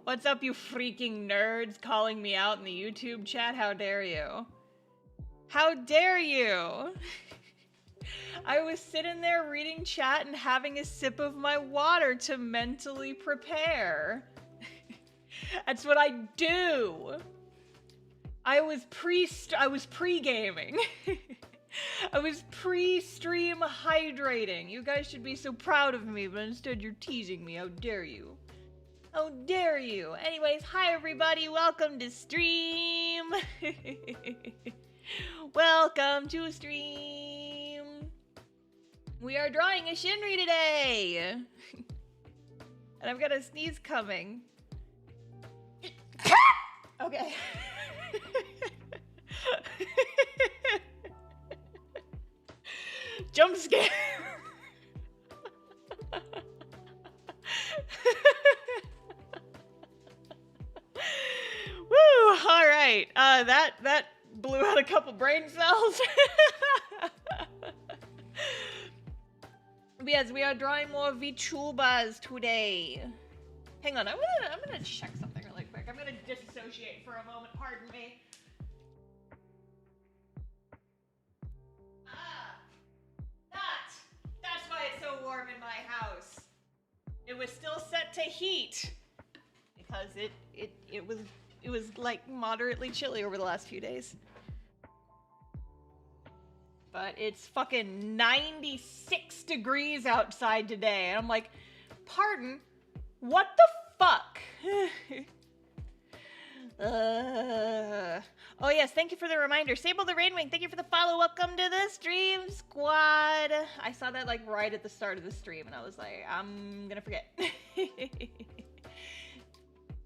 What's up, you freaking nerds calling me out in the YouTube chat? How dare you? How dare you? I was sitting there reading chat and having a sip of my water to mentally prepare. That's what I do. I was pre-gaming. I was pre-stream hydrating. You guys should be so proud of me, but instead you're teasing me. How dare you? How dare you? Anyways, hi everybody. Welcome to stream. Welcome to stream. We are drawing a Shinri today. And I've got a sneeze coming. Okay. Jump scare. Woo! All right. That blew out a couple brain cells. Yes, we are drawing more VTubers today. Hang on, I'm gonna check something really quick. I'm gonna disassociate for a moment. Pardon me. That's why it's so warm in my house. It was still set to heat because it was like moderately chilly over the last few days. But it's fucking 96 degrees outside today, and I'm like, pardon, what the fuck? Oh yes, thank you for the reminder. Sable the Rainwing, thank you for the follow. Welcome to the stream squad. I saw that like right at the start of the stream, and I was like, I'm gonna forget.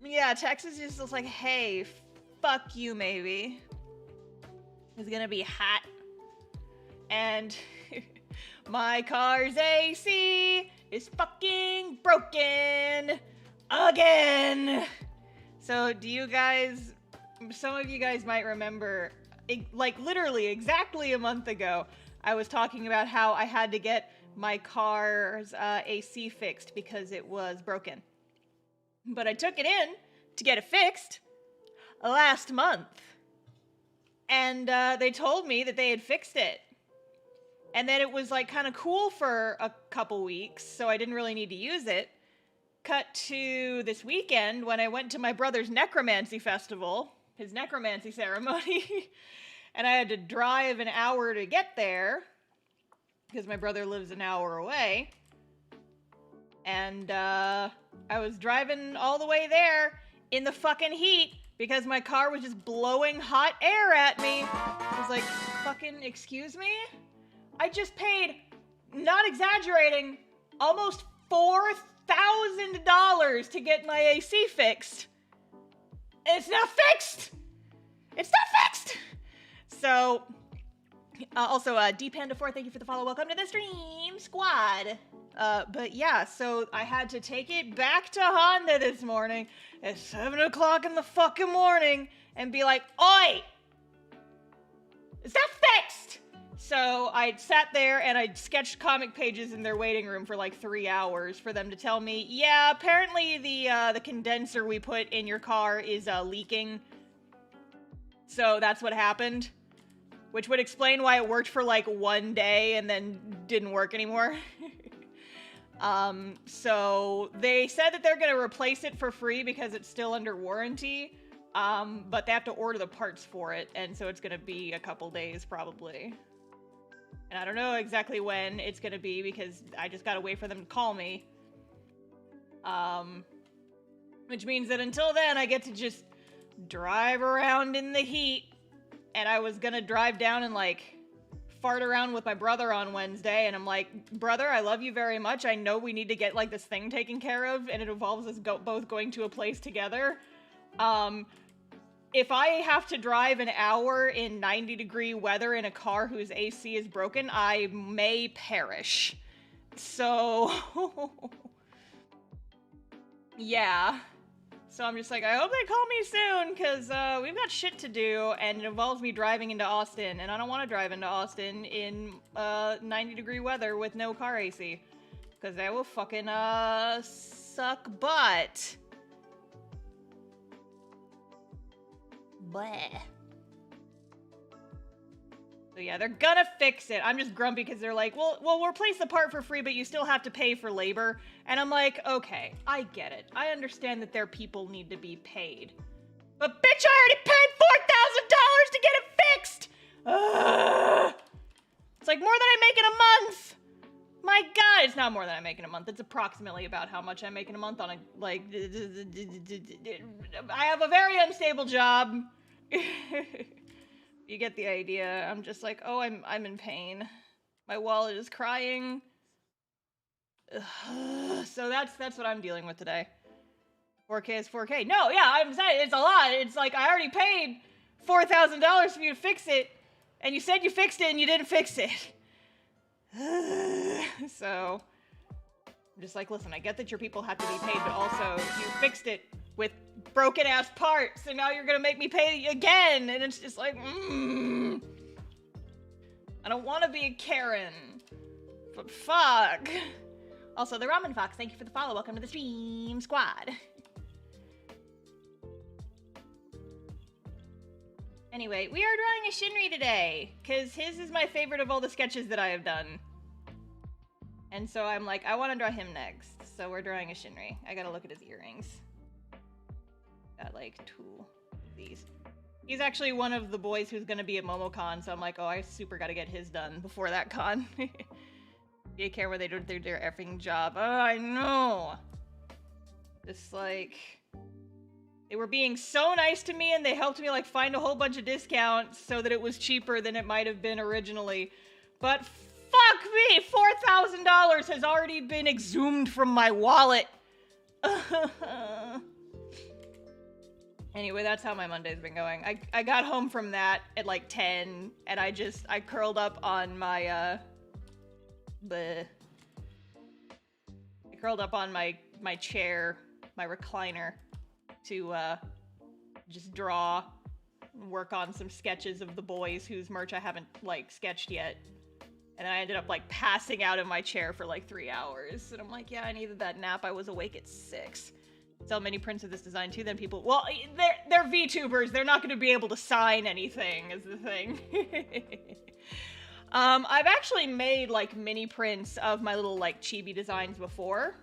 Yeah, Texas is just like, hey, fuck you, maybe. It's gonna be hot. And my car's AC is fucking broken again. So do you guys, some of you guys might remember, like literally exactly a month ago, I was talking about how I had to get my car's AC fixed because it was broken. But I took it in to get it fixed last month. And they told me that they had fixed it. And then it was like kind of cool for a couple weeks, so I didn't really need to use it. Cut to this weekend when I went to my brother's necromancy festival, his necromancy ceremony, and I had to drive an hour to get there because my brother lives an hour away. And I was driving all the way there in the fucking heat because my car was just blowing hot air at me. I was like, fucking excuse me? I just paid, not exaggerating, almost $4,000 to get my AC fixed. And it's not fixed! It's not fixed! So, also, DPanda4, thank you for the follow. Welcome to the stream squad. But yeah, so I had to take it back to Honda this morning at 7 o'clock in the fucking morning and be like, oi! Is that fixed? So I sat there and I sketched comic pages in their waiting room for like 3 hours for them to tell me, yeah, apparently the condenser we put in your car is leaking. So that's what happened. Which would explain why it worked for like 1 day and then didn't work anymore. So they said that they're gonna replace it for free because it's still under warranty. But they have to order the parts for it, and so it's gonna be a couple days probably. And I don't know exactly when it's gonna be because I just gotta wait for them to call me. Which means that until then I get to just drive around in the heat. And I was gonna drive down and like fart around with my brother on Wednesday, and I'm like, brother, I love you very much. I know we need to get like this thing taken care of, and it involves us both going to a place together. If I have to drive an hour in 90-degree weather in a car whose AC is broken, I may perish. So, yeah. So I'm just like, I hope they call me soon, because we've got shit to do, and it involves me driving into Austin, and I don't want to drive into Austin in 90-degree weather with no car AC, because that will fucking suck butt. Bleh. So yeah, they're gonna fix it. I'm just grumpy because they're like, well, we'll replace the part for free, but you still have to pay for labor. And I'm like, okay, I get it. I understand that their people need to be paid. But bitch, I already paid $4,000 to get it fixed! Ugh. It's like more than I make in a month! My god, it's not more than I make in a month. It's approximately about how much I make in a month on a, like, I have a very unstable job. You get the idea. I'm just like, oh, I'm in pain. My wallet is crying. Ugh. So that's what I'm dealing with today. 4K is 4K. No, yeah, I'm saying it's a lot. It's like I already paid $4,000 for you to fix it, and you said you fixed it and you didn't fix it. So I'm just like, listen, I get that your people have to be paid, but also you fixed it with broken ass parts, and now you're gonna make me pay again, and it's just like, I don't want to be a Karen, but fuck. Also, the Ramen Fox, thank you for the follow. Welcome to the stream squad. Anyway, we are drawing a Shinri today, because his is my favorite of all the sketches that I have done. And so I'm like, I want to draw him next. So we're drawing a Shinri. I gotta look at his earrings. Got like 2 of these. He's actually one of the boys who's gonna be at MomoCon, so I'm like, oh, I super gotta get his done before that con. Do you care where they do their effing job? Oh, I know! Just like... They were being so nice to me, and they helped me like find a whole bunch of discounts so that it was cheaper than it might have been originally. But fuck me! $4,000 has already been exhumed from my wallet! Anyway, that's how my Monday's been going. I got home from that at like 10, and I curled up on my, I curled up on my chair, my recliner, to just draw, work on some sketches of the boys whose merch I haven't like sketched yet. And I ended up like passing out in my chair for like 3 hours. And I'm like, yeah, I needed that nap. I was awake at 6. Sell many prints of this design too, then people, well, they're VTubers. They're not going to be able to sign anything is the thing. I've actually made like mini prints of my little like chibi designs before.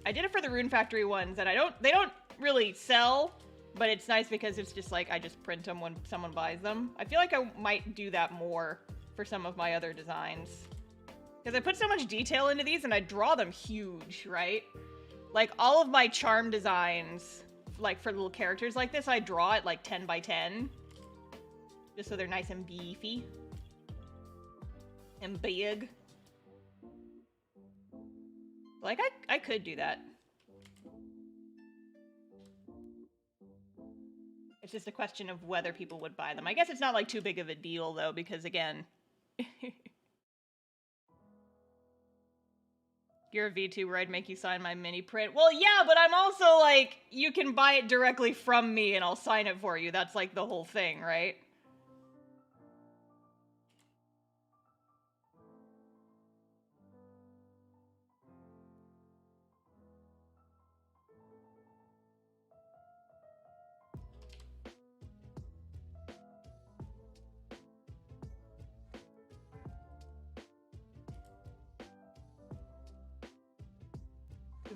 I did it for the Rune Factory ones, and they don't really sell, but it's nice because it's just like I just print them when someone buys them. I feel like I might do that more for some of my other designs, because I put so much detail into these and I draw them huge, right? Like all of my charm designs, like for little characters like this, I draw it like 10 by 10, just so they're nice and beefy and big. Like I could do that. It's just a question of whether people would buy them. I guess it's not like too big of a deal though, because again, you're a VTuber, I'd make you sign my mini print. Well, yeah, but I'm also like, you can buy it directly from me and I'll sign it for you. That's like the whole thing, right?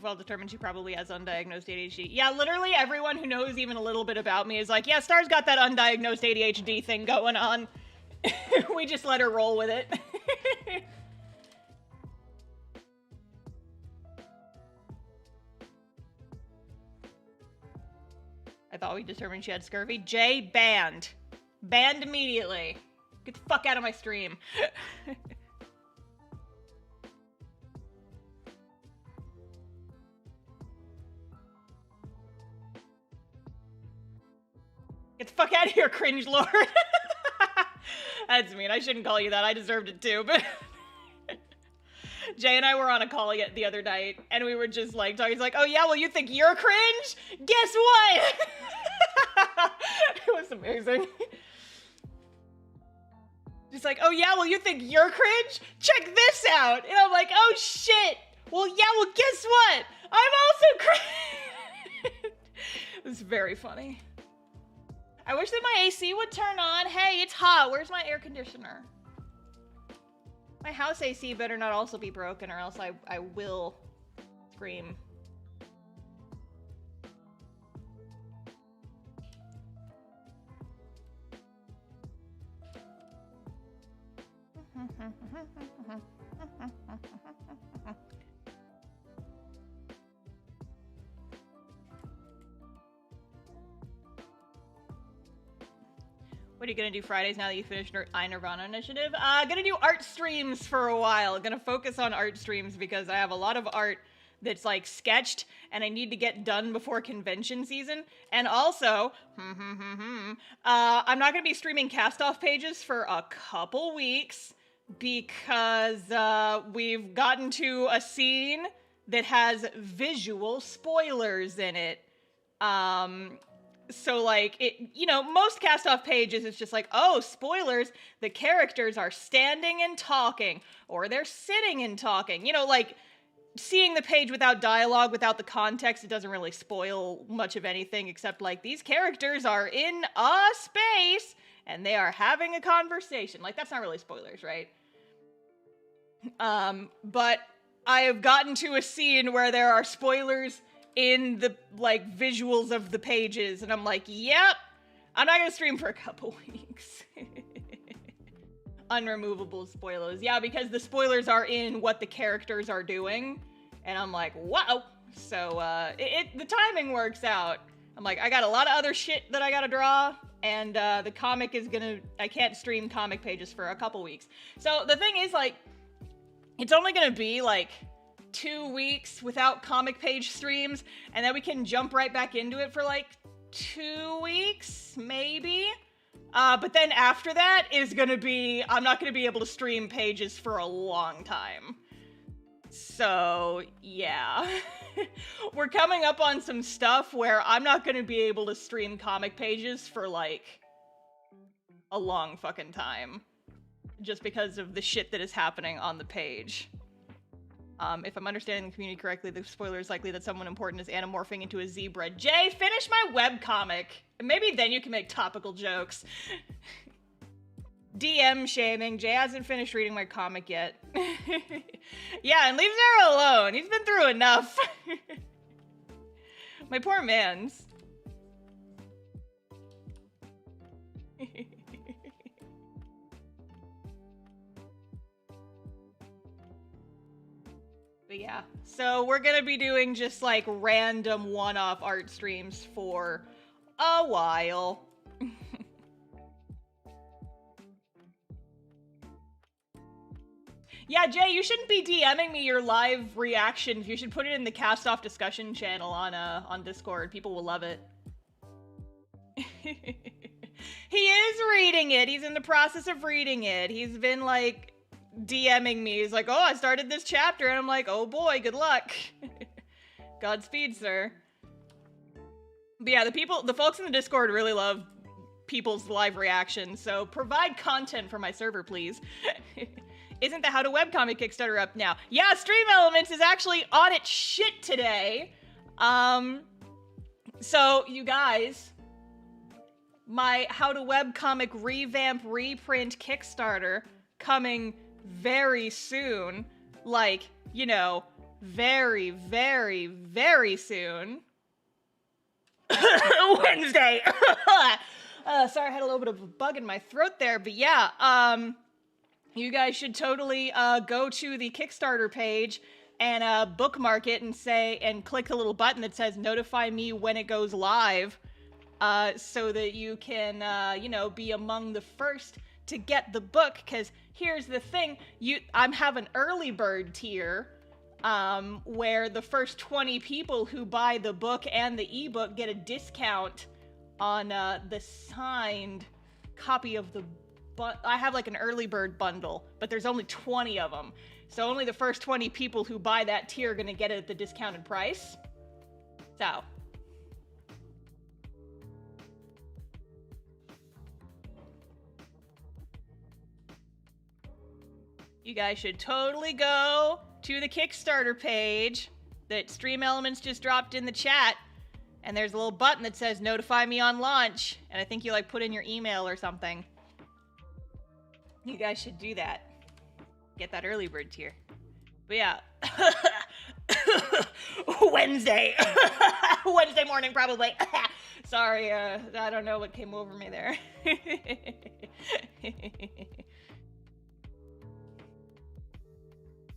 Well determined she probably has undiagnosed ADHD. Yeah, literally everyone who knows even a little bit about me is like, yeah, Star's got that undiagnosed ADHD thing going on. We just let her roll with it. I thought we determined she had scurvy. Jay, banned. Banned immediately. Get the fuck out of my stream. Get the fuck out of here, cringe lord. That's mean. I shouldn't call you that. I deserved it too, but... Jay and I were on a call the other night, and we were just like talking. He's like, oh yeah, well you think you're cringe? Guess what? It was amazing. Just like, oh yeah, well you think you're cringe? Check this out. And I'm like, oh shit. Well yeah, well guess what? I'm also cringe. very funny. I wish that my AC would turn on. Hey, it's hot. Where's my air conditioner? My house AC better not also be broken, or else I will scream. What are you gonna do Fridays now that you finished Nirvana Initiative? Gonna do art streams for a while. Gonna focus on art streams because I have a lot of art that's like sketched and I need to get done before convention season. And also, I'm not gonna be streaming cast-off pages for a couple weeks because we've gotten to a scene that has visual spoilers in it. So, like, most cast-off pages, it's just like, oh, spoilers, the characters are standing and talking, or they're sitting and talking. Like, seeing the page without dialogue, without the context, it doesn't really spoil much of anything, except, like, these characters are in a space, and they are having a conversation. Like, that's not really spoilers, right? But I have gotten to a scene where there are spoilers in the, like, visuals of the pages, and I'm like, yep, I'm not gonna stream for a couple weeks. Unremovable spoilers. Yeah, because the spoilers are in what the characters are doing, and I'm like, wow. So, the timing works out. I'm like, I got a lot of other shit that I gotta draw, and, the comic is I can't stream comic pages for a couple weeks. So, the thing is, like, it's only gonna be, like, 2 weeks without comic page streams, and then we can jump right back into it for like 2 weeks, maybe. But then after that is gonna be, I'm not gonna be able to stream pages for a long time. So, yeah. We're coming up on some stuff where I'm not gonna be able to stream comic pages for like a long fucking time. Just because of the shit that is happening on the page. If I'm understanding the community correctly, the spoiler is likely that someone important is anamorphing into a zebra. Jay, finish my webcomic. Maybe then you can make topical jokes. DM shaming. Jay hasn't finished reading my comic yet. Yeah, and leave Zara alone. He's been through enough. My poor mans. But yeah, so we're gonna be doing just like random one-off art streams for a while. Yeah, Jay, you shouldn't be DMing me your live reactions. You should put it in the cast-off discussion channel on Discord. People will love it. He is reading it. He's in the process of reading it. He's been like DMing me. He's like, oh, I started this chapter, and I'm like, oh boy, good luck. Godspeed, sir. But yeah, the folks in the Discord really love people's live reactions, so provide content for my server, please. Isn't the How to Webcomic Kickstarter up now? Yeah, Stream Elements is actually on its shit today. So, you guys, my How to Webcomic revamp reprint Kickstarter coming very soon. Like, you know, very, very, very soon. Wednesday! Sorry, I had a little bit of a bug in my throat there, but yeah, you guys should totally go to the Kickstarter page and bookmark it and click the little button that says notify me when it goes live, so that you can, you know, be among the first to get the book. Because here's the thing, I have an early bird tier, where the first 20 people who buy the book and the ebook get a discount on the signed copy of the book. I have like an early bird bundle, but there's only 20 of them. So only the first 20 people who buy that tier are gonna get it at the discounted price. So. You guys should totally go to the Kickstarter page that Stream Elements just dropped in the chat and there's a little button that says notify me on launch, and I think you like put in your email or something. You guys should do that. Get that early bird tier. But yeah. Wednesday. Wednesday morning, probably. Sorry, I don't know what came over me there.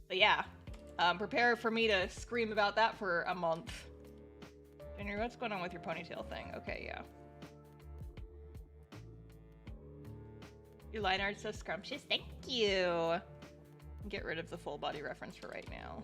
But yeah, prepare for me to scream about that for a month. Shinri, what's going on with your ponytail thing? Okay, yeah. Your line art's so scrumptious. Thank you. Get rid of the full body reference for right now.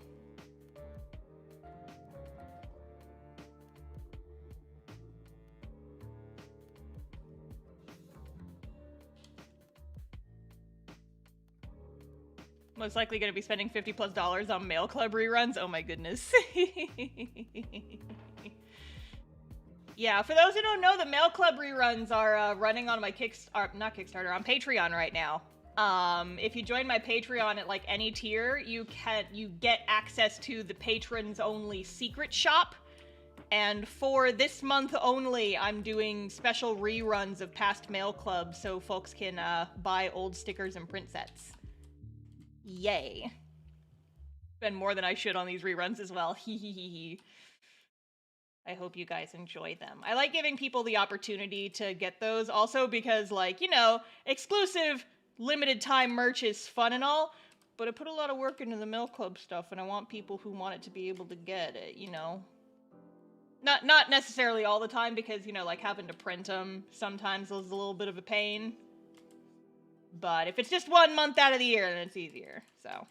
Most likely going to be spending $50+ on mail club reruns. Oh my goodness. Yeah, for those who don't know, the mail club reruns are running on my not Kickstarter, on Patreon right now. If you join my Patreon at like any tier, you get access to the patrons only secret shop. And for this month only, I'm doing special reruns of past mail clubs so folks can buy old stickers and print sets. Yay. Spend more than I should on these reruns as well. Hee. I hope you guys enjoy them. I like giving people the opportunity to get those also because, like, you know, exclusive limited time merch is fun and all, but I put a lot of work into the mail club stuff and I want people who want it to be able to get it, you know. Not necessarily all the time because, you know, like having to print them sometimes is a little bit of a pain. But if it's just 1 month out of the year, then it's easier, so.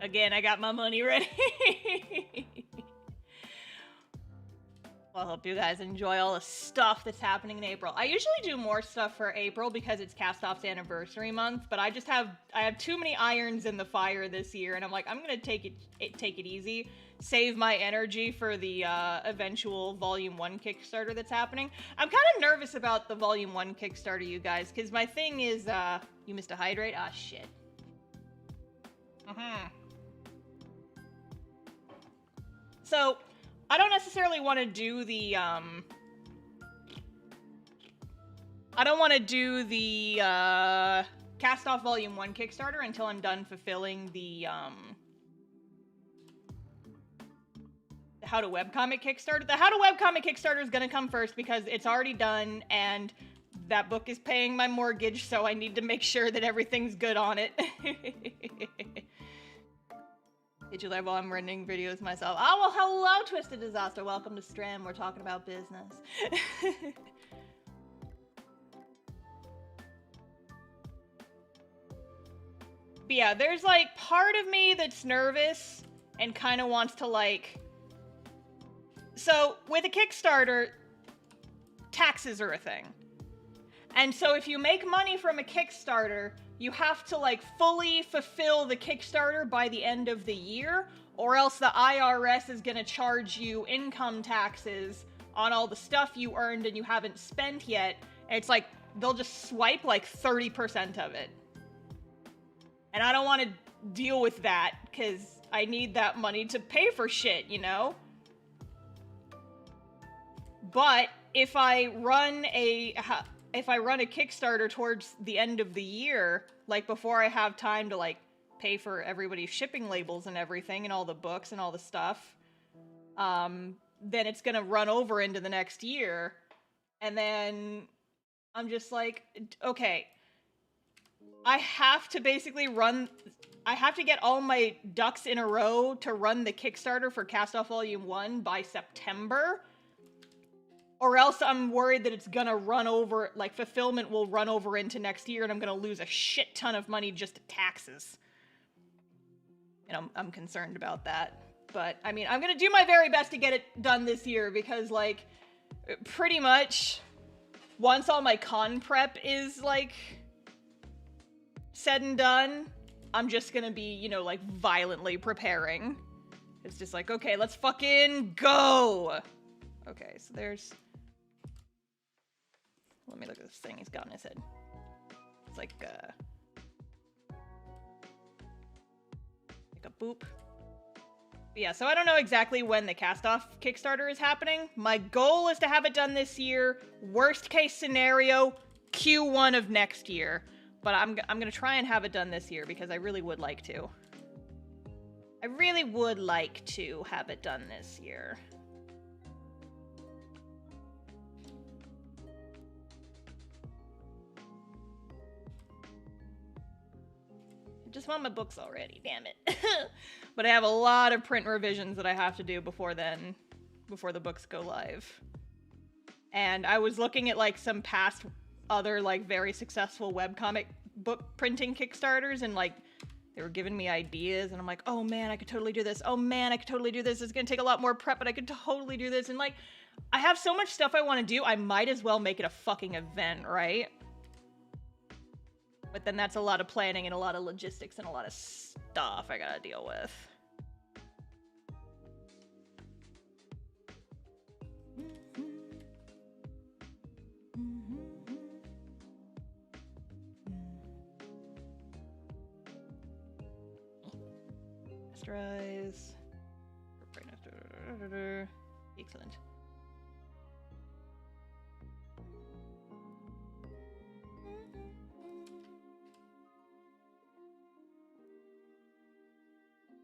Again, I got my money ready. Well, I hope you guys enjoy all the stuff that's happening in April. I usually do more stuff for April because it's Cast-Off's anniversary month, but I have too many irons in the fire this year, and I'm like, I'm gonna take it easy, save my energy for the eventual Volume 1 Kickstarter that's happening. I'm kind of nervous about the Volume 1 Kickstarter, you guys, because my thing is, you missed a hydrate? Ah, shit. So, I don't necessarily want to do the, Cast-Off Volume 1 Kickstarter until I'm done fulfilling the How to Webcomic Kickstarter. The How to Webcomic Kickstarter is going to come first because it's already done, and that book is paying my mortgage, so I need to make sure that everything's good on it. Did you live while I'm running videos myself? Oh, well, hello, Twisted Disaster. Welcome to Stram. We're talking about business. But yeah, there's, like, part of me that's nervous and kind of wants to, like... So, with a Kickstarter, taxes are a thing. And so if you make money from a Kickstarter, you have to, like, fully fulfill the Kickstarter by the end of the year, or else the IRS is gonna charge you income taxes on all the stuff you earned and you haven't spent yet. And it's like, they'll just swipe, like, 30% of it. And I don't want to deal with that, because I need that money to pay for shit, you know? But if I run a Kickstarter towards the end of the year, like before I have time to like pay for everybody's shipping labels and everything and all the books and all the stuff, then it's gonna run over into the next year. And then I'm just like, okay, I have to basically I have to get all my ducks in a row to run the Kickstarter for Cast-Off Volume 1 by September. Or else I'm worried that it's gonna run over, like, fulfillment will run over into next year and I'm gonna lose a shit ton of money just to taxes. And I'm concerned about that. But, I mean, I'm gonna do my very best to get it done this year because, like, pretty much, once all my con prep is, like, said and done, I'm just gonna be, you know, like, violently preparing. It's just like, okay, let's fucking go! Okay, so there's... Let me look at this thing he's got in his head. It's like a boop. But yeah, so I don't know exactly when the cast-off Kickstarter is happening. My goal is to have it done this year. Worst case scenario, Q1 of next year. But I'm gonna try and have it done this year because I really would like to. I really would like to have it done this year. I just want my books already, damn it. But I have a lot of print revisions that I have to do before then, before the books go live. And I was looking at like some past other like very successful webcomic book printing Kickstarters, and like they were giving me ideas, and I'm like, oh man, I could totally do this. Oh man, I could totally do this. It's gonna take a lot more prep, but I could totally do this. And like, I have so much stuff I want to do, I might as well make it a fucking event, right? But then that's a lot of planning and a lot of logistics and a lot of stuff I gotta deal with. Rise. Excellent.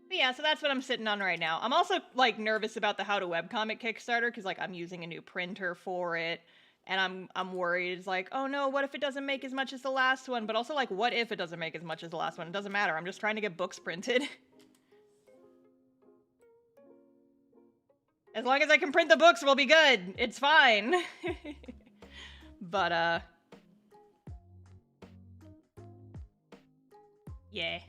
But yeah, so that's what I'm sitting on right now. I'm also like nervous about the How to Webcomic Kickstarter because like I'm using a new printer for it, and I'm worried. It's like, oh no, what if it doesn't make as much as the last one? But also like, what if it doesn't make as much as the last one? It doesn't matter. I'm just trying to get books printed. As long as I can print the books, we'll be good. It's fine. But yeah.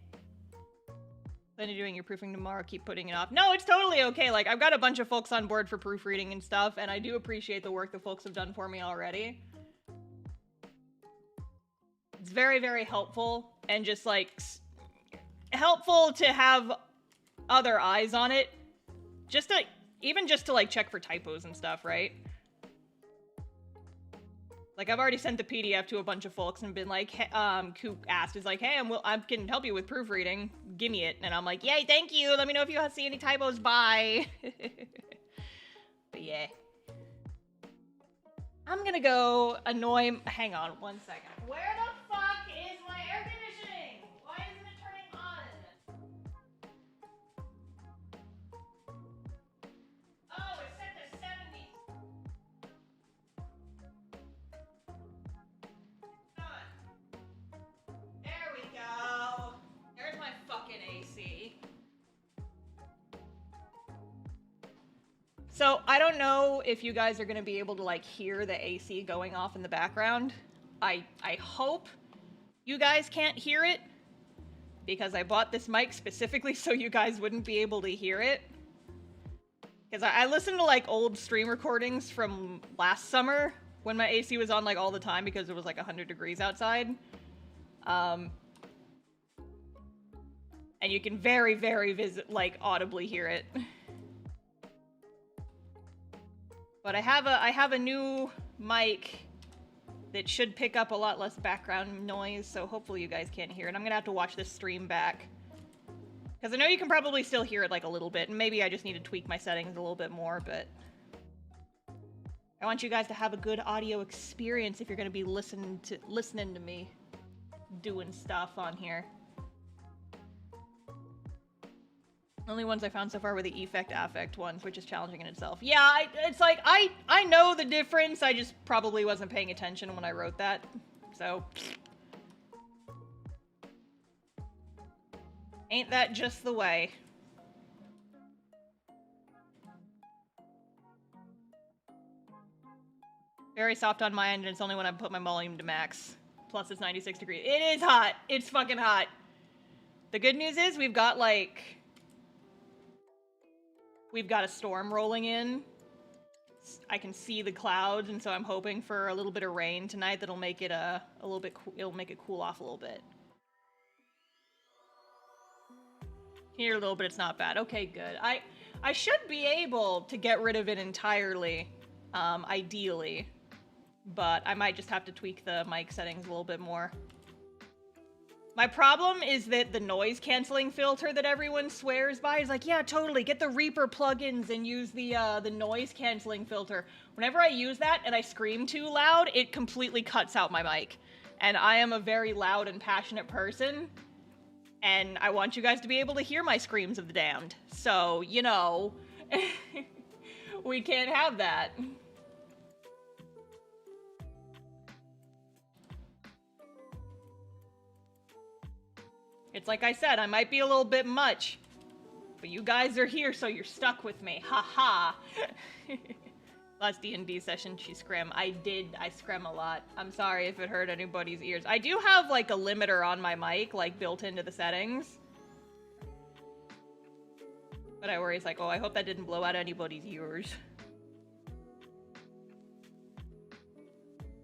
Then you're doing your proofing tomorrow, keep putting it off. No, it's totally okay. Like, I've got a bunch of folks on board for proofreading and stuff, and I do appreciate the work that folks have done for me already. It's very, very helpful, and just, like, helpful to have other eyes on it. Just to, even just to, like, check for typos and stuff, right? Like, I've already sent the PDF to a bunch of folks and been like, who asked, is like, hey, I can help you with proofreading. Give me it. And I'm like, yay, thank you. Let me know if you see any typos. Bye. But yeah. I'm gonna go annoy... Hang on 1 second. Where the fuck is my air conditioning? Why isn't it turning on? Oh, it's set to 70. There we go. There's my fucking AC. So, I don't know if you guys are gonna be able to, like, hear the AC going off in the background. I hope you guys can't hear it, because I bought this mic specifically so you guys wouldn't be able to hear it. Because I listened to, like, old stream recordings from last summer, when my AC was on, like, all the time because it was, like, 100 degrees outside. And you can very, very audibly hear it. But I have a new mic that should pick up a lot less background noise, so hopefully you guys can't hear it. I'm gonna have to watch this stream back. Because I know you can probably still hear it, like, a little bit, and maybe I just need to tweak my settings a little bit more, but... I want you guys to have a good audio experience if you're gonna be listening to me doing stuff on here. Only ones I found so far were the effect affect ones, which is challenging in itself. Yeah, it's like, I know the difference, I just probably wasn't paying attention when I wrote that, so. Ain't that just the way? Very soft on my end, and it's only when I put my volume to max. Plus it's 96 degrees. It is hot! It's fucking hot! The good news is we've got, like... We've got a storm rolling in. I can see the clouds, and so I'm hoping for a little bit of rain tonight that'll make it a little bit it'll make it cool off a little bit. Here a little bit, it's not bad. Okay, good. I should be able to get rid of it entirely, ideally. But I might just have to tweak the mic settings a little bit more. My problem is that the noise canceling filter that everyone swears by is like, yeah, totally, get the Reaper plugins and use the noise canceling filter. Whenever I use that and I scream too loud, it completely cuts out my mic. And I am a very loud and passionate person, and I want you guys to be able to hear my screams of the damned. So, you know, we can't have that. It's like I said, I might be a little bit much, but you guys are here, so you're stuck with me. Ha ha. Last D&D session, she scrim. I scrim a lot. I'm sorry if it hurt anybody's ears. I do have, like, a limiter on my mic, like, built into the settings. But I worry, it's like, oh, I hope that didn't blow out anybody's ears.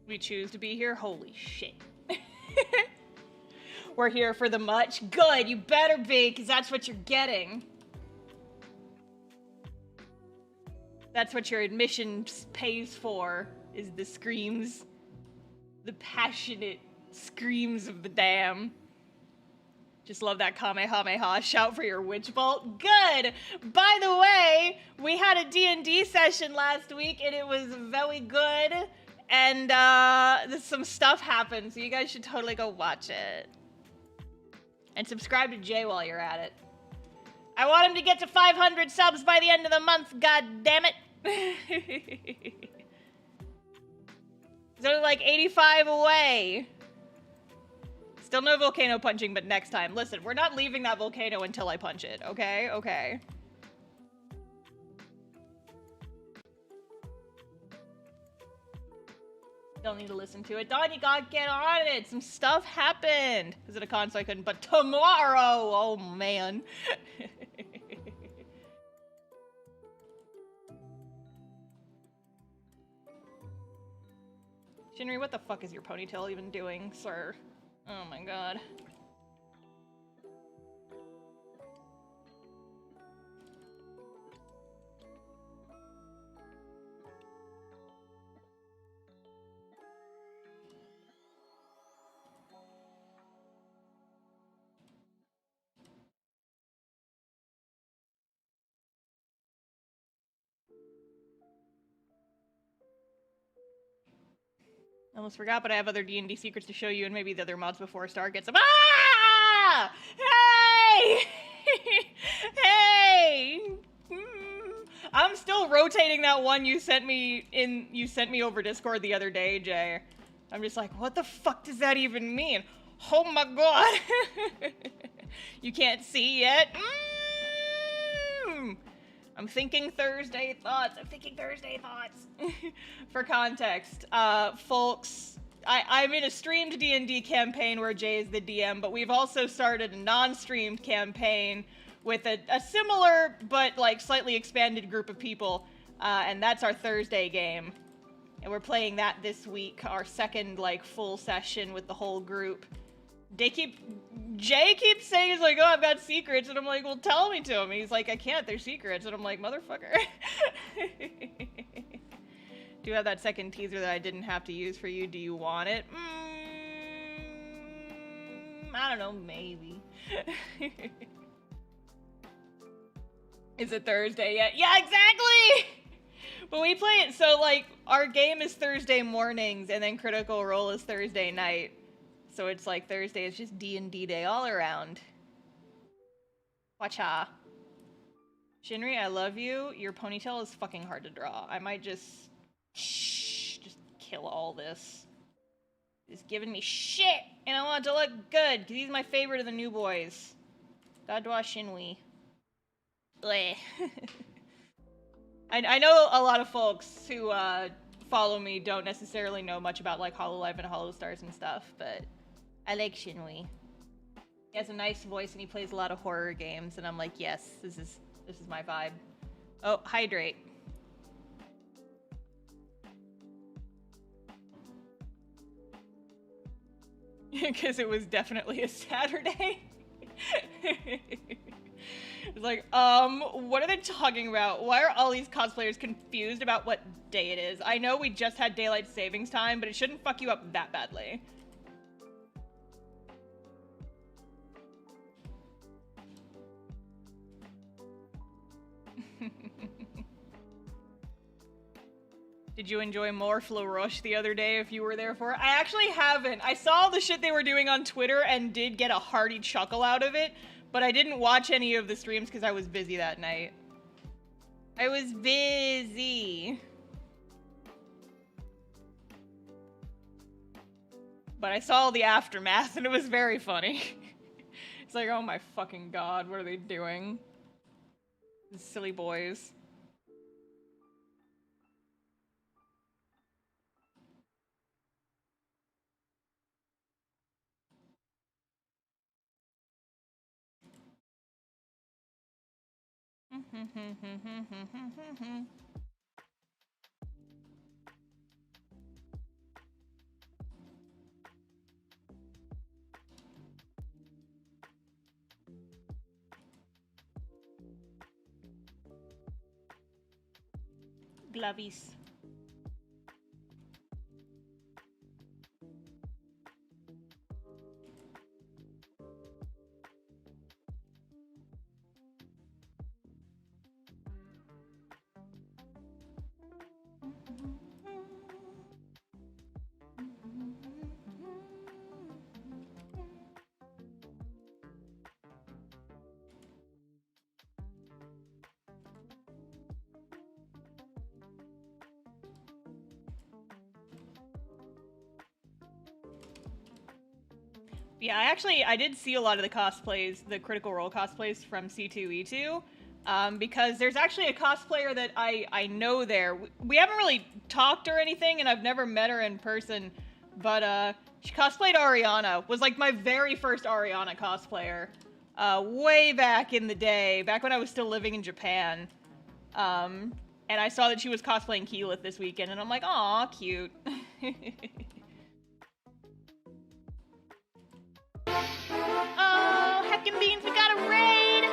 We choose to be here? Holy shit. We're here for the much. Good, you better be, because that's what you're getting. That's what your admission pays for, is the screams. The passionate screams of the damn. Just love that Kamehameha. Shout for your witch bolt. Good! By the way, we had a D&D session last week, and it was very good. And some stuff happened, so you guys should totally go watch it. And subscribe to Jay while you're at it. I want him to get to 500 subs by the end of the month, god damn it. So like 85 away. Still no volcano punching, but next time. Listen, we're not leaving that volcano until I punch it, okay? Okay. Don't need to listen to it. Don, you gotta get on it. Some stuff happened. Is it a con so I couldn't? But tomorrow, oh man. Shinri, what the fuck is your ponytail even doing, sir? Oh my god. I almost forgot, but I have other D&D secrets to show you, and maybe the other mods before Star gets them. Ah! Hey! Hey! I'm still rotating that one you sent me over Discord the other day, Jay. I'm just like, what the fuck does that even mean? Oh my god! You can't see yet? I'm thinking Thursday thoughts. I'm thinking Thursday thoughts. For context, folks, I'm in a streamed D&D campaign where Jay is the DM, but we've also started a non-streamed campaign with a similar but like slightly expanded group of people, and that's our Thursday game. And we're playing that this week, our second like full session with the whole group. Jay keeps saying, he's like, oh, I've got secrets, and I'm like, well, tell me to him. And he's like, I can't, they're secrets. And I'm like, motherfucker. Do you have that second teaser that I didn't have to use for you? Do you want it? I don't know, maybe. Is it Thursday yet? Yeah, exactly! But we play it, so like, our game is Thursday mornings, and then Critical Role is Thursday night. So it's like Thursday is just D&D day all around. Watcha. Shinri, I love you. Your ponytail is fucking hard to draw. I might just kill all this. It's giving me shit, and I want it to look good, because he's my favorite of the new boys. Gadwa Shinwi. I know a lot of folks who follow me don't necessarily know much about like Hololive and Holostars and stuff, but I like Shinwi. He has a nice voice and he plays a lot of horror games, and I'm like, yes, this is my vibe. Oh, hydrate. Because it was definitely a Saturday. It's like, what are they talking about? Why are all these cosplayers confused about what day it is? I know we just had daylight savings time, but it shouldn't fuck you up that badly. Did you enjoy Morphle Rush the other day if you were there for it? I actually haven't. I saw the shit they were doing on Twitter and did get a hearty chuckle out of it, but I didn't watch any of the streams because I was busy that night. I was busy. But I saw the aftermath and it was very funny. It's like, oh my fucking god, what are they doing? These silly boys. Glavis. Yeah, I did see a lot of the cosplays, the Critical Role cosplays from C2E2, because there's actually a cosplayer that I know there. We haven't really talked or anything, and I've never met her in person, but she cosplayed Ariana, was like my very first Ariana cosplayer, way back in the day, back when I was still living in Japan. And I saw that she was cosplaying Keyleth this weekend, and I'm like, aw, cute. Oh, heckin' beans, we got a raid!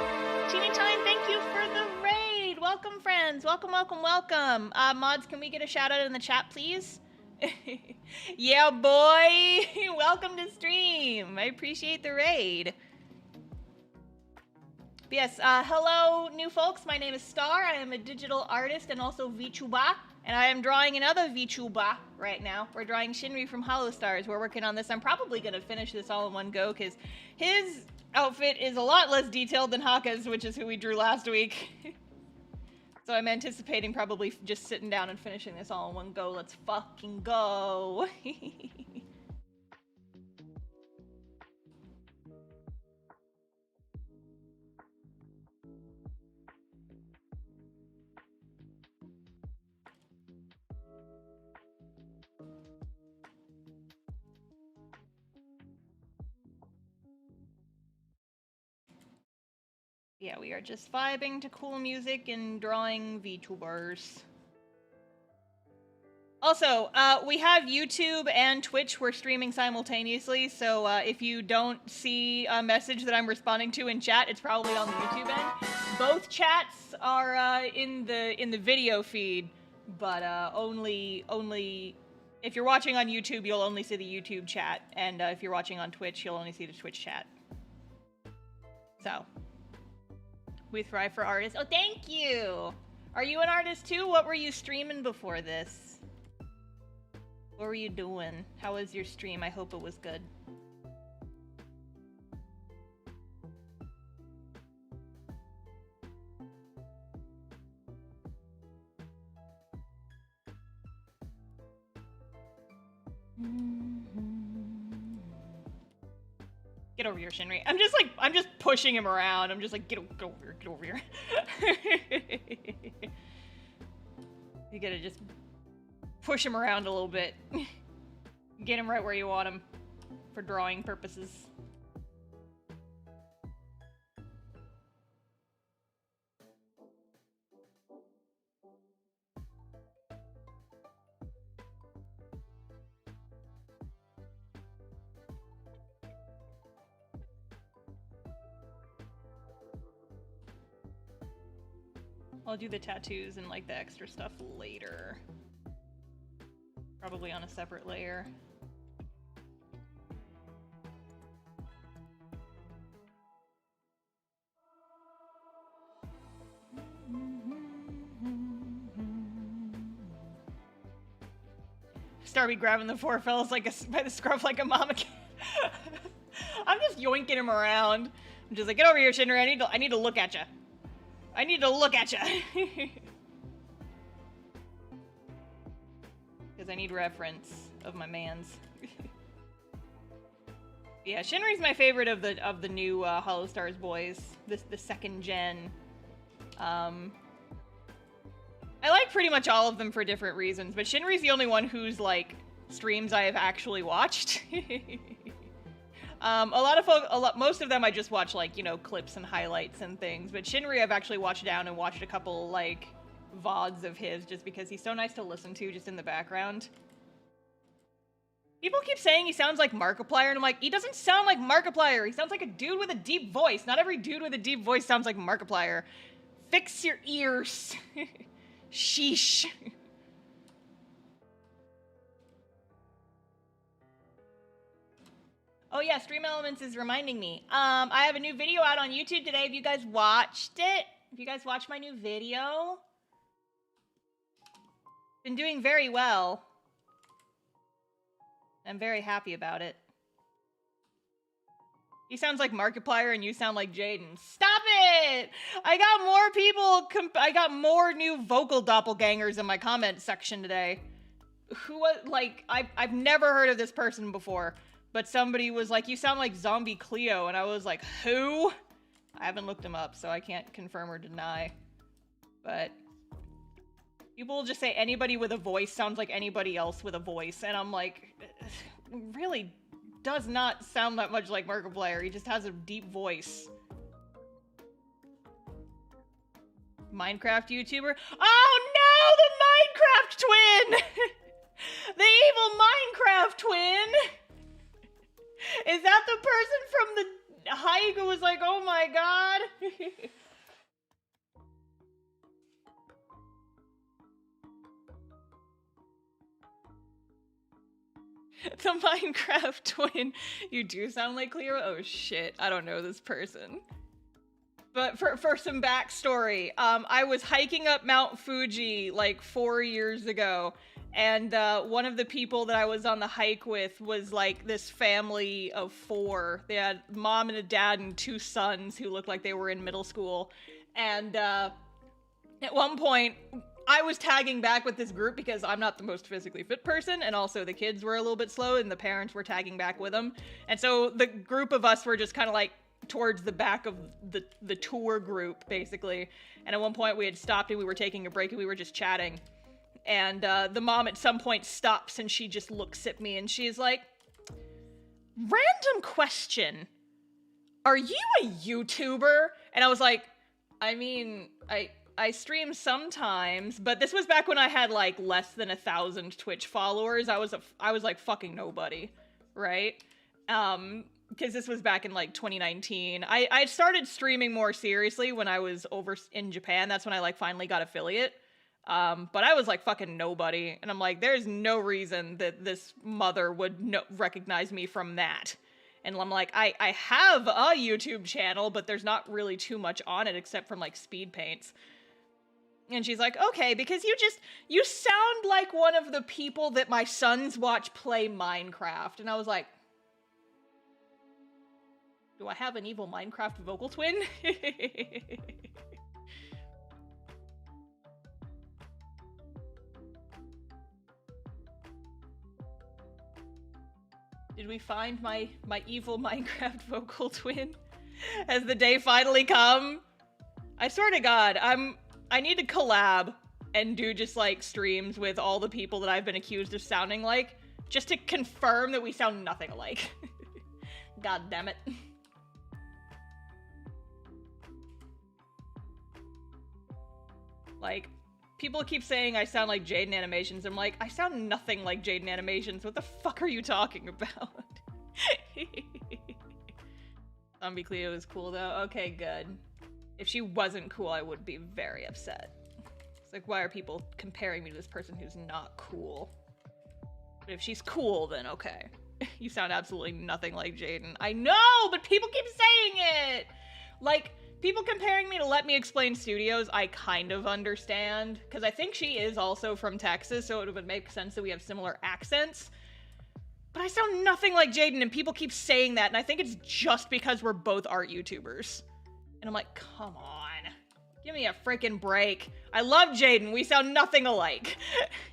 Teeny Time, thank you for the raid! Welcome, friends. Welcome, welcome, welcome. Mods, can we get a shout out in the chat, please? Yeah, boy! Welcome to stream. I appreciate the raid. But yes, hello, new folks. My name is Star. I am a digital artist and also VTuber. And I am drawing another VTuber right now. We're drawing Shinri from Holostars. We're working on this. I'm probably going to finish this all in one go because his outfit is a lot less detailed than Haka's, which is who we drew last week. So I'm anticipating probably just sitting down and finishing this all in one go. Let's fucking go. Yeah, we are just vibing to cool music and drawing VTubers. Also, we have YouTube and Twitch. We're streaming simultaneously, so if you don't see a message that I'm responding to in chat, it's probably on the YouTube end. Both chats are in the video feed, but only if you're watching on YouTube, you'll only see the YouTube chat, and if you're watching on Twitch, you'll only see the Twitch chat. So. We thrive for artists. Oh, thank you! Are you an artist too? What were you streaming before this? What were you doing? How was your stream? I hope it was good. Get over here, Shinri. I'm just pushing him around. I'm just like, get over here, get over here. You gotta just push him around a little bit. Get him right where you want him for drawing purposes. I'll do the tattoos and like the extra stuff later. Probably on a separate layer. Starby grabbing the four fellas like by the scruff like a mama cat. I'm just yoinking him around. I'm just like, get over here, Shinri. I need to look at you. I need to look at you. Because I need reference of my mans. Yeah, Shinri's my favorite of the new Holostars boys. The second gen. I like pretty much all of them for different reasons, but Shinri's the only one whose like streams I have actually watched. Most of them I just watch like, you know, clips and highlights and things, but Shinri I've actually watched down and watched a couple like VODs of his just because he's so nice to listen to just in the background. People keep saying he sounds like Markiplier, and I'm like, he doesn't sound like Markiplier. He sounds like a dude with a deep voice. Not every dude with a deep voice sounds like Markiplier. Fix your ears. Sheesh. Oh yeah, Stream Elements is reminding me. I have a new video out on YouTube today. Have you guys watched it? Have you guys watched my new video? Been doing very well. I'm very happy about it. He sounds like Markiplier and you sound like Jaden. Stop it! I got more new vocal doppelgangers in my comment section today. Who was, like, I've never heard of this person before, but somebody was like, you sound like Zombie Cleo, and I was like, who? I haven't looked him up, so I can't confirm or deny. But people just say anybody with a voice sounds like anybody else with a voice, and I'm like, really does not sound that much like Markiplier. He just has a deep voice. Minecraft YouTuber? Oh no, the Minecraft twin! The evil Minecraft twin! Is that the person from the hike who was like, oh my god? The Minecraft twin. You do sound like Cleo? Oh shit, I don't know this person. But for some backstory, I was hiking up Mount Fuji like 4 years ago, and one of the people that I was on the hike with was like this family of 4. They had a mom and a dad and 2 sons who looked like they were in middle school. And at one point, I was tagging back with this group because I'm not the most physically fit person, and also the kids were a little bit slow and the parents were tagging back with them. And so the group of us were just kind of like towards the back of the tour group, basically. And at one point we had stopped and we were taking a break and we were just chatting. And the mom at some point stops and she just looks at me and she's like, random question. Are you a YouTuber? And I was like, I mean, I stream sometimes, but this was back when I had like less than 1,000 Twitch followers. I was like fucking nobody, right? Because this was back in like 2019. I started streaming more seriously when I was over in Japan. That's when I like finally got affiliate. But I was like fucking nobody, and I'm like, there's no reason that this mother would recognize me from that. And I'm like, I have a YouTube channel, but there's not really too much on it except from like speed paints. And she's like, okay, because you sound like one of the people that my sons watch play Minecraft. And I was like, do I have an evil Minecraft vocal twin? Did we find my evil Minecraft vocal twin? Has the day finally come? I swear to God, I need to collab and do just like streams with all the people that I've been accused of sounding like, just to confirm that we sound nothing alike. God damn it. Like, people keep saying I sound like Jaden Animations. I'm like, I sound nothing like Jaden Animations. What the fuck are you talking about? Zombie Cleo is cool though. Okay, good. If she wasn't cool, I would be very upset. like, why are people comparing me to this person who's not cool? But if she's cool, then okay. You sound absolutely nothing like Jaden. I know, but people keep saying it! Like, people comparing me to Let Me Explain Studios, I kind of understand. Because I think she is also from Texas, so it would make sense that we have similar accents. But I sound nothing like Jaden, and people keep saying that, and I think it's just because we're both art YouTubers. And I'm like, come on. Give me a freaking break. I love Jaden. We sound nothing alike.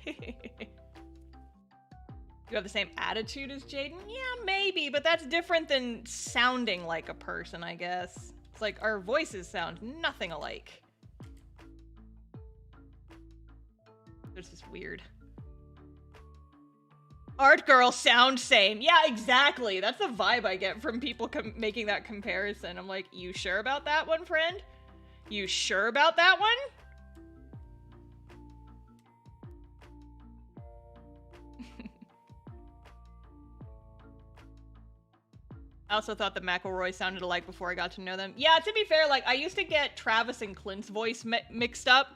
You have the same attitude as Jaden? Yeah, maybe, but that's different than sounding like a person, I guess. It's like our voices sound nothing alike. This is weird. Art girl sound same. Yeah, exactly. That's the vibe I get from people making that comparison. I'm like, you sure about that one, friend? You sure about that one? I also thought that McElroy sounded alike before I got to know them. Yeah, to be fair, like, I used to get Travis and Clint's voice mixed up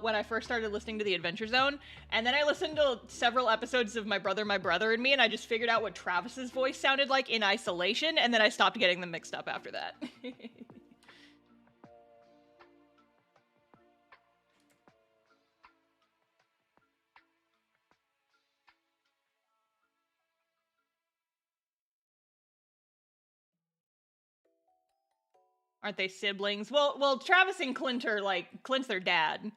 when I first started listening to The Adventure Zone, and then I listened to several episodes of My Brother and Me, and I just figured out what Travis's voice sounded like in isolation, and then I stopped getting them mixed up after that. Aren't they siblings? Well, Travis and Clint are, like, Clint's their dad.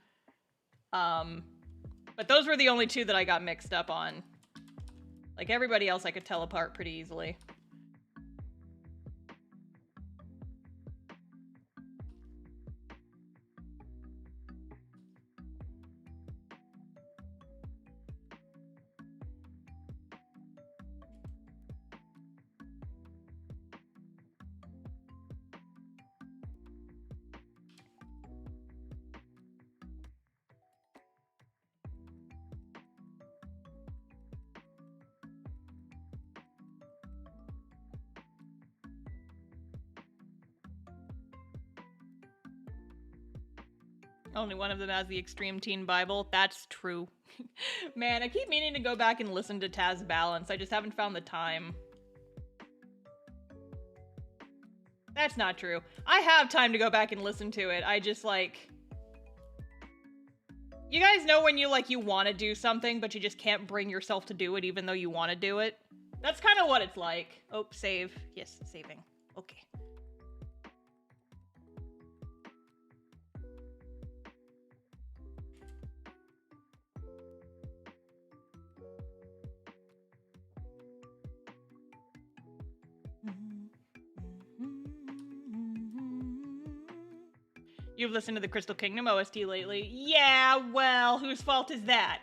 But those were the only two that I got mixed up on. Like, everybody else I could tell apart pretty easily. Only one of them has the Extreme Teen Bible. That's true. Man, I keep meaning to go back and listen to Taz Balance. I just haven't found the time. That's not true. I have time to go back and listen to it. I just, like... You guys know when you, like, you want to do something, but you just can't bring yourself to do it even though you want to do it? That's kind of what it's like. Oh, save. Yes, saving. Okay. You've listened to the Crystal Kingdom OST lately? Yeah, well, whose fault is that?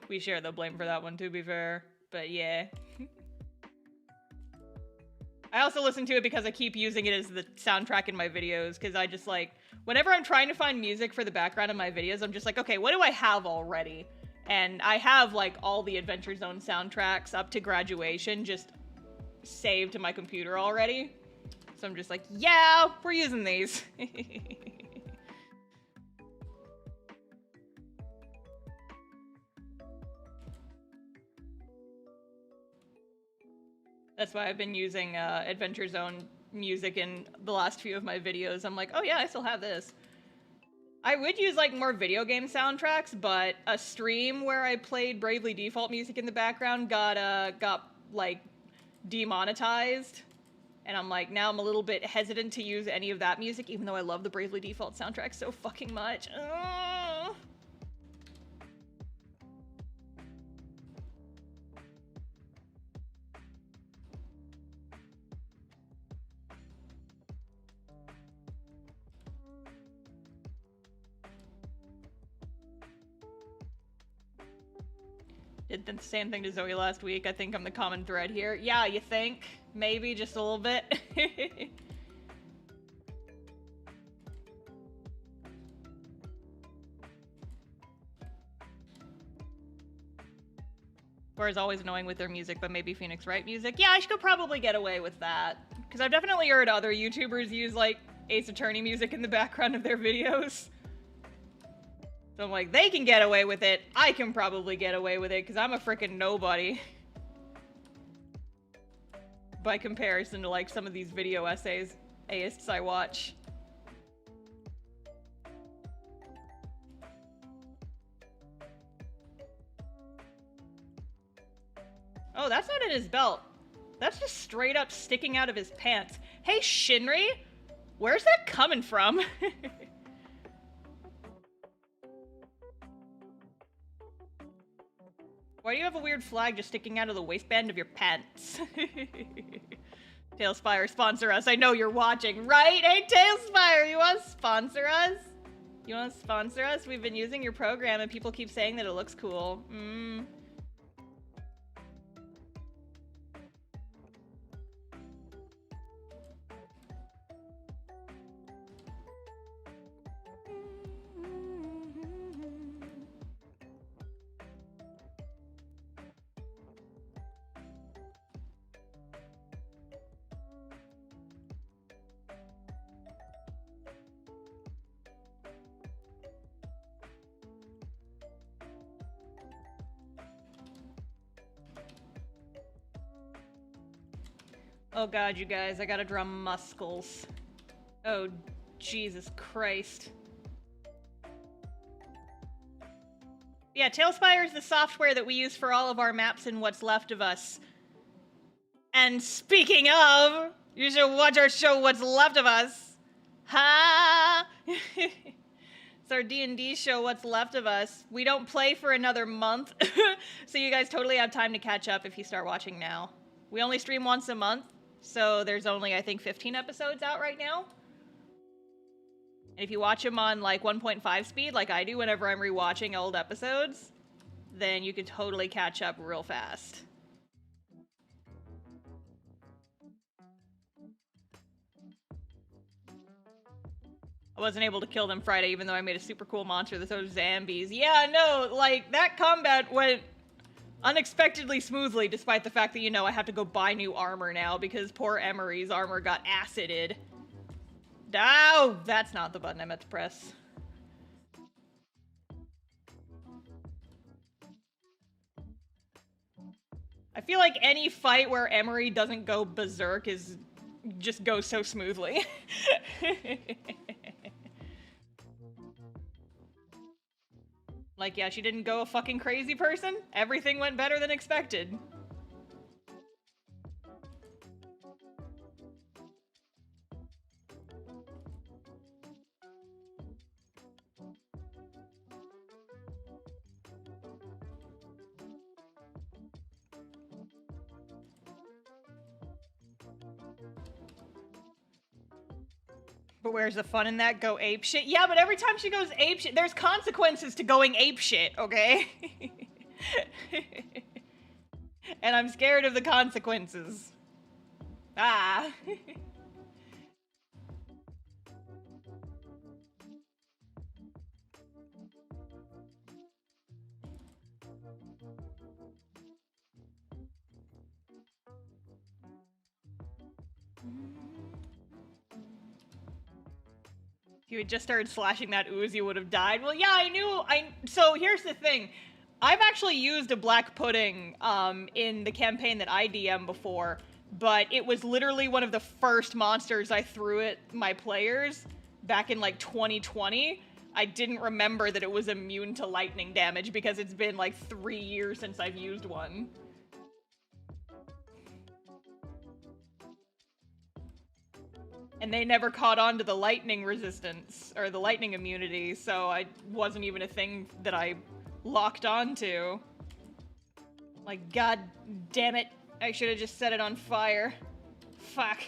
We share the blame for that one, to be fair. But yeah. I also listen to it because I keep using it as the soundtrack in my videos, because I just, like, whenever I'm trying to find music for the background of my videos, I'm just like, okay, what do I have already? And I have, like, all the Adventure Zone soundtracks up to graduation just saved to my computer already. So I'm just like, yeah, we're using these. That's why I've been using Adventure Zone music in the last few of my videos. I'm like, oh yeah, I still have this. I would use, like, more video game soundtracks, but a stream where I played Bravely Default music in the background got like, demonetized. And I'm like, now I'm a little bit hesitant to use any of that music, even though I love the Bravely Default soundtrack so fucking much. Did the same thing to Zoe last week. I think I'm the common thread here. Yeah, you think? Maybe just a little bit. Whereas always annoying with their music, but maybe Phoenix Wright music. Yeah, I could probably get away with that. Because I've definitely heard other YouTubers use, like, Ace Attorney music in the background of their videos. So I'm like, they can get away with it. I can probably get away with it because I'm a freaking nobody. By comparison to like some of these video essays, AIsts I watch. Oh, that's not in his belt. That's just straight up sticking out of his pants. Hey, Shinri, where's that coming from? Why do you have a weird flag just sticking out of the waistband of your pants? Tailspire, sponsor us. I know you're watching, right? Hey, Tailspire, you want to sponsor us? You want to sponsor us? We've been using your program and people keep saying that it looks cool. Oh god, you guys, I gotta draw muscles. Oh, Jesus Christ. Yeah, Tailspire is the software that we use for all of our maps and what's left of us. And speaking of, you should watch our show What's Left of Us. Ha! It's our D&D show What's Left of Us. We don't play for another month, so you guys totally have time to catch up if you start watching now. We only stream once a month, so there's only, I think, 15 episodes out right now. And if you watch them on, like, 1.5 speed, like I do whenever I'm rewatching old episodes, then you could totally catch up real fast. I wasn't able to kill them Friday, even though I made a super cool monster that throws zombies. Yeah, no, like, that combat went unexpectedly smoothly, despite the fact that, you know, I have to go buy new armor now because poor Emery's armor got acided. Oh, that's not the button I meant to press. I feel like any fight where Emery doesn't go berserk is just goes so smoothly. Like, yeah, she didn't go a fucking crazy person. Everything went better than expected. But where's the fun in that? Go ape shit? Yeah, but every time she goes ape shit, there's consequences to going ape shit, okay? And I'm scared of the consequences. Ah. If you had just started slashing that ooze, you would have died. Well, yeah, I knew. So here's the thing. I've actually used a black pudding in the campaign that I DM before, but it was literally one of the first monsters I threw at my players back in like 2020. I didn't remember that it was immune to lightning damage because it's been like 3 years since I've used one. And they never caught on to the lightning resistance, or the lightning immunity, so I wasn't even a thing that I locked on to. Like, god damn it. I should have just set it on fire. Fuck.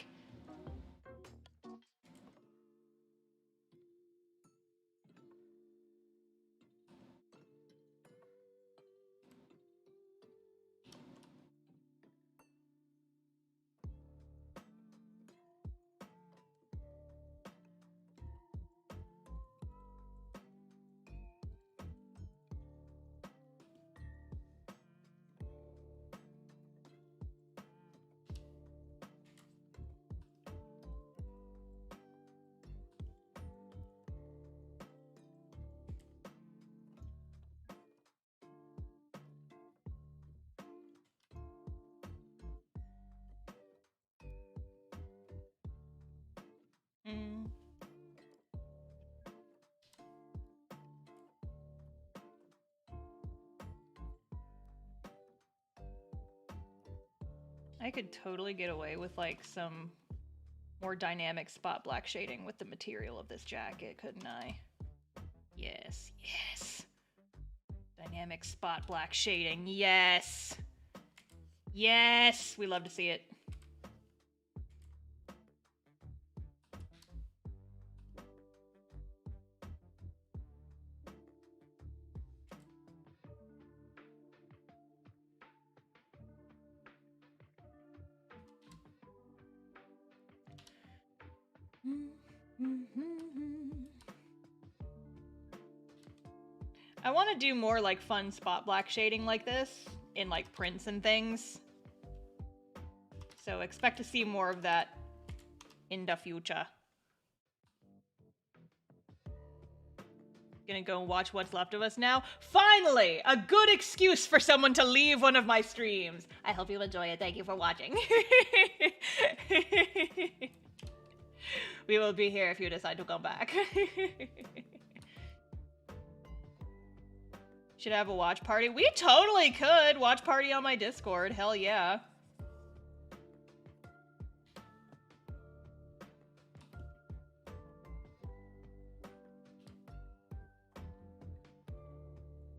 I could totally get away with like some more dynamic spot black shading with the material of this jacket, couldn't I? Yes, yes. Dynamic spot black shading, yes. Yes, we love to see it. I want to do more like fun spot black shading like this in like prints and things. So expect to see more of that in the future. Gonna go and watch What's Left of Us now. Finally! A good excuse for someone to leave one of my streams. I hope you enjoy it. Thank you for watching. We will be here if you decide to come back. Should have a watch party? We totally could! Watch party on my Discord. Hell yeah.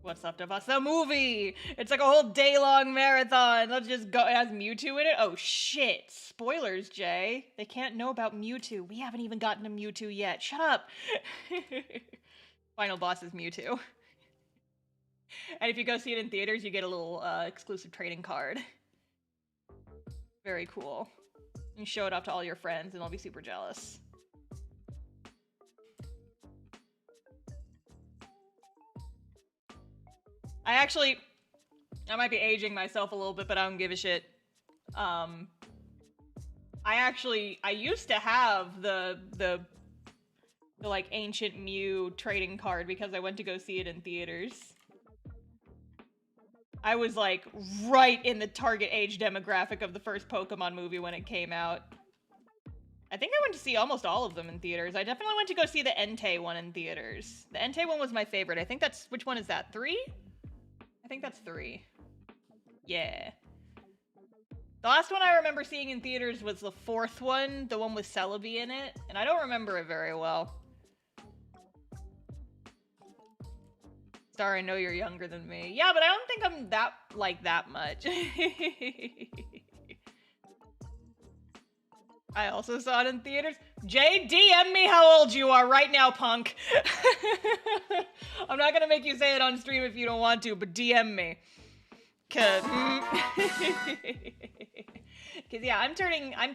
What's Left of Us, the movie! It's like a whole day-long marathon. Let's just go. It has Mewtwo in it? Oh shit. Spoilers, Jay. They can't know about Mewtwo. We haven't even gotten to Mewtwo yet. Shut up. Final boss is Mewtwo. And if you go see it in theaters, you get a little exclusive trading card. Very cool. You show it off to all your friends and they'll be super jealous. I might be aging myself a little bit, but I don't give a shit. I used to have the like ancient Mew trading card because I went to go see it in theaters. I was like right in the target age demographic of the first Pokemon movie when it came out. I think I went to see almost all of them in theaters. I definitely went to go see the Entei one in theaters. The Entei one was my favorite. I think that's, which one is that? 3? I think that's 3. Yeah. The last one I remember seeing in theaters was the 4th one, the one with Celebi in it, and I don't remember it very well. Star, I know you're younger than me. Yeah, but I don't think I'm that much. I also saw it in theaters. Jay, DM me how old you are right now, punk. I'm not gonna make you say it on stream if you don't want to, but DM me. Cause yeah, I'm turning, I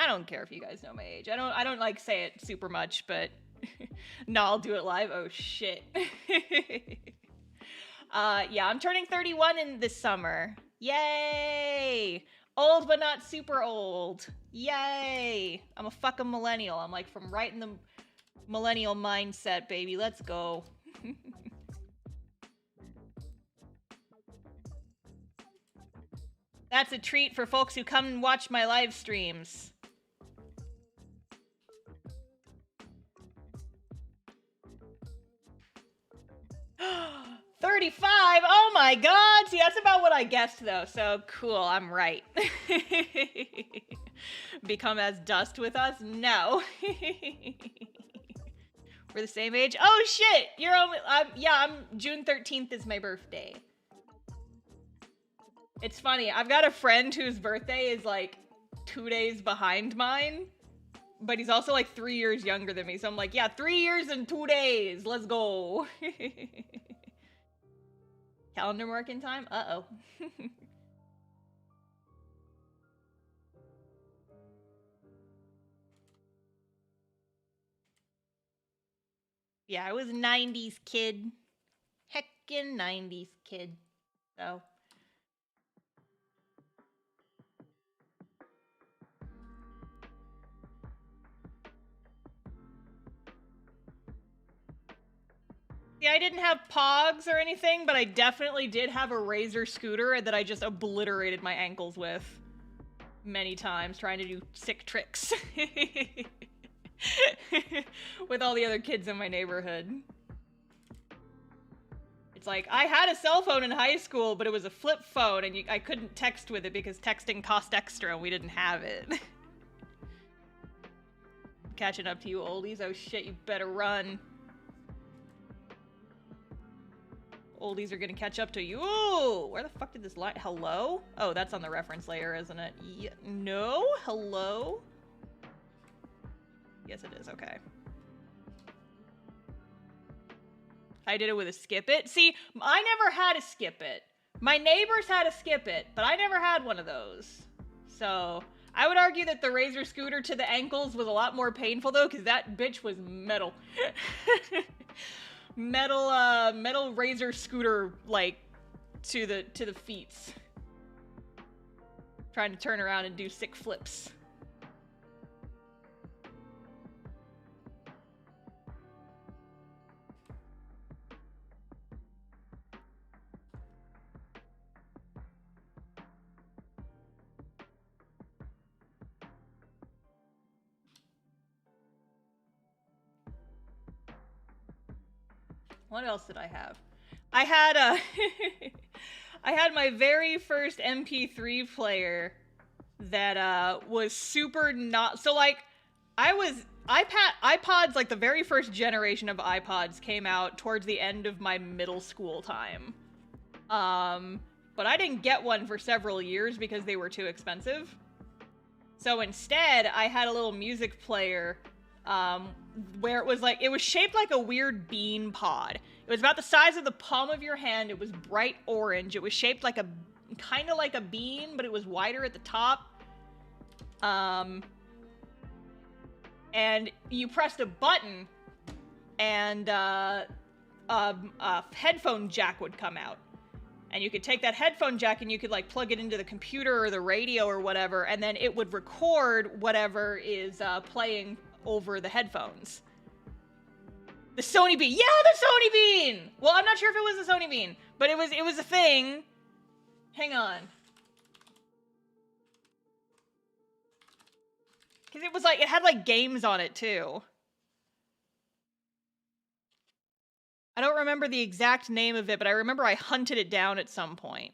don't care if you guys know my age. I don't like say it super much, but no, I'll do it live. Oh shit. Yeah, I'm turning 31 in this summer. Yay! Old but not super old. Yay! I'm a fucking millennial. I'm like from right in the millennial mindset, baby. Let's go. That's a treat for folks who come and watch my live streams. $35! Oh my god! See, that's about what I guessed, though, so cool, I'm right. Become as dust with us? No. We're the same age? Oh shit! You're only, yeah, June 13th is my birthday. It's funny, I've got a friend whose birthday is like 2 days behind mine, but he's also like 3 years younger than me, so I'm like, yeah, 3 years and 2 days, let's go. Calendar working time? Uh-oh. Yeah, I was 90s kid. Heckin' 90s kid. So. Yeah, I didn't have Pogs or anything, but I definitely did have a Razor scooter that I just obliterated my ankles with many times, trying to do sick tricks with all the other kids in my neighborhood. It's like, I had a cell phone in high school, but it was a flip phone, and I couldn't text with it because texting cost extra, and we didn't have it. Catching up to you oldies. Oh shit, you better run. Oldies are gonna catch up to you. Ooh, where the fuck did this line? Hello? Oh, that's on the reference layer, isn't it? Yeah, no? Hello? Yes, it is. Okay. I did it with a skip it. See, I never had a skip it. My neighbors had a skip it, but I never had one of those. So, I would argue that the Razor scooter to the ankles was a lot more painful though, because that bitch was metal. metal Razor scooter, like, to the feets. Trying to turn around and do sick flips. What else did I have? I had I had my very first MP3 player that was super not so like iPods, like the very first generation of iPods came out towards the end of my middle school time. But I didn't get one for several years because they were too expensive. So instead, I had a little music player where it was shaped like a weird bean pod. It was about the size of the palm of your hand. It was bright orange. It was shaped like kind of like a bean, but it was wider at the top. And you pressed a button, and a headphone jack would come out. And you could take that headphone jack and you could like plug it into the computer or the radio or whatever, and then it would record whatever is playing over the headphones. The Sony Bean. Yeah, the Sony Bean! Well, I'm not sure if it was the Sony Bean, but it was a thing. Hang on. Because it had like games on it too. I don't remember the exact name of it, but I remember I hunted it down at some point.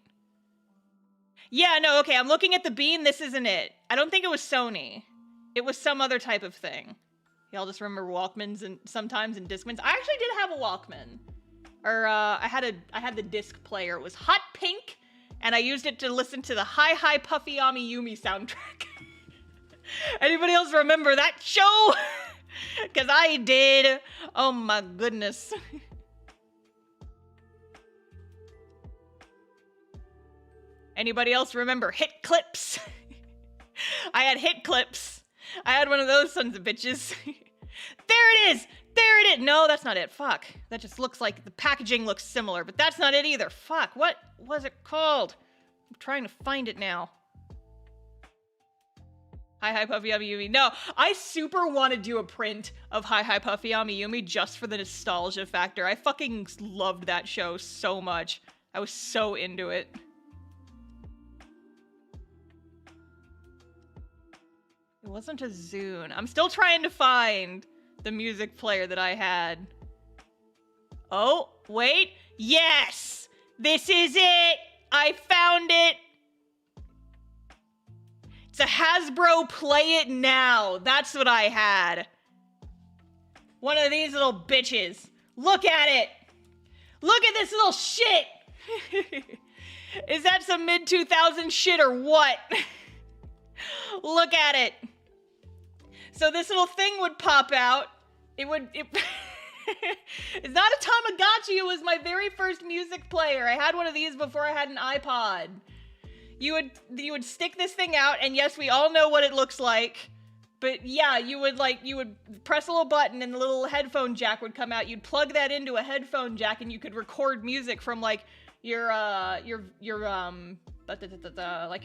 Yeah, no, okay, I'm looking at the Bean. This isn't it. I don't think it was Sony. It was some other type of thing. Y'all just remember Walkmans and sometimes and Discmans. I actually did have a Walkman. Or, I had the disc player. It was hot pink, and I used it to listen to the Hi Hi Puffy Ami Yumi soundtrack. Anybody else remember that show? Because I did. Oh my goodness. Anybody else remember Hit Clips? I had Hit Clips. I had one of those sons of bitches. There it is! There it is! No, that's not it. Fuck. That just looks like the packaging looks similar, but that's not it either. Fuck. What was it called? I'm trying to find it now. Hi Hi Puffy Ami Yumi. No, I super want to do a print of Hi Hi Puffy Ami Yumi just for the nostalgia factor. I fucking loved that show so much. I was so into it. It wasn't a Zune. I'm still trying to find the music player that I had. Oh, wait. Yes! This is it! I found it! It's a Hasbro Play It Now. That's what I had. One of these little bitches. Look at it! Look at this little shit! Is that some mid-2000s shit or what? Look at it. So this little thing would pop out. It's not a Tamagotchi. It was my very first music player. I had one of these before I had an iPod. You would stick this thing out, and yes, we all know what it looks like. But yeah, you would press a little button and the little headphone jack would come out. You'd plug that into a headphone jack and you could record music from like your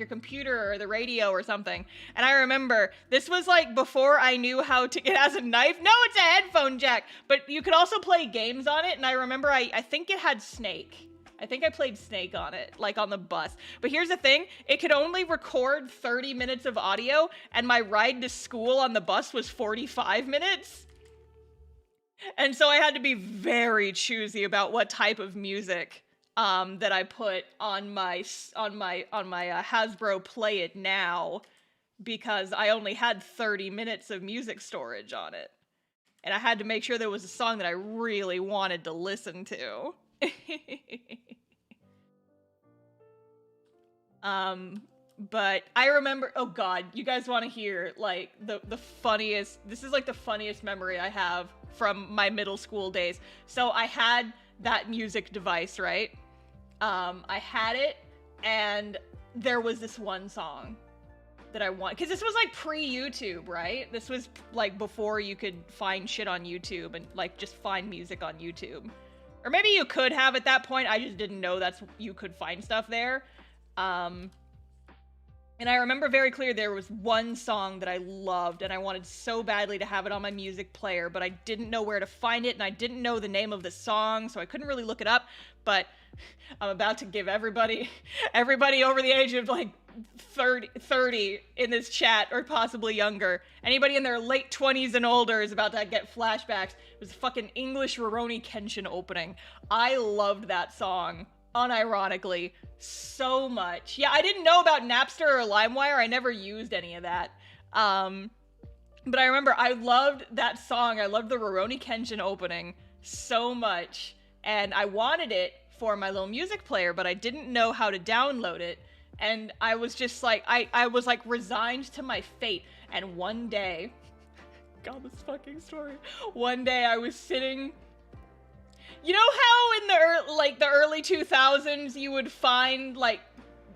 computer or the radio or something. And I remember this was like before I knew how to, it has a knife. No, it's a headphone jack, but you could also play games on it. And I remember I think it had Snake. I think I played Snake on it, like on the bus. But here's the thing, it could only record 30 minutes of audio, and my ride to school on the bus was 45 minutes. And so I had to be very choosy about what type of music that I put on my Hasbro Play It Now, because I only had 30 minutes of music storage on it. And I had to make sure there was a song that I really wanted to listen to. But I remember, oh god, you guys want to hear, like, the funniest, this is like the funniest memory I have from my middle school days. So I had that music device, right? I had it, and there was this one song that I want, because this was like pre-YouTube, right? This was like before you could find shit on YouTube and like just find music on YouTube. Or maybe you could have at that point, I just didn't know you could find stuff there. And I remember very clear there was one song that I loved, and I wanted so badly to have it on my music player, but I didn't know where to find it, and I didn't know the name of the song, so I couldn't really look it up. But I'm about to give everybody over the age of like 30 in this chat, or possibly younger, anybody in their late 20s and older is about to get flashbacks. It was a fucking English Rurouni Kenshin opening. I loved that song, unironically, so much. Yeah, I didn't know about Napster or LimeWire. I never used any of that. But I remember I loved that song. I loved the Rurouni Kenshin opening so much, and I wanted it for my little music player, but I didn't know how to download it. And I was just like, I was like resigned to my fate. And one day, God, this fucking story. One day I was sitting, you know how in the early 2000s you would find, like,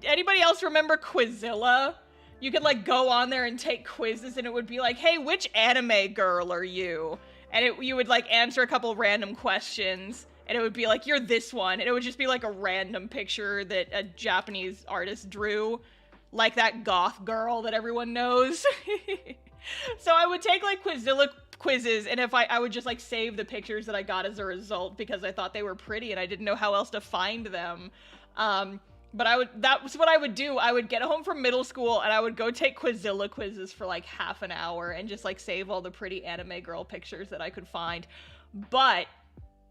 anybody else remember Quizilla? You could like go on there and take quizzes, and it would be like, hey, which anime girl are you? And you would like answer a couple random questions, and it would be like, you're this one. And it would just be like a random picture that a Japanese artist drew, like that goth girl that everyone knows. So I would take like Quizilla quizzes, and if I would just like save the pictures that I got as a result, because I thought they were pretty and I didn't know how else to find them. But that was what I would do. I would get home from middle school and I would go take Quizilla quizzes for like half an hour and just like save all the pretty anime girl pictures that I could find. But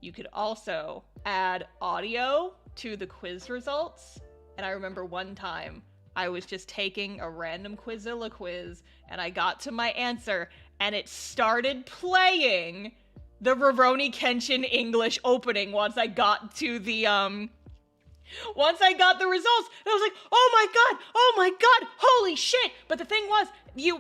you could also add audio to the quiz results. And I remember one time I was just taking a random Quizilla quiz and I got to my answer and it started playing the Rurouni Kenshin English opening once I got to the results. And I was like, oh my god, holy shit. But the thing was,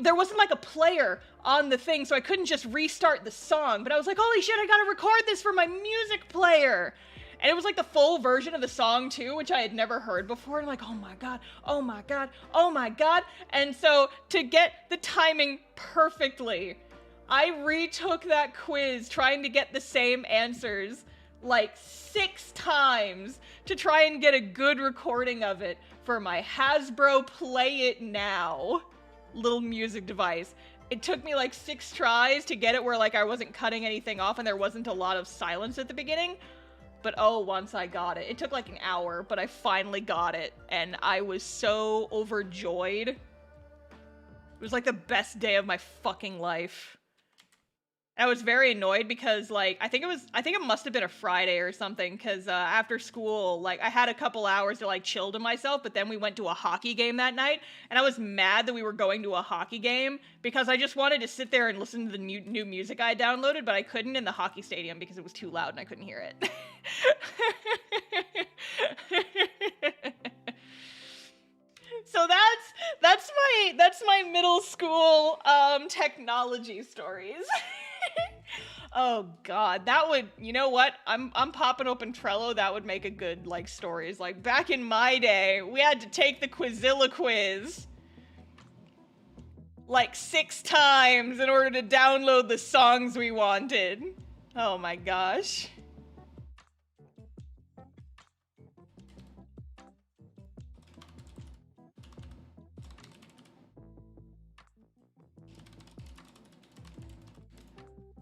there wasn't like a player on the thing, so I couldn't just restart the song. But I was like, holy shit, I gotta record this for my music player. And it was like the full version of the song too, which I had never heard before. And I'm like, oh my god, oh my god, oh my god. And so to get the timing perfectly, I retook that quiz trying to get the same answers like 6 times to try and get a good recording of it for my Hasbro Play It Now little music device. It took me like 6 tries to get it where like I wasn't cutting anything off and there wasn't a lot of silence at the beginning. But oh, once I got it. It took like an hour, but I finally got it. And I was so overjoyed. It was like the best day of my fucking life. I was very annoyed because, like, I think it must have been a Friday or something, because after school, like, I had a couple hours to, like, chill to myself, but then we went to a hockey game that night, and I was mad that we were going to a hockey game, because I just wanted to sit there and listen to the new music I downloaded, but I couldn't in the hockey stadium because it was too loud and I couldn't hear it. So that's my middle school technology stories. Oh god, that would, you know what? I'm popping open Trello. That would make a good like stories. Like back in my day, we had to take the Quizilla quiz like 6 times in order to download the songs we wanted. Oh my gosh.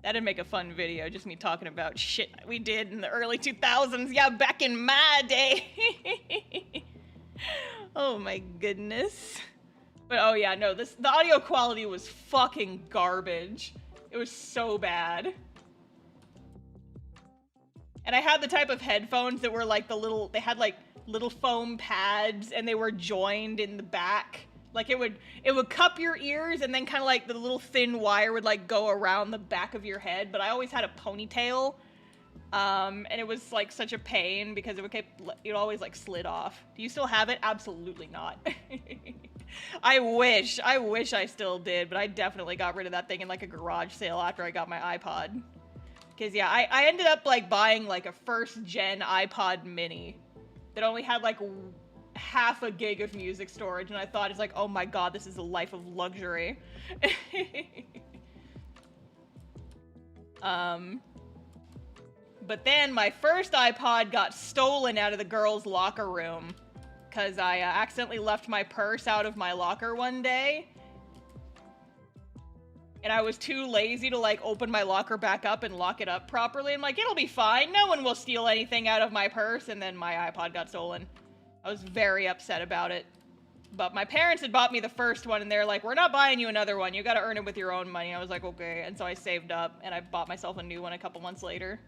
That'd make a fun video, just me talking about shit we did in the early 2000s. Yeah, back in my day. Oh my goodness. But oh yeah, no, the audio quality was fucking garbage. It was so bad. And I had the type of headphones that were like they had like little foam pads and they were joined in the back. Like it would cup your ears and then kind of like the little thin wire would like go around the back of your head. But I always had a ponytail. And it was like such a pain because it always like slid off. Do you still have it? Absolutely not. I wish I still did, but I definitely got rid of that thing in like a garage sale after I got my iPod. Cause yeah, I ended up like buying like a first gen iPod mini that only had like half a gig of music storage, and I thought, it's like, oh my god, this is a life of luxury. But then my first iPod got stolen out of the girls' locker room because I accidentally left my purse out of my locker one day. And I was too lazy to like open my locker back up and lock it up properly. I'm like, it'll be fine. No one will steal anything out of my purse. And then my iPod got stolen. I was very upset about it. But my parents had bought me the first one and they're like, we're not buying you another one. You gotta earn it with your own money. I was like, okay. And so I saved up and I bought myself a new one a couple months later.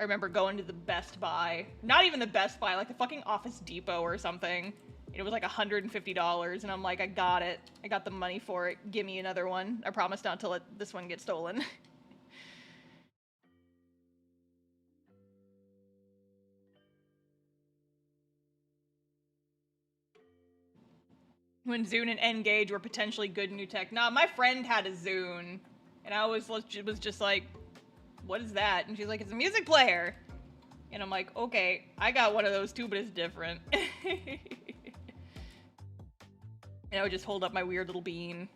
I remember going to the Best Buy. Not even the Best Buy, like the fucking Office Depot or something. It was like $150 and I'm like, I got it. I got the money for it. Give me another one. I promise not to let this one get stolen. When Zune and N-Gage were potentially good new tech. Nah, my friend had a Zune and I was just like, what is that? And she's like, it's a music player. And I'm like, okay, I got one of those too, but it's different. And I would just hold up my weird little bean.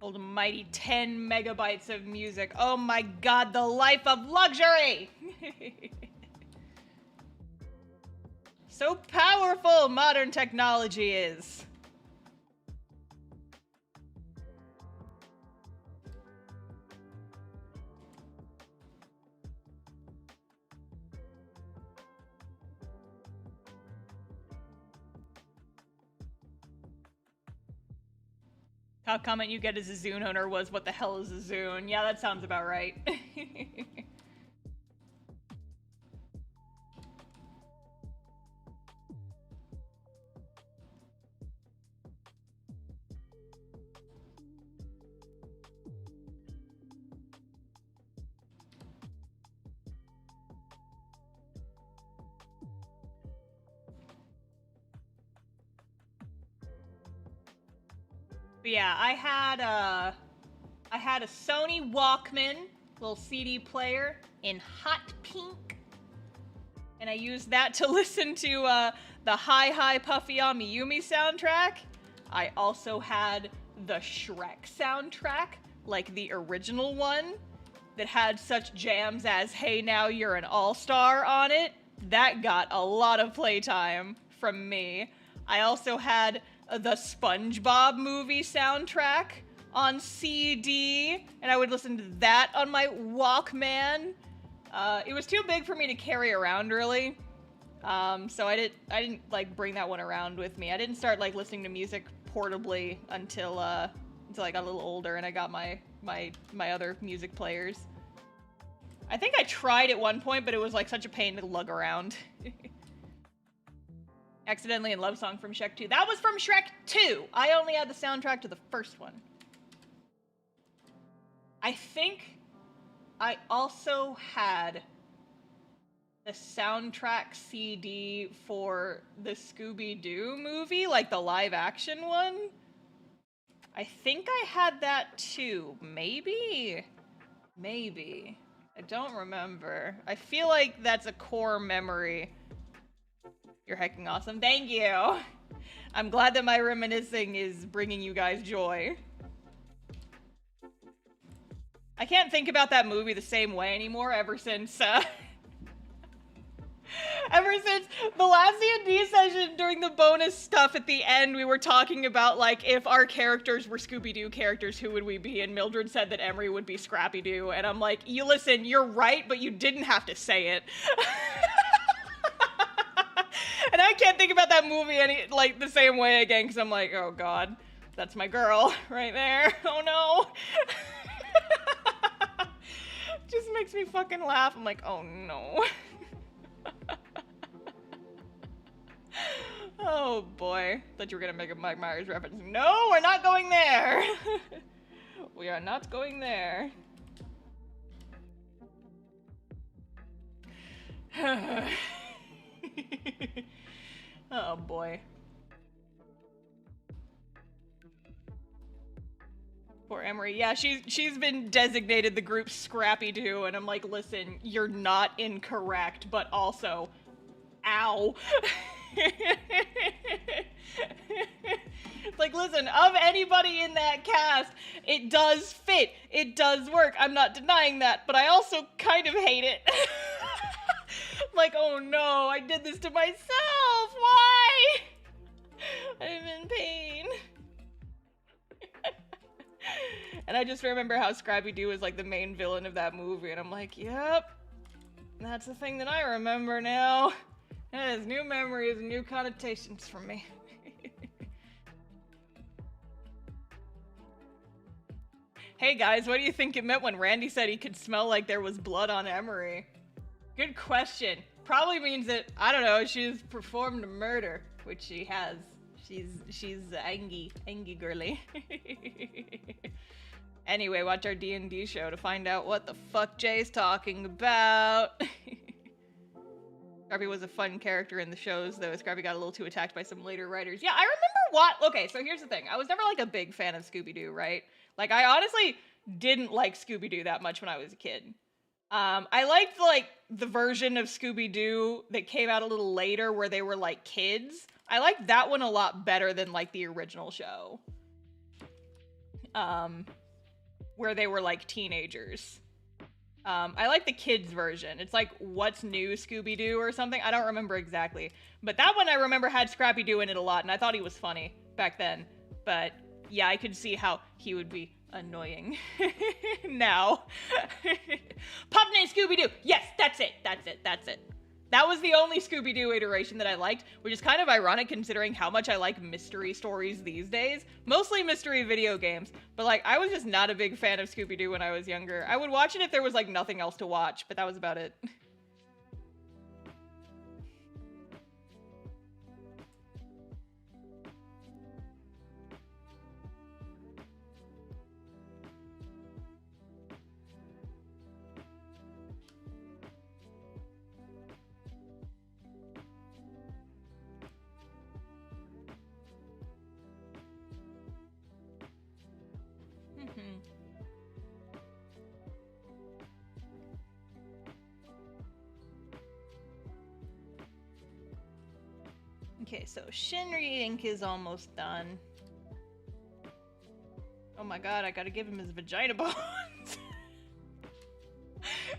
Hold a mighty 10 megabytes of music. Oh my god, the life of luxury! So powerful modern technology is. Top comment you get as a Zune owner was, what the hell is a Zune? Yeah, that sounds about right. But yeah, I had a Sony Walkman, little CD player in hot pink, and I used that to listen to the Hi Hi Puffy Amiyumi soundtrack. I also had the Shrek soundtrack, like the original one, that had such jams as Hey Now You're an All-Star on it. That got a lot of playtime from me. I also had the SpongeBob movie soundtrack on CD, and I would listen to that on my Walkman. It was too big for me to carry around, really. So I didn't like bring that one around with me. I didn't start like listening to music portably until I got a little older and I got my other music players. I think I tried at one point, but it was like such a pain to lug around. Accidentally in Love Song from Shrek 2. That was from Shrek 2! I only had the soundtrack to the first one. I think I also had the soundtrack CD for the Scooby-Doo movie, like the live-action one. I think I had that too. Maybe? Maybe. I don't remember. I feel like that's a core memory. You're hecking awesome. Thank you. I'm glad that my reminiscing is bringing you guys joy. I can't think about that movie the same way anymore ever since the last D&D session. During the bonus stuff at the end, we were talking about, like, if our characters were Scooby-Doo characters, who would we be? And Mildred said that Emery would be Scrappy-Doo. And I'm like, you listen, you're right, but you didn't have to say it. And I can't think about that movie like the same way again, because I'm like, oh god, that's my girl right there. Oh no. Just makes me fucking laugh. I'm like, oh no. Oh boy. Thought you were gonna make a Mike Myers reference. No, we're not going there. We are not going there. Oh boy. Poor Emery. Yeah, she's been designated the group Scrappy Doo, and I'm like, listen, you're not incorrect, but also, ow. Like, listen, of anybody in that cast, it does fit. It does work. I'm not denying that, but I also kind of hate it. Like, oh no, I did this to myself. Why? I'm in pain. And I just remember how Scrappy-Doo was like the main villain of that movie, and I'm like, yep, that's the thing that I remember now. It has new memories and new connotations for me. Hey guys, what do you think it meant when Randy said he could smell like there was blood on Emery? Good question. Probably means that, I don't know, she's performed a murder, which she has. She's angy girly. Anyway, watch our D&D show to find out what the fuck Jay's talking about. Scrappy was a fun character in the shows, though. Scrappy got a little too attacked by some later writers. Yeah, I remember okay, so here's the thing. I was never, like, a big fan of Scooby-Doo, right? Like, I honestly didn't like Scooby-Doo that much when I was a kid. I liked, like, the version of Scooby-Doo that came out a little later where they were, like, kids. I liked that one a lot better than, like, the original show. Where they were, like, teenagers. I like the kids version. It's like What's New Scooby-Doo or something. I don't remember exactly. But that one I remember had Scrappy-Doo in it a lot, and I thought he was funny back then. But yeah, I could see how he would be annoying now. Pup named Scooby-Doo! Yes, that's it! That was the only Scooby-Doo iteration that I liked, which is kind of ironic considering how much I like mystery stories these days. Mostly mystery video games, but like, I was just not a big fan of Scooby-Doo when I was younger. I would watch it if there was like nothing else to watch, but that was about it. Okay, so Shinri ink is almost done. Oh my god, I gotta give him his vagina bones. Have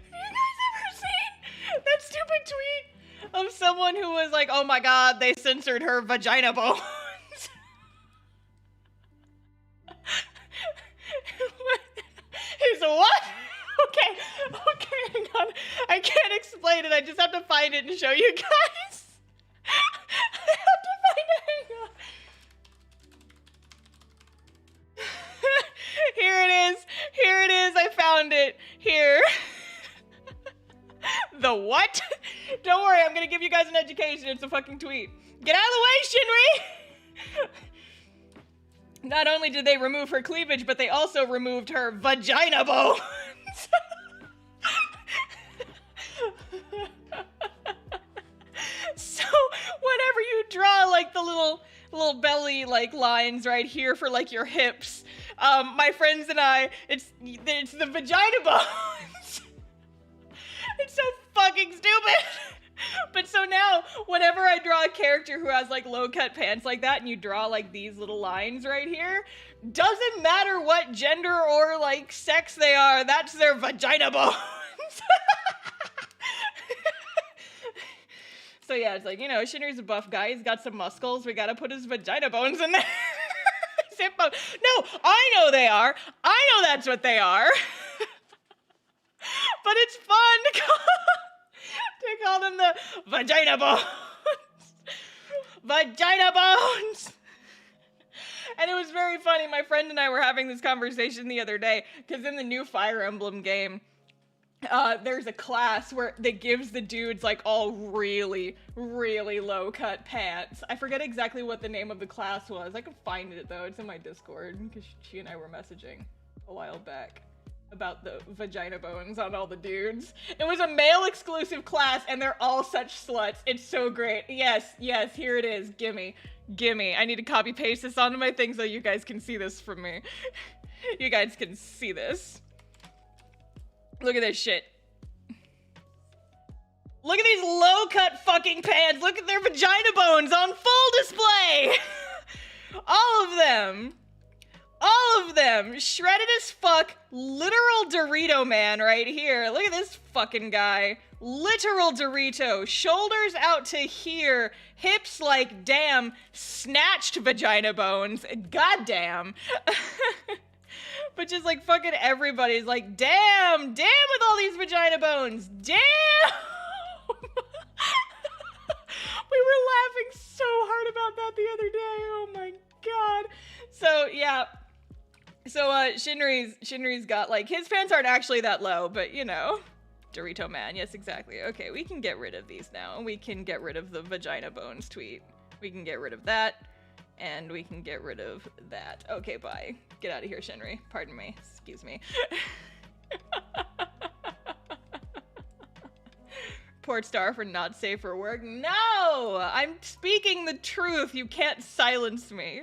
you guys ever seen that stupid tweet of someone who was like, oh my god, they censored her vagina bones? He's what? Okay, hang on. I can't explain it, I just have to find it and show you guys. I have to find it, hang on. Here it is, I found it. Here. The what? Don't worry, I'm gonna give you guys an education, it's a fucking tweet. Get out of the way, Shinri! Not only did they remove her cleavage, but they also removed her vagina bones. So whenever you draw like the little belly like lines right here for like your hips, my friends and I, it's the vagina bones. It's so fucking stupid. But so now, whenever I draw a character who has like low-cut pants like that, and you draw like these little lines right here, doesn't matter what gender or like sex they are, that's their vagina bones. So yeah, it's like, you know, Shinri's a buff guy, he's got some muscles, we gotta put his vagina bones in there. Hip bone. No, I know they are. I know that's what they are. But it's fun to call them the vagina bones. Vagina bones! And it was very funny. My friend and I were having this conversation the other day, because in the new Fire Emblem game, there's a class that gives the dudes like all really, really low cut pants. I forget exactly what the name of the class was. I can find it though. It's in my Discord because she and I were messaging a while back about the vagina bones on all the dudes. It was a male exclusive class and they're all such sluts. It's so great. Yes, here it is. Gimme. I need to copy paste this onto my thing so you guys can see this from me. You guys can see this. Look at this shit. Look at these low-cut fucking pants. Look at their vagina bones on full display. All of them. All of them. Shredded as fuck. Literal Dorito man right here. Look at this fucking guy. Literal Dorito. Shoulders out to here. Hips like damn. Snatched vagina bones. Goddamn. But just like fucking everybody's like, damn with all these vagina bones. Damn. We were laughing so hard about that the other day. Oh my god. So yeah. So Shinri's got like, his pants aren't actually that low, but you know. Dorito man, yes exactly. Okay, we can get rid of these now. We can get rid of the vagina bones tweet. We can get rid of that. And we can get rid of that. Okay, bye. Get out of here, Shinri. Pardon me. Excuse me. Port star for not safe for work. No! I'm speaking the truth. You can't silence me.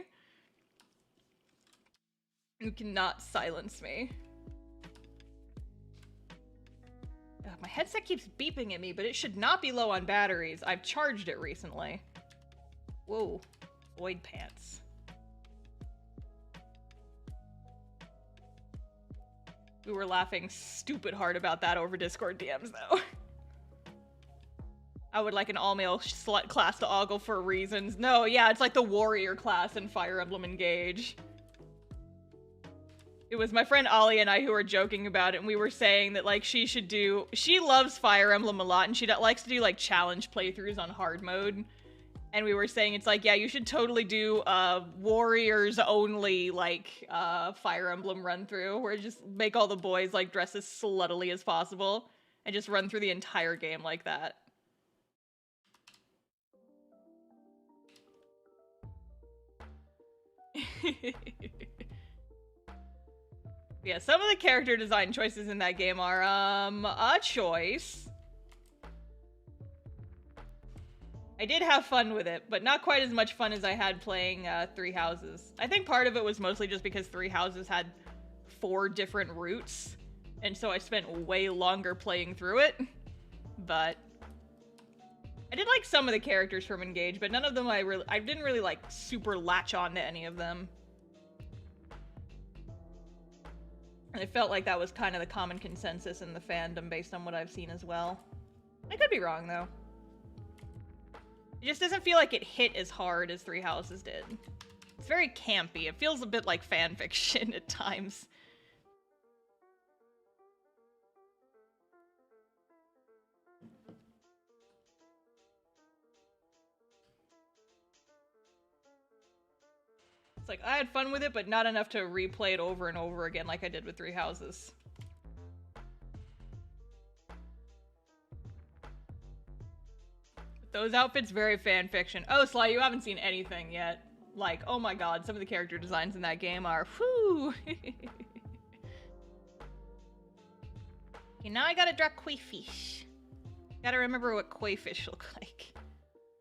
You cannot silence me. Ugh, my headset keeps beeping at me, but it should not be low on batteries. I've charged it recently. Whoa. Void pants. We were laughing stupid hard about that over Discord DMs though. I would like an all-male slut class to ogle for reasons. No, yeah, it's like the warrior class in Fire Emblem Engage. It was my friend Ollie and I who were joking about it, and we were saying that like she loves Fire Emblem a lot, and she likes to do like challenge playthroughs on hard mode. And we were saying, it's like, yeah, you should totally do warriors only, like, Fire Emblem run through, where just make all the boys, like, dress as sluttily as possible, and just run through the entire game like that. Yeah, some of the character design choices in that game are, a choice. I did have fun with it, but not quite as much fun as I had playing Three Houses. I think part of it was mostly just because Three Houses had 4 different routes, and so I spent way longer playing through it. But I did like some of the characters from Engage, but none of them I didn't really like super latch on to any of them. And it felt like that was kind of the common consensus in the fandom based on what I've seen as well. I could be wrong though. It just doesn't feel like it hit as hard as Three Houses did. It's very campy. It feels a bit like fan fiction at times. It's like, I had fun with it, but not enough to replay it over and over again like I did with Three Houses. Those outfits, very fan fiction. Oh, Sly, you haven't seen anything yet. Like, oh my god, some of the character designs in that game are, whew. Okay, now I gotta draw koi fish. Gotta remember what koi fish look like.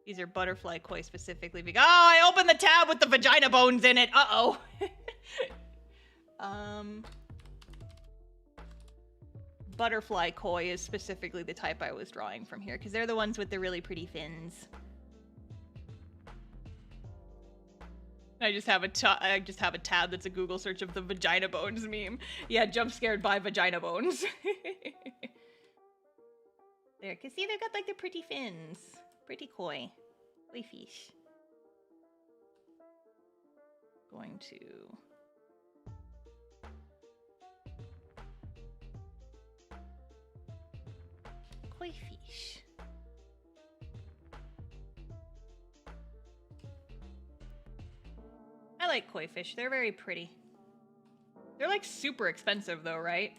These are butterfly koi specifically because— oh, I opened the tab with the vagina bones in it! Uh-oh! Butterfly koi is specifically the type I was drawing from here, because they're the ones with the really pretty fins. I just have a tab that's a Google search of the vagina bones meme. Yeah, jump scared by vagina bones. There, cause see, they've got like the pretty fins. Pretty koi. Koi fish. Going to... koi fish. like koi fish. They're very pretty. They're like super expensive though, right?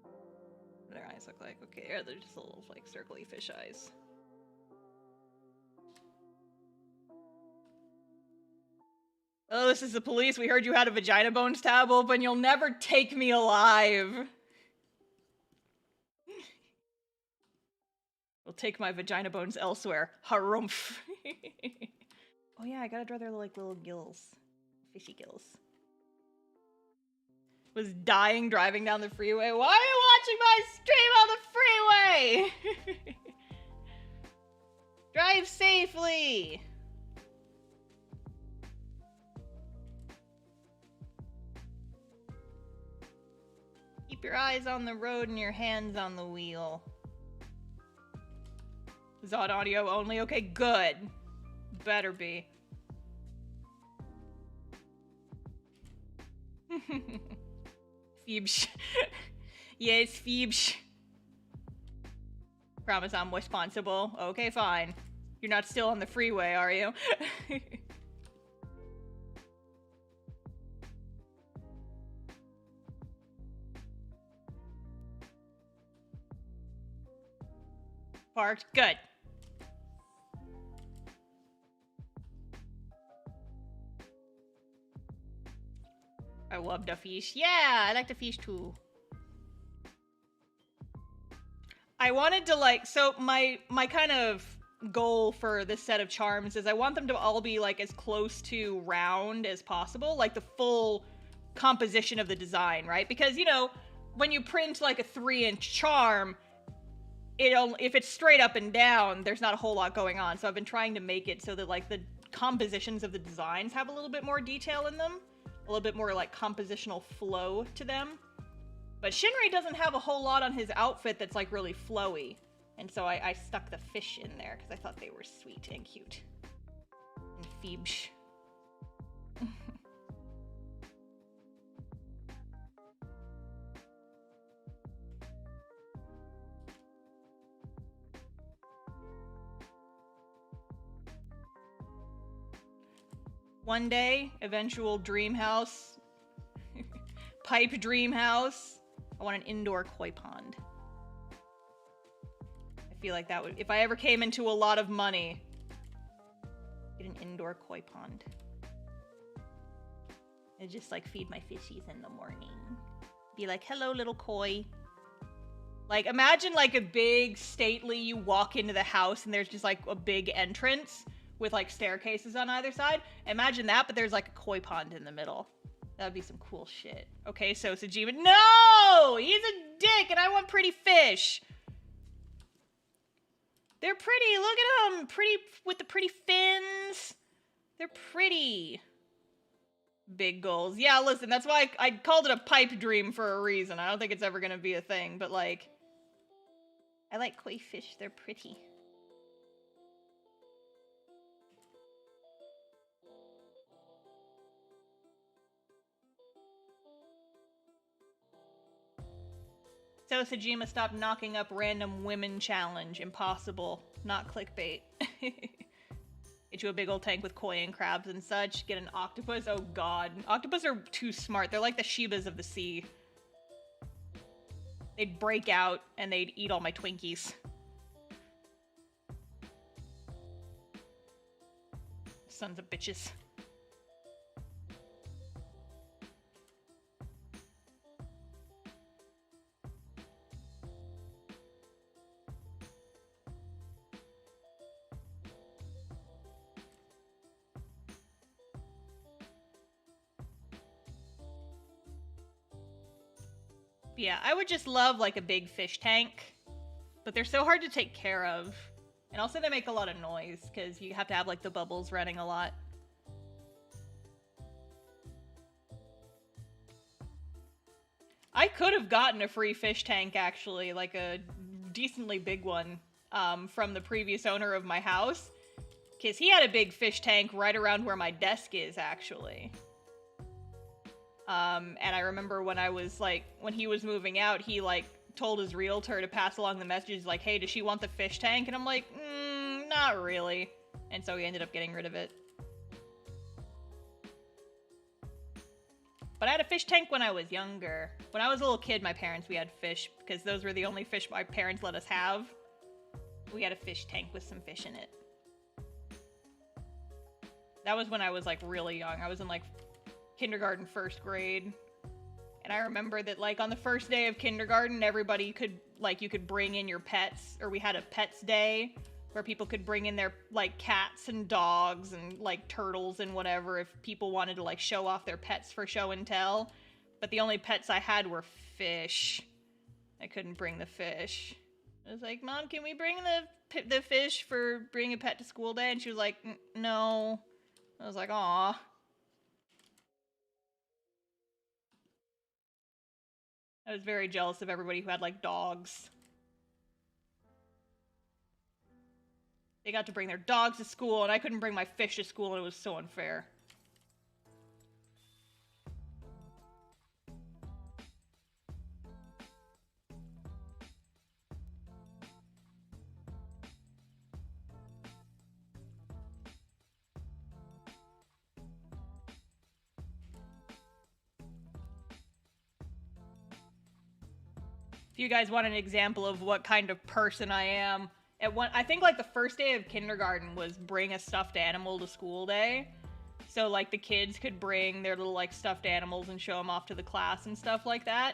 What do their eyes look like? Okay, yeah, they're just little like circly fish eyes. Oh, this is the police. We heard you had a vagina bones tab open. You'll never take me alive. We'll take my vagina bones elsewhere. Harumph. Oh yeah, I gotta draw their like little gills. Fishy gills. Was dying driving down the freeway. Why are you watching my stream on the freeway? Drive safely. Keep your eyes on the road and your hands on the wheel. Zod audio only? Okay, good. Better be. Phoebsh. Yes, Phoebsh. Promise I'm responsible. Okay, fine. You're not still on the freeway, are you? Parked. Good. I love the fish. Yeah, I like the fish too. I wanted to like, so my kind of goal for this set of charms is I want them to all be like as close to round as possible, like the full composition of the design, right? Because, you know, when you print like a 3-inch charm, if it's straight up and down, there's not a whole lot going on. So I've been trying to make it so that like the compositions of the designs have a little bit more detail in them. A little bit more like compositional flow to them. But Shinri doesn't have a whole lot on his outfit that's like really flowy. And so I stuck the fish in there because I thought they were sweet and cute. And Phoebsh. One day, eventual dream house. Pipe dream house. I want an indoor koi pond. I feel like that would, if I ever came into a lot of money, get an indoor koi pond. And just like feed my fishies in the morning. Be like, hello little koi. Like imagine like a big stately, you walk into the house and there's just like a big entrance with like staircases on either side. Imagine that, but there's like a koi pond in the middle. That'd be some cool shit. Okay, so Sajima, no! He's a dick and I want pretty fish. They're pretty, look at them. Pretty, with the pretty fins. They're pretty. Big goals. Yeah, listen, that's why I called it a pipe dream for a reason. I don't think it's ever gonna be a thing, but like, I like koi fish, they're pretty. So Sajima, stop knocking up random women challenge. Impossible. Not clickbait. Get you a big old tank with koi and crabs and such. Get an octopus. Oh god. Octopus are too smart. They're like the Shibas of the sea. They'd break out and they'd eat all my Twinkies. Sons of bitches. Yeah, I would just love like a big fish tank, but they're so hard to take care of. And also they make a lot of noise because you have to have like the bubbles running a lot. I could have gotten a free fish tank actually, like a decently big one from the previous owner of my house. Because he had a big fish tank right around where my desk is actually. And I remember when I was like, when he was moving out, he like told his realtor to pass along the messages like, hey, does she want the fish tank? And I'm like, not really. And so he ended up getting rid of it. But I had a fish tank when I was younger. When I was a little kid, my parents, we had fish because those were the only fish my parents let us have. We had a fish tank with some fish in it. That was when I was like really young. I was in like kindergarten, first grade. And I remember that like on the first day of kindergarten, everybody could, like, you could bring in your pets, or we had a pets day where people could bring in their like cats and dogs and like turtles and whatever if people wanted to like show off their pets for show and tell. But the only pets I had were fish. I couldn't bring the fish. I was like, Mom, can we bring the fish for bringing a pet to school day? And she was like, no. I was like, aw. I was very jealous of everybody who had, like, dogs. They got to bring their dogs to school, and I couldn't bring my fish to school, and it was so unfair. If you guys want an example of what kind of person I am, I think like the first day of kindergarten was bring a stuffed animal to school day. So like the kids could bring their little like stuffed animals and show them off to the class and stuff like that.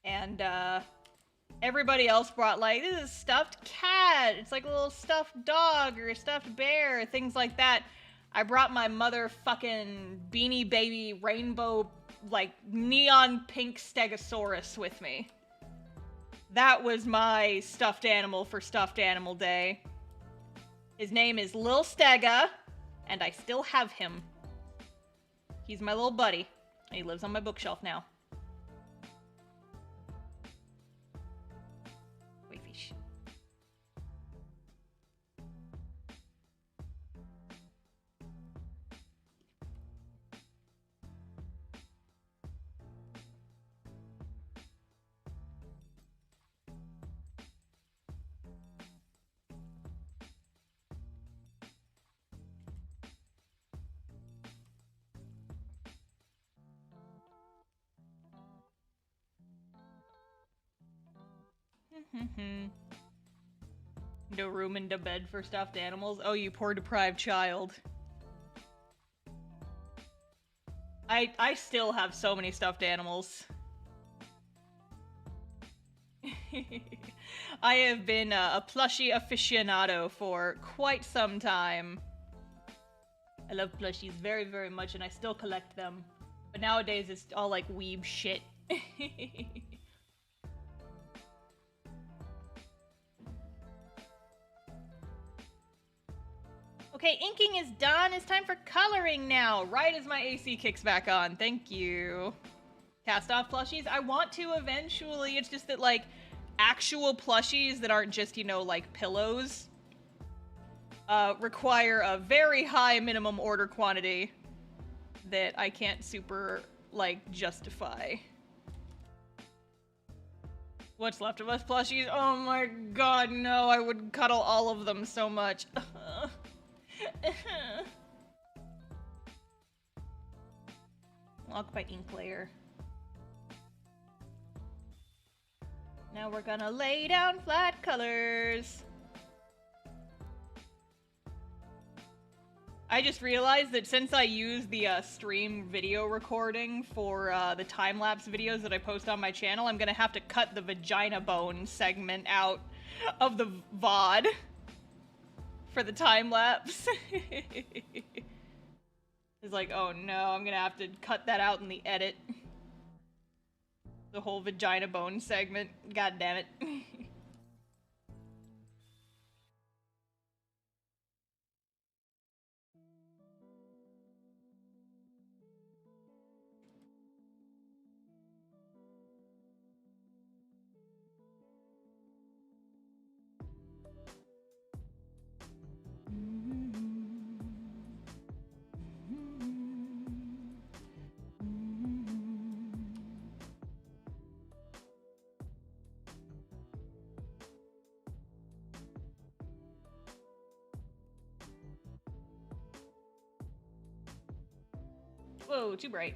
And everybody else brought like, this is a stuffed cat. It's like a little stuffed dog or a stuffed bear, things like that. I brought my motherfucking Beanie Baby rainbow, like neon pink Stegosaurus with me. That was my stuffed animal for stuffed animal day. His name is Lil Stega, and I still have him. He's my little buddy. He lives on my bookshelf now. Wait, fish. No room in the bed for stuffed animals? Oh, you poor deprived child. I still have so many stuffed animals. I have been a plushie aficionado for quite some time. I love plushies very, very much, and I still collect them. But nowadays, it's all like weeb shit. Okay, inking is done. It's time for coloring now. Right as my AC kicks back on. Thank you. Cast off plushies. I want to eventually. It's just that, like, actual plushies that aren't just, you know, like pillows require a very high minimum order quantity that I can't super, like, justify. What's Left of Us plushies? Oh my god, no. I would cuddle all of them so much. Lock by ink layer. Now we're gonna lay down flat colors. I just realized that since I use the stream video recording for the time-lapse videos that I post on my channel, I'm gonna have to cut the vagina bone segment out of the VOD for the time-lapse. It's like, oh no, I'm gonna have to cut that out in the edit. The whole vagina bone segment. God damn it. Whoa, too bright.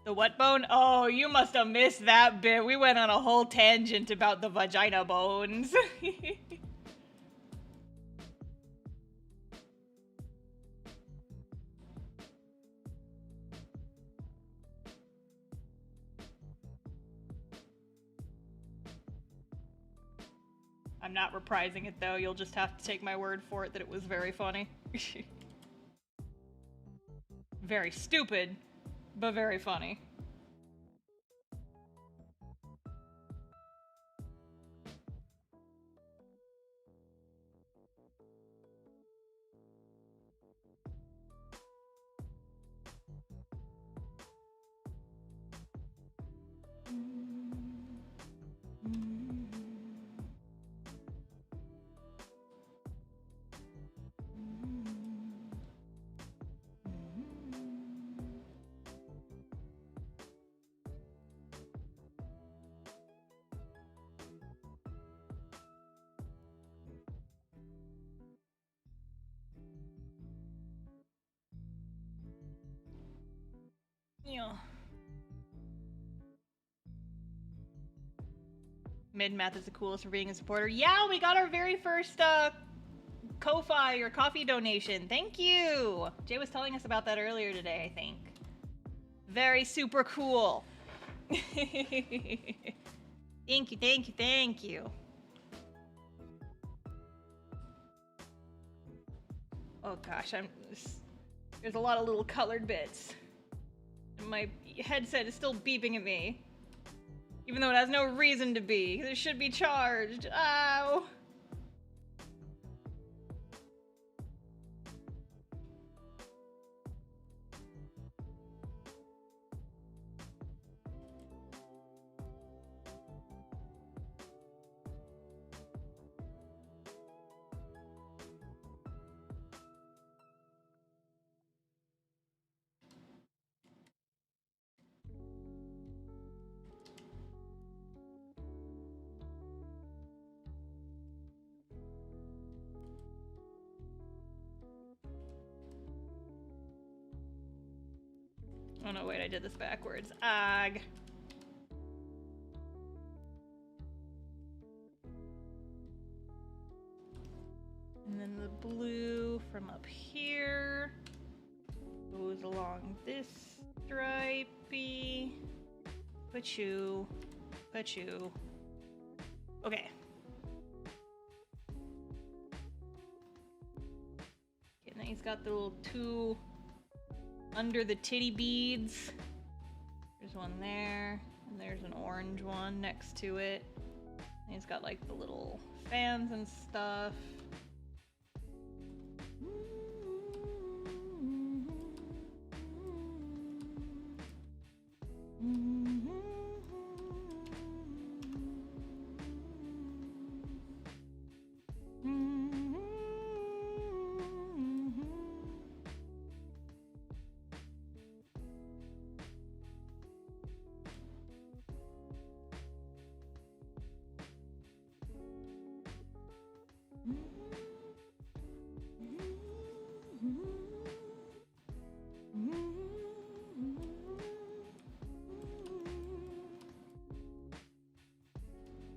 The what bone? Oh, you must have missed that bit. We went on a whole tangent about the vagina bones. I'm not reprising it though. You'll just have to take my word for it that it was very funny. Very stupid, but very funny. Yeah. Mid-math is the coolest for being a supporter. Yeah, we got our very first Ko-Fi or coffee donation. Thank you. Jay was telling us about that earlier today, I think. Very super cool. Thank you, thank you, thank you. Oh gosh, there's a lot of little colored bits. My headset is still beeping at me. Even though it has no reason to be, because it should be charged. Ow! Oh no, wait, I did this backwards. Ag. And then the blue from up here goes along this stripey. Pachoo. Pachoo. Okay. And then he's got the little two under the titty beads. There's one there, and there's an orange one next to it. And he's got like the little fans and stuff.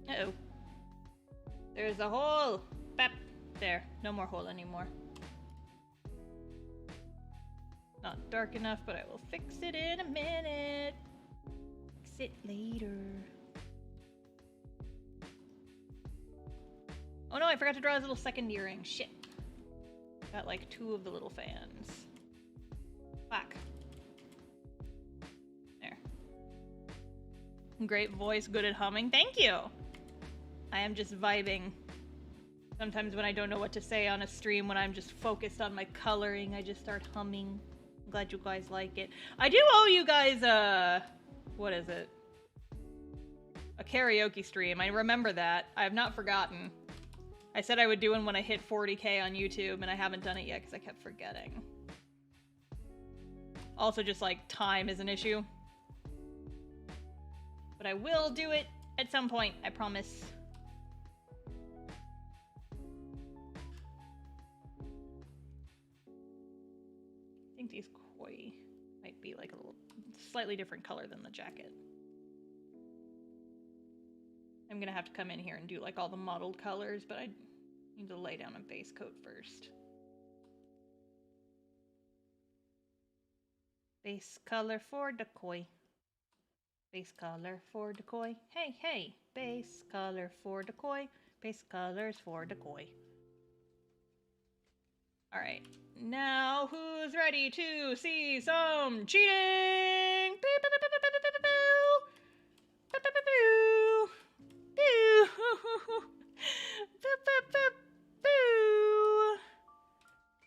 Uh-oh. There's a hole! Bap! There. No more hole anymore. Not dark enough, but I will fix it in a minute. Fix it later. Oh no, I forgot to draw his little second earring. Shit. Got like two of the little fans. Fuck. There. Great voice, good at humming. Thank you! I am just vibing. Sometimes when I don't know what to say on a stream, when I'm just focused on my coloring, I just start humming. I'm glad you guys like it. I do owe you guys a... what is it? A karaoke stream. I remember that. I have not forgotten. I said I would do one when I hit 40K on YouTube, and I haven't done it yet because I kept forgetting. Also, just like time is an issue. But I will do it at some point, I promise. think these koi might be like a little slightly different color than the jacket. I'm gonna have to come in here and do like all the mottled colors, but I need to lay down a base coat first. Base color for the koi. Base color for the koi. Hey, hey! Base color for the koi. Base colors for the koi. Alright, now who's ready to see some cheating?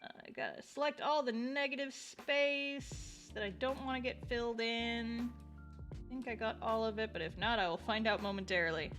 I gotta select all the negative space that I don't want to get filled in. I think I got all of it, but if not, I will find out momentarily.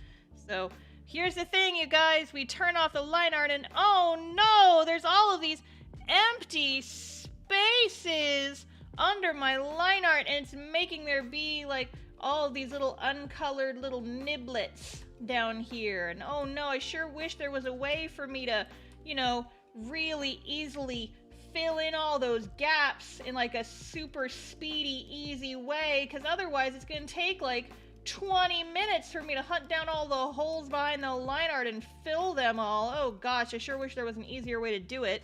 So, here's the thing, you guys. We turn off the line art and oh no! There's all of these empty spaces under my line art, and it's making there be like all of these little uncolored little niblets down here. And oh no, I sure wish there was a way for me to, you know, really easily fill in all those gaps in like a super speedy, easy way, because otherwise it's gonna take like 20 minutes for me to hunt down all the holes behind the line art and fill them all. Oh gosh, I sure wish there was an easier way to do it.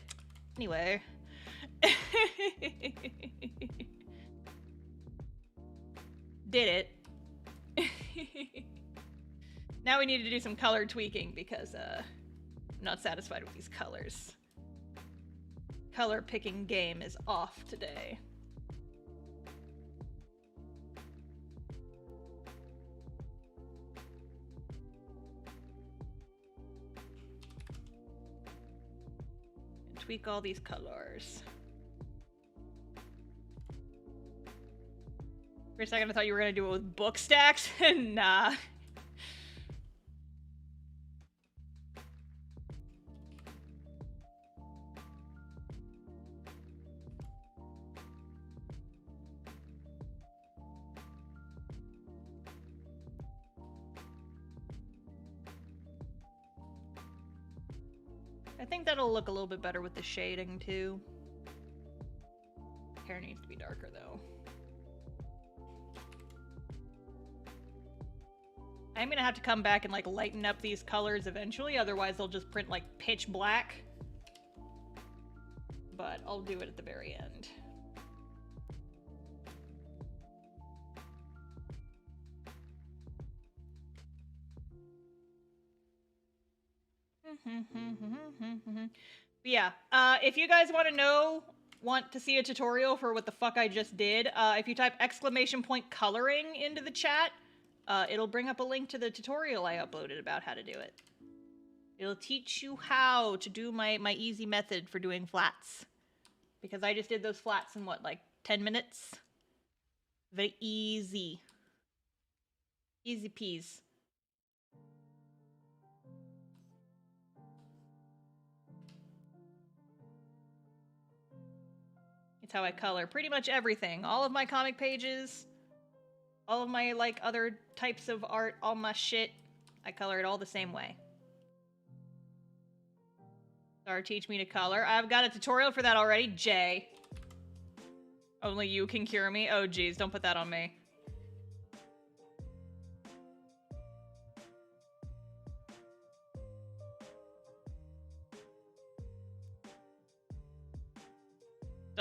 Anyway. Did it. Now we need to do some color tweaking because I'm not satisfied with these colors. Color picking game is off today. And tweak all these colors. For a second I thought you were gonna do it with book stacks. Nah. I think that'll look a little bit better with the shading too. Hair needs to be darker though. I'm gonna have to come back and like lighten up these colors eventually, otherwise they'll just print like pitch black. But I'll do it at the very end. But yeah, if you guys want to see a tutorial for what the fuck I just did, if you type ! coloring into the chat, it'll bring up a link to the tutorial I uploaded about how to do it. It'll teach you how to do my easy method for doing flats. Because I just did those flats in what, like 10 minutes? Very easy. Easy peas. It's how I color pretty much everything. All of my comic pages, all of my like other types of art, all my shit, I color it all the same way. Star, teach me to color. I've got a tutorial for that already. Jay. Only you can cure me? Oh geez, don't put that on me.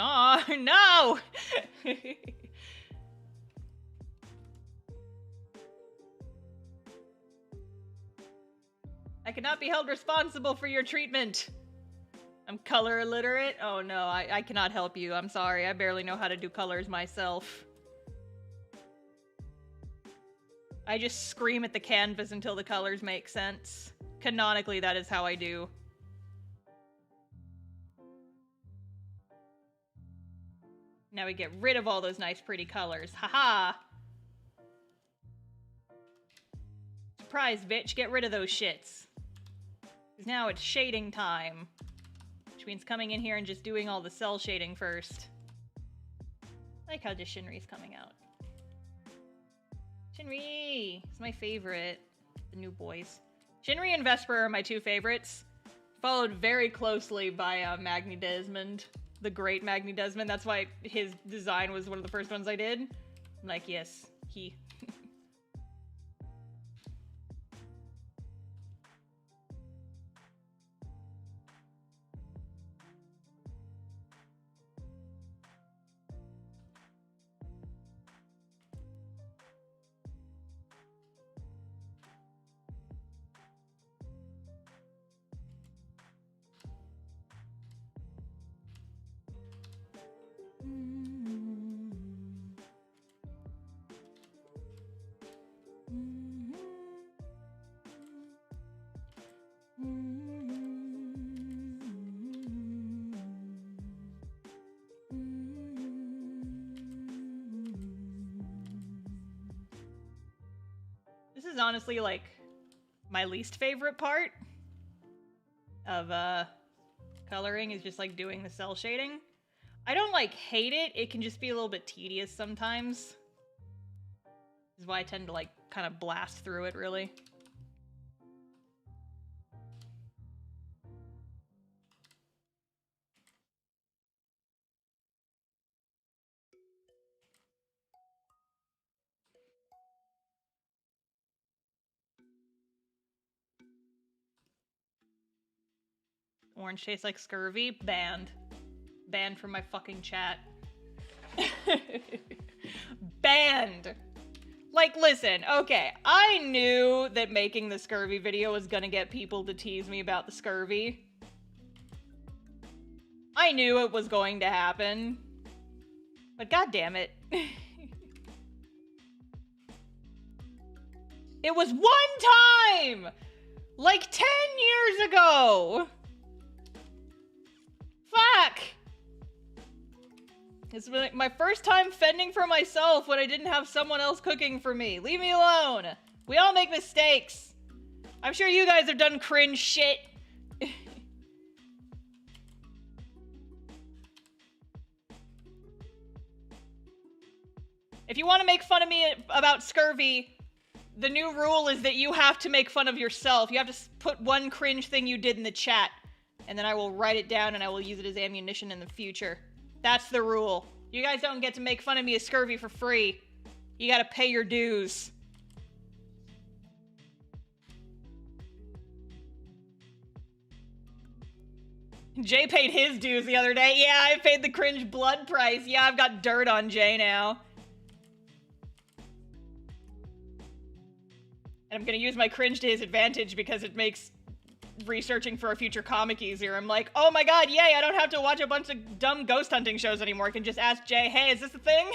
Oh, no! I cannot be held responsible for your treatment. I'm color illiterate? Oh no, I cannot help you. I'm sorry, I barely know how to do colors myself. I just scream at the canvas until the colors make sense. Canonically, that is how I do. Now we get rid of all those nice pretty colors. Haha! Surprise, bitch, get rid of those shits. Because now it's shading time. Which means coming in here and just doing all the cell shading first. I like how just Shinri's coming out. Shinri! It's my favorite. The new boys. Shinri and Vesper are my two favorites. Followed very closely by Magni Desmond. the great Magni Desmond. That's why his design was one of the first ones I did. I'm like, yes, he. This is honestly like my least favorite part of coloring is just like doing the cell shading. I don't like hate it, it can just be a little bit tedious sometimes. This is why I tend to like kind of blast through it really. Orange tastes like scurvy? Banned. Banned from my fucking chat. Banned! Like, listen, okay, I knew that making the scurvy video was gonna get people to tease me about the scurvy. I knew it was going to happen. But goddamn it. It was one time! Like 10 years ago! Fuck! It's been my first time fending for myself when I didn't have someone else cooking for me. Leave me alone. We all make mistakes. I'm sure you guys have done cringe shit. If you want to make fun of me about scurvy, the new rule is that you have to make fun of yourself. You have to put one cringe thing you did in the chat, and then I will write it down and I will use it as ammunition in the future. That's the rule. You guys don't get to make fun of me as scurvy for free. You gotta pay your dues. Jay paid his dues the other day. Yeah, I paid the cringe blood price. Yeah, I've got dirt on Jay now. And I'm gonna use my cringe to his advantage because it makes researching for a future comic easier. I'm like, oh my god, yay, I don't have to watch a bunch of dumb ghost hunting shows anymore. I can just ask Jay, hey, is this a thing?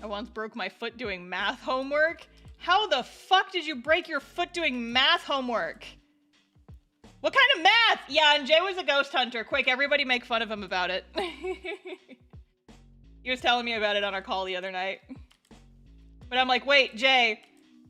I once broke my foot doing math homework. How the fuck did you break your foot doing math homework? What kind of math? Yeah, and Jay was a ghost hunter. Quick, everybody make fun of him about it. He was telling me about it on our call the other night. But I'm like, wait, Jay,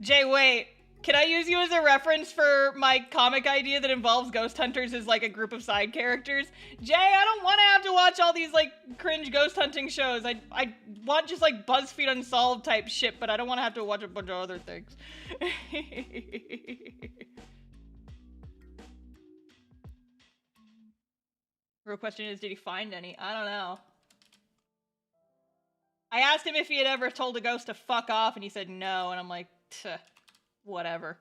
wait. Can I use you as a reference for my comic idea that involves ghost hunters as like a group of side characters? Jay, I don't want to have to watch all these like cringe ghost hunting shows. I want just like BuzzFeed Unsolved type shit, but I don't want to have to watch a bunch of other things. Real question is, did he find any? I don't know. I asked him if he had ever told a ghost to fuck off, and he said no, and I'm like, whatever.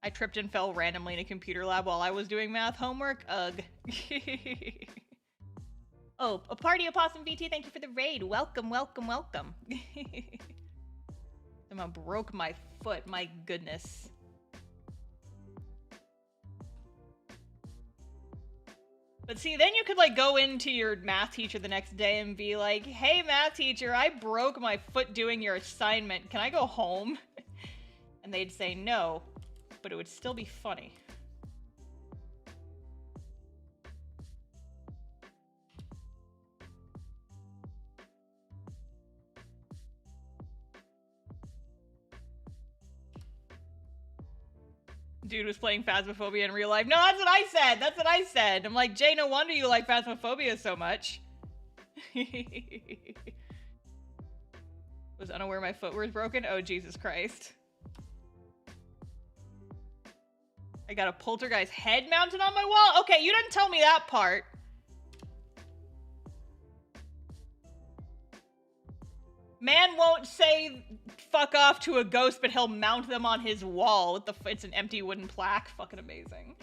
I tripped and fell randomly in a computer lab while I was doing math homework. Ugh. Oh, a party opossum VT, thank you for the raid. Welcome, welcome, welcome. Somehow broke my foot, my goodness. But see, then you could like go into your math teacher the next day and be like, hey math teacher, I broke my foot doing your assignment. Can I go home? And they'd say no, but it would still be funny. Dude was playing Phasmophobia in real life. No, that's what I said. That's what I said. I'm like, Jay, no wonder you like Phasmophobia so much. Was unaware my foot was broken. Oh, Jesus Christ. I got a poltergeist head mounted on my wall? Okay, you didn't tell me that part. Man won't say fuck off to a ghost, but he'll mount them on his wall with it's an empty wooden plaque. Fucking amazing.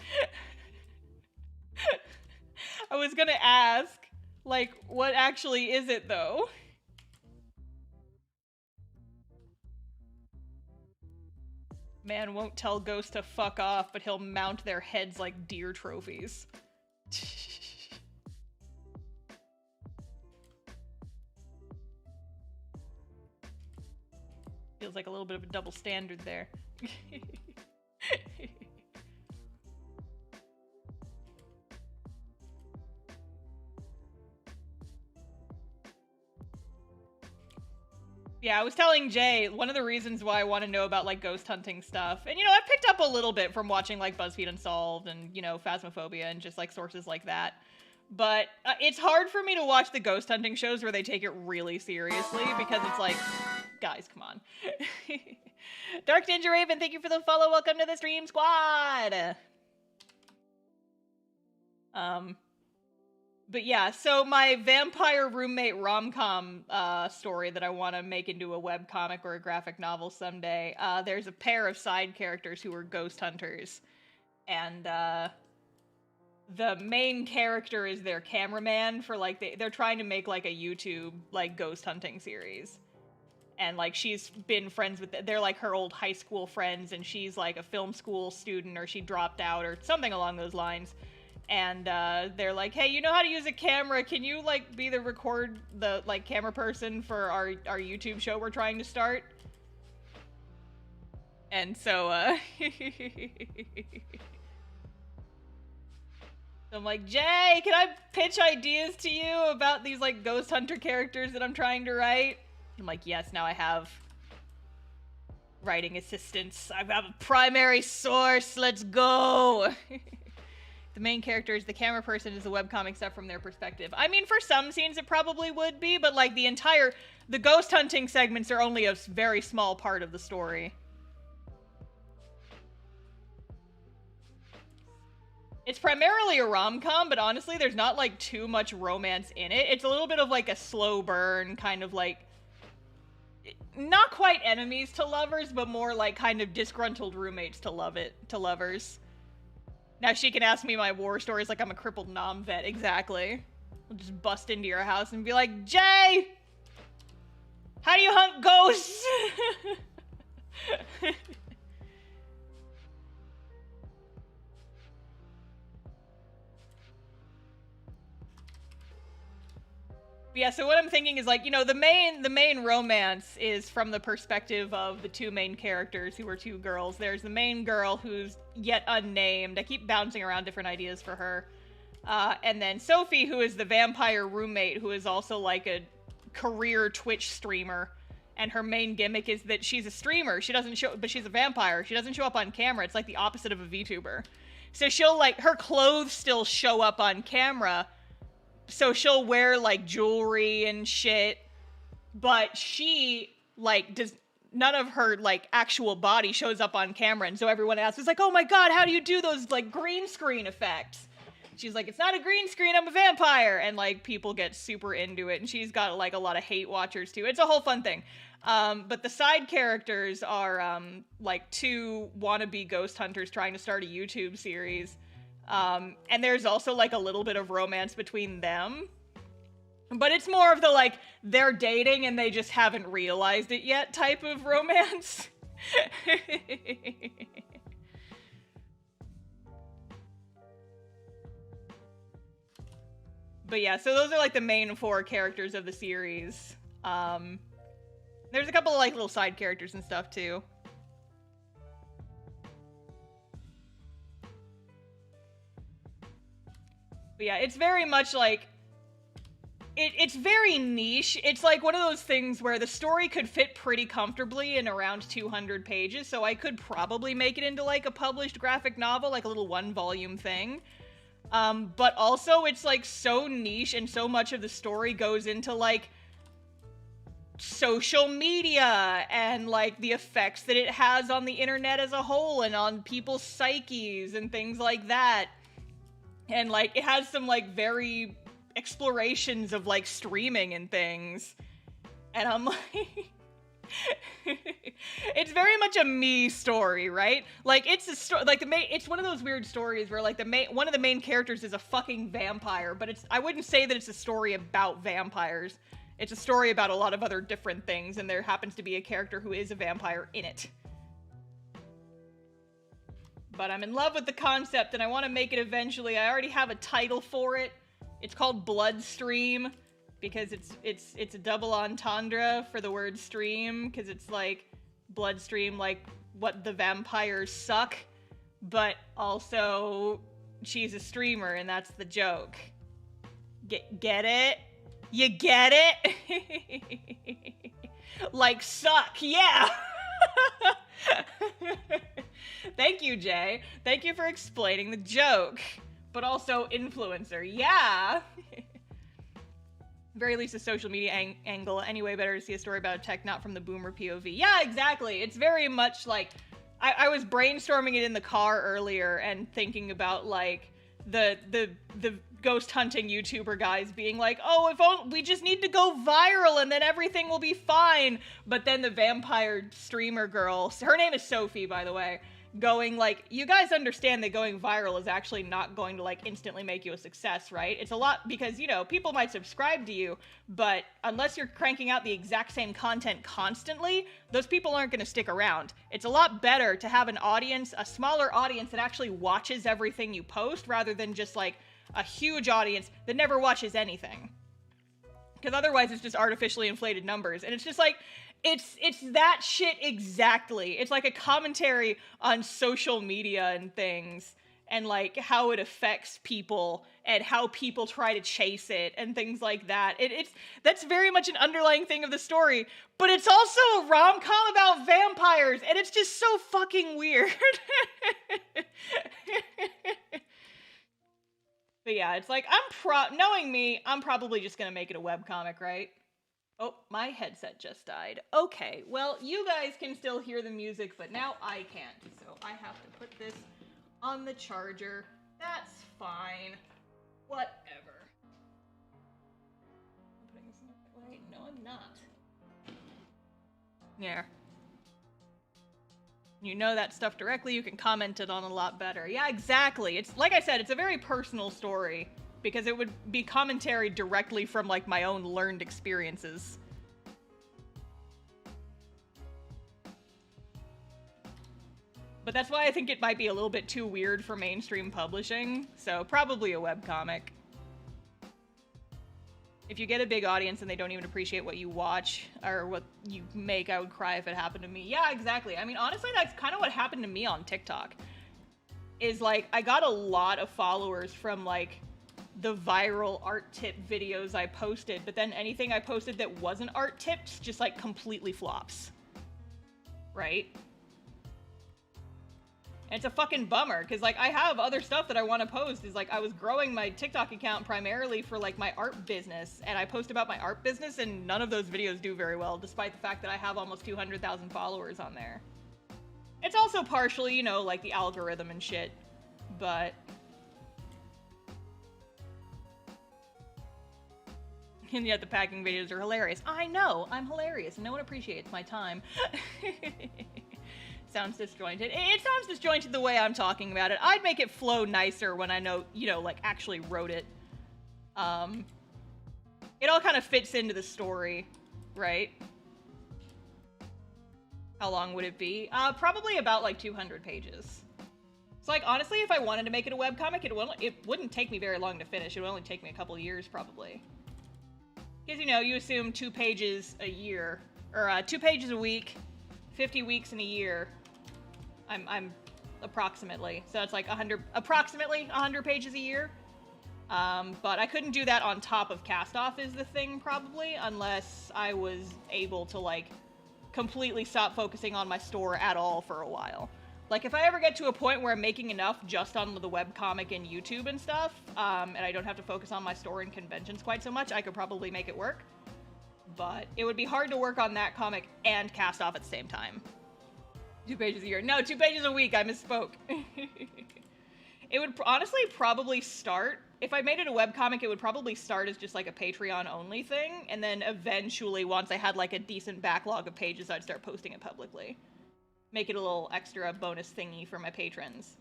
I was gonna ask, like, what actually is it though? Man won't tell ghosts to fuck off, but he'll mount their heads like deer trophies. Feels like a little bit of a double standard there. Yeah, I was telling Jay, one of the reasons why I want to know about, like, ghost hunting stuff, and, you know, I've picked up a little bit from watching, like, BuzzFeed Unsolved and, you know, Phasmophobia and just, like, sources like that. But it's hard for me to watch the ghost hunting shows where they take it really seriously because it's like, guys, come on. Dark Ninja Raven, thank you for the follow. Welcome to the stream squad. But yeah, so my vampire roommate rom-com story that I want to make into a webcomic or a graphic novel someday, there's a pair of side characters who are ghost hunters. And the main character is their cameraman for, like, they're trying to make, like, a YouTube, like, ghost hunting series. And, like, she's been friends with, they're, like, her old high school friends, and she's, like, a film school student, or she dropped out, or something along those lines. And they're like, hey, you know how to use a camera? Can you, like, be the like, camera person for our YouTube show we're trying to start? And so, so I'm like, Jay, can I pitch ideas to you about these, like, ghost hunter characters that I'm trying to write? I'm like, yes, now I have writing assistants. I have a primary source. Let's go. The main character is the camera person, is the webcomic stuff from their perspective. I mean, for some scenes it probably would be, but, like, the ghost hunting segments are only a very small part of the story. It's primarily a rom-com, but honestly, there's not, like, too much romance in it. It's a little bit of, like, a slow burn, kind of, like, not quite enemies to lovers, but more, like, kind of disgruntled roommates to lovers. Now she can ask me my war stories like I'm a crippled nom vet. Exactly. I'll just bust into your house and be like, Jay! How do you hunt ghosts? Yeah, so what I'm thinking is, like, you know, the main romance is from the perspective of the two main characters, who are two girls. There's the main girl, who's yet unnamed. I keep bouncing around different ideas for her. And then Sophie, who is the vampire roommate, who is also, like, a career Twitch streamer. And her main gimmick is that she's a streamer. She doesn't show, but she's a vampire. She doesn't show up on camera. It's like the opposite of a VTuber. So she'll, like, her clothes still show up on camera. So she'll wear, like, jewelry and shit, but she, like, none of her, like, actual body shows up on camera, and so everyone asks, it's like, oh my god, how do you do those, like, green screen effects? She's like, it's not a green screen, I'm a vampire, and, like, people get super into it, and she's got, like, a lot of hate watchers, too. It's a whole fun thing. But the side characters are, like, two wannabe ghost hunters trying to start a YouTube series. And there's also, like, a little bit of romance between them. But it's more of the, like, they're dating and they just haven't realized it yet type of romance. But yeah, so those are, like, the main four characters of the series. There's a couple of, like, little side characters and stuff, too. But yeah, it's very much like, it's very niche. It's like one of those things where the story could fit pretty comfortably in around 200 pages, so I could probably make it into, like, a published graphic novel, like a little one-volume thing. But also, it's, like, so niche, and so much of the story goes into, like, social media and like the effects that it has on the internet as a whole and on people's psyches and things like that. And like it has some like very explorations of like streaming and things. And I'm like it's very much a me story, right? Like it's a story, like it's one of those weird stories where like one of the main characters is a fucking vampire, but I wouldn't say that it's a story about vampires. It's a story about a lot of other different things, and there happens to be a character who is a vampire in it. But I'm in love with the concept, and I want to make it eventually. I already have a title for it. It's called Bloodstream, because it's a double entendre for the word stream, because it's like bloodstream, like what the vampires suck, but also she's a streamer, and that's the joke. Get it? You get it? Like suck, yeah! Thank you, Jay. Thank you for explaining the joke. But also influencer, yeah! Very least a social media angle. Anyway, better to see a story about a tech, not from the boomer POV. Yeah, exactly. It's very much like... I was brainstorming it in the car earlier and thinking about, like, the ghost hunting YouTuber guys being like, oh, if only, we just need to go viral and then everything will be fine. But then the vampire streamer girl, her name is Sophie, by the way, going like, you guys understand that going viral is actually not going to like instantly make you a success, right? It's a lot because, you know, people might subscribe to you, but unless you're cranking out the exact same content constantly, those people aren't going to stick around. It's a lot better to have an audience, a smaller audience that actually watches everything you post rather than just like a huge audience that never watches anything. Because otherwise it's just artificially inflated numbers. And it's just like, it's that shit exactly. It's like a commentary on social media and things, and like how it affects people and how people try to chase it and things like that. That's very much an underlying thing of the story, but it's also a rom-com about vampires, and it's just so fucking weird. But yeah, it's like, knowing me, I'm probably just gonna make it a webcomic, right? Oh, my headset just died. Okay, well, you guys can still hear the music, but now I can't. So I have to put this on the charger. That's fine. Whatever. I'm putting this in the right? No, I'm not. Yeah. You know that stuff directly, you can comment it on a lot better. Yeah, exactly. It's, like I said, it's a very personal story, because it would be commentary directly from, like, my own learned experiences. But that's why I think it might be a little bit too weird for mainstream publishing, so probably a webcomic. If you get a big audience and they don't even appreciate what you watch or what you make, I would cry if it happened to me. Yeah, exactly. I mean, honestly, that's kind of what happened to me on TikTok. Is, like, I got a lot of followers from, like, the viral art tip videos I posted, but then anything I posted that wasn't art tips just, like, completely flops. Right? And it's a fucking bummer, because, like, I have other stuff that I want to post. Is like, I was growing my TikTok account primarily for, like, my art business, and I post about my art business, and none of those videos do very well, despite the fact that I have almost 200,000 followers on there. It's also partially, you know, like, the algorithm and shit, but... And yet the packing videos are hilarious. I know, I'm hilarious, and no one appreciates my time. Sounds disjointed. It sounds disjointed the way I'm talking about it. I'd make it flow nicer when I know, you know, like, actually wrote it. It all kind of fits into the story, right? How long would it be? Probably about, like, 200 pages. So, like, honestly, if I wanted to make it a webcomic, it wouldn't take me very long to finish. It would only take me a couple years, probably. Because, you know, you assume 2 pages a year, or 2 pages a week, 50 weeks in a year. I'm approximately. So it's like approximately 100 pages a year. But I couldn't do that on top of cast off is the thing, probably, unless I was able to, like, completely stop focusing on my store at all for a while. Like, if I ever get to a point where I'm making enough just on the webcomic and YouTube and stuff, and I don't have to focus on my store and conventions quite so much, I could probably make it work. But it would be hard to work on that comic and cast off at the same time. 2 pages a year. No, 2 pages a week. I misspoke. It would honestly probably start, if I made it a webcomic, it would probably start as just like a Patreon only thing, and then eventually, once I had like a decent backlog of pages, I'd start posting it publicly. Make it a little extra bonus thingy for my patrons.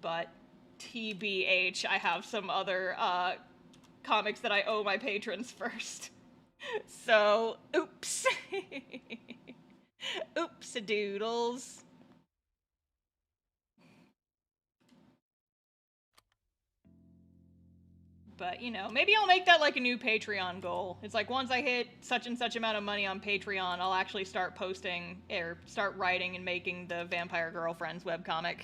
But TBH, I have some other comics that I owe my patrons first. So, oops. Oops-a-doodles. But, you know, maybe I'll make that like a new Patreon goal. It's like, once I hit such and such amount of money on Patreon, I'll actually start posting, or start writing and making the Vampire Girlfriends webcomic.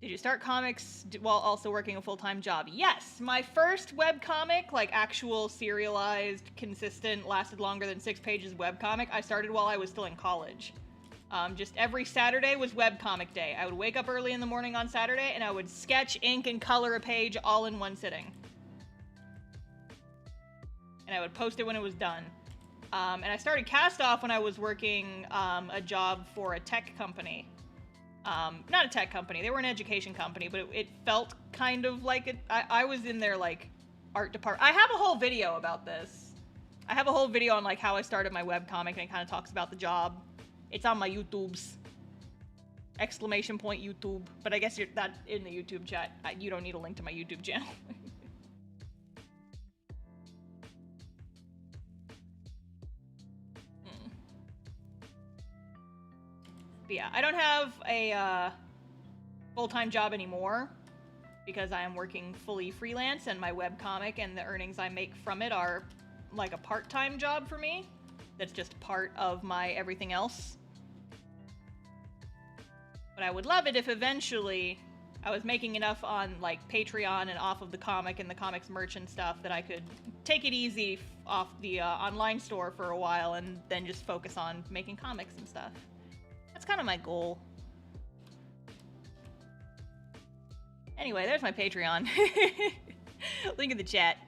Did you start comics while also working a full-time job? Yes! My first webcomic, like actual serialized, consistent, lasted longer than 6 pages webcomic, I started while I was still in college. Just every Saturday was webcomic day. I would wake up early in the morning on Saturday, and I would sketch, ink, and color a page all in one sitting. And I would post it when it was done. And I started Cast Off when I was working a job for a tech company. Not a tech company, they were an education company, but it felt kind of like it. I was in their, like, art department. I have a whole video about this. I have a whole video on, like, how I started my webcomic, and it kind of talks about the job. It's on my YouTubes. Exclamation point YouTube. But I guess you're that in the YouTube chat. You don't need a link to my YouTube channel. But yeah, I don't have a full-time job anymore because I am working fully freelance, and my webcomic and the earnings I make from it are like a part-time job for me. That's just part of my everything else. But I would love it if eventually I was making enough on like Patreon and off of the comic and the comics merch and stuff that I could take it easy off the online store for a while and then just focus on making comics and stuff. That's kind of my goal. Anyway, there's my Patreon. Link in the chat.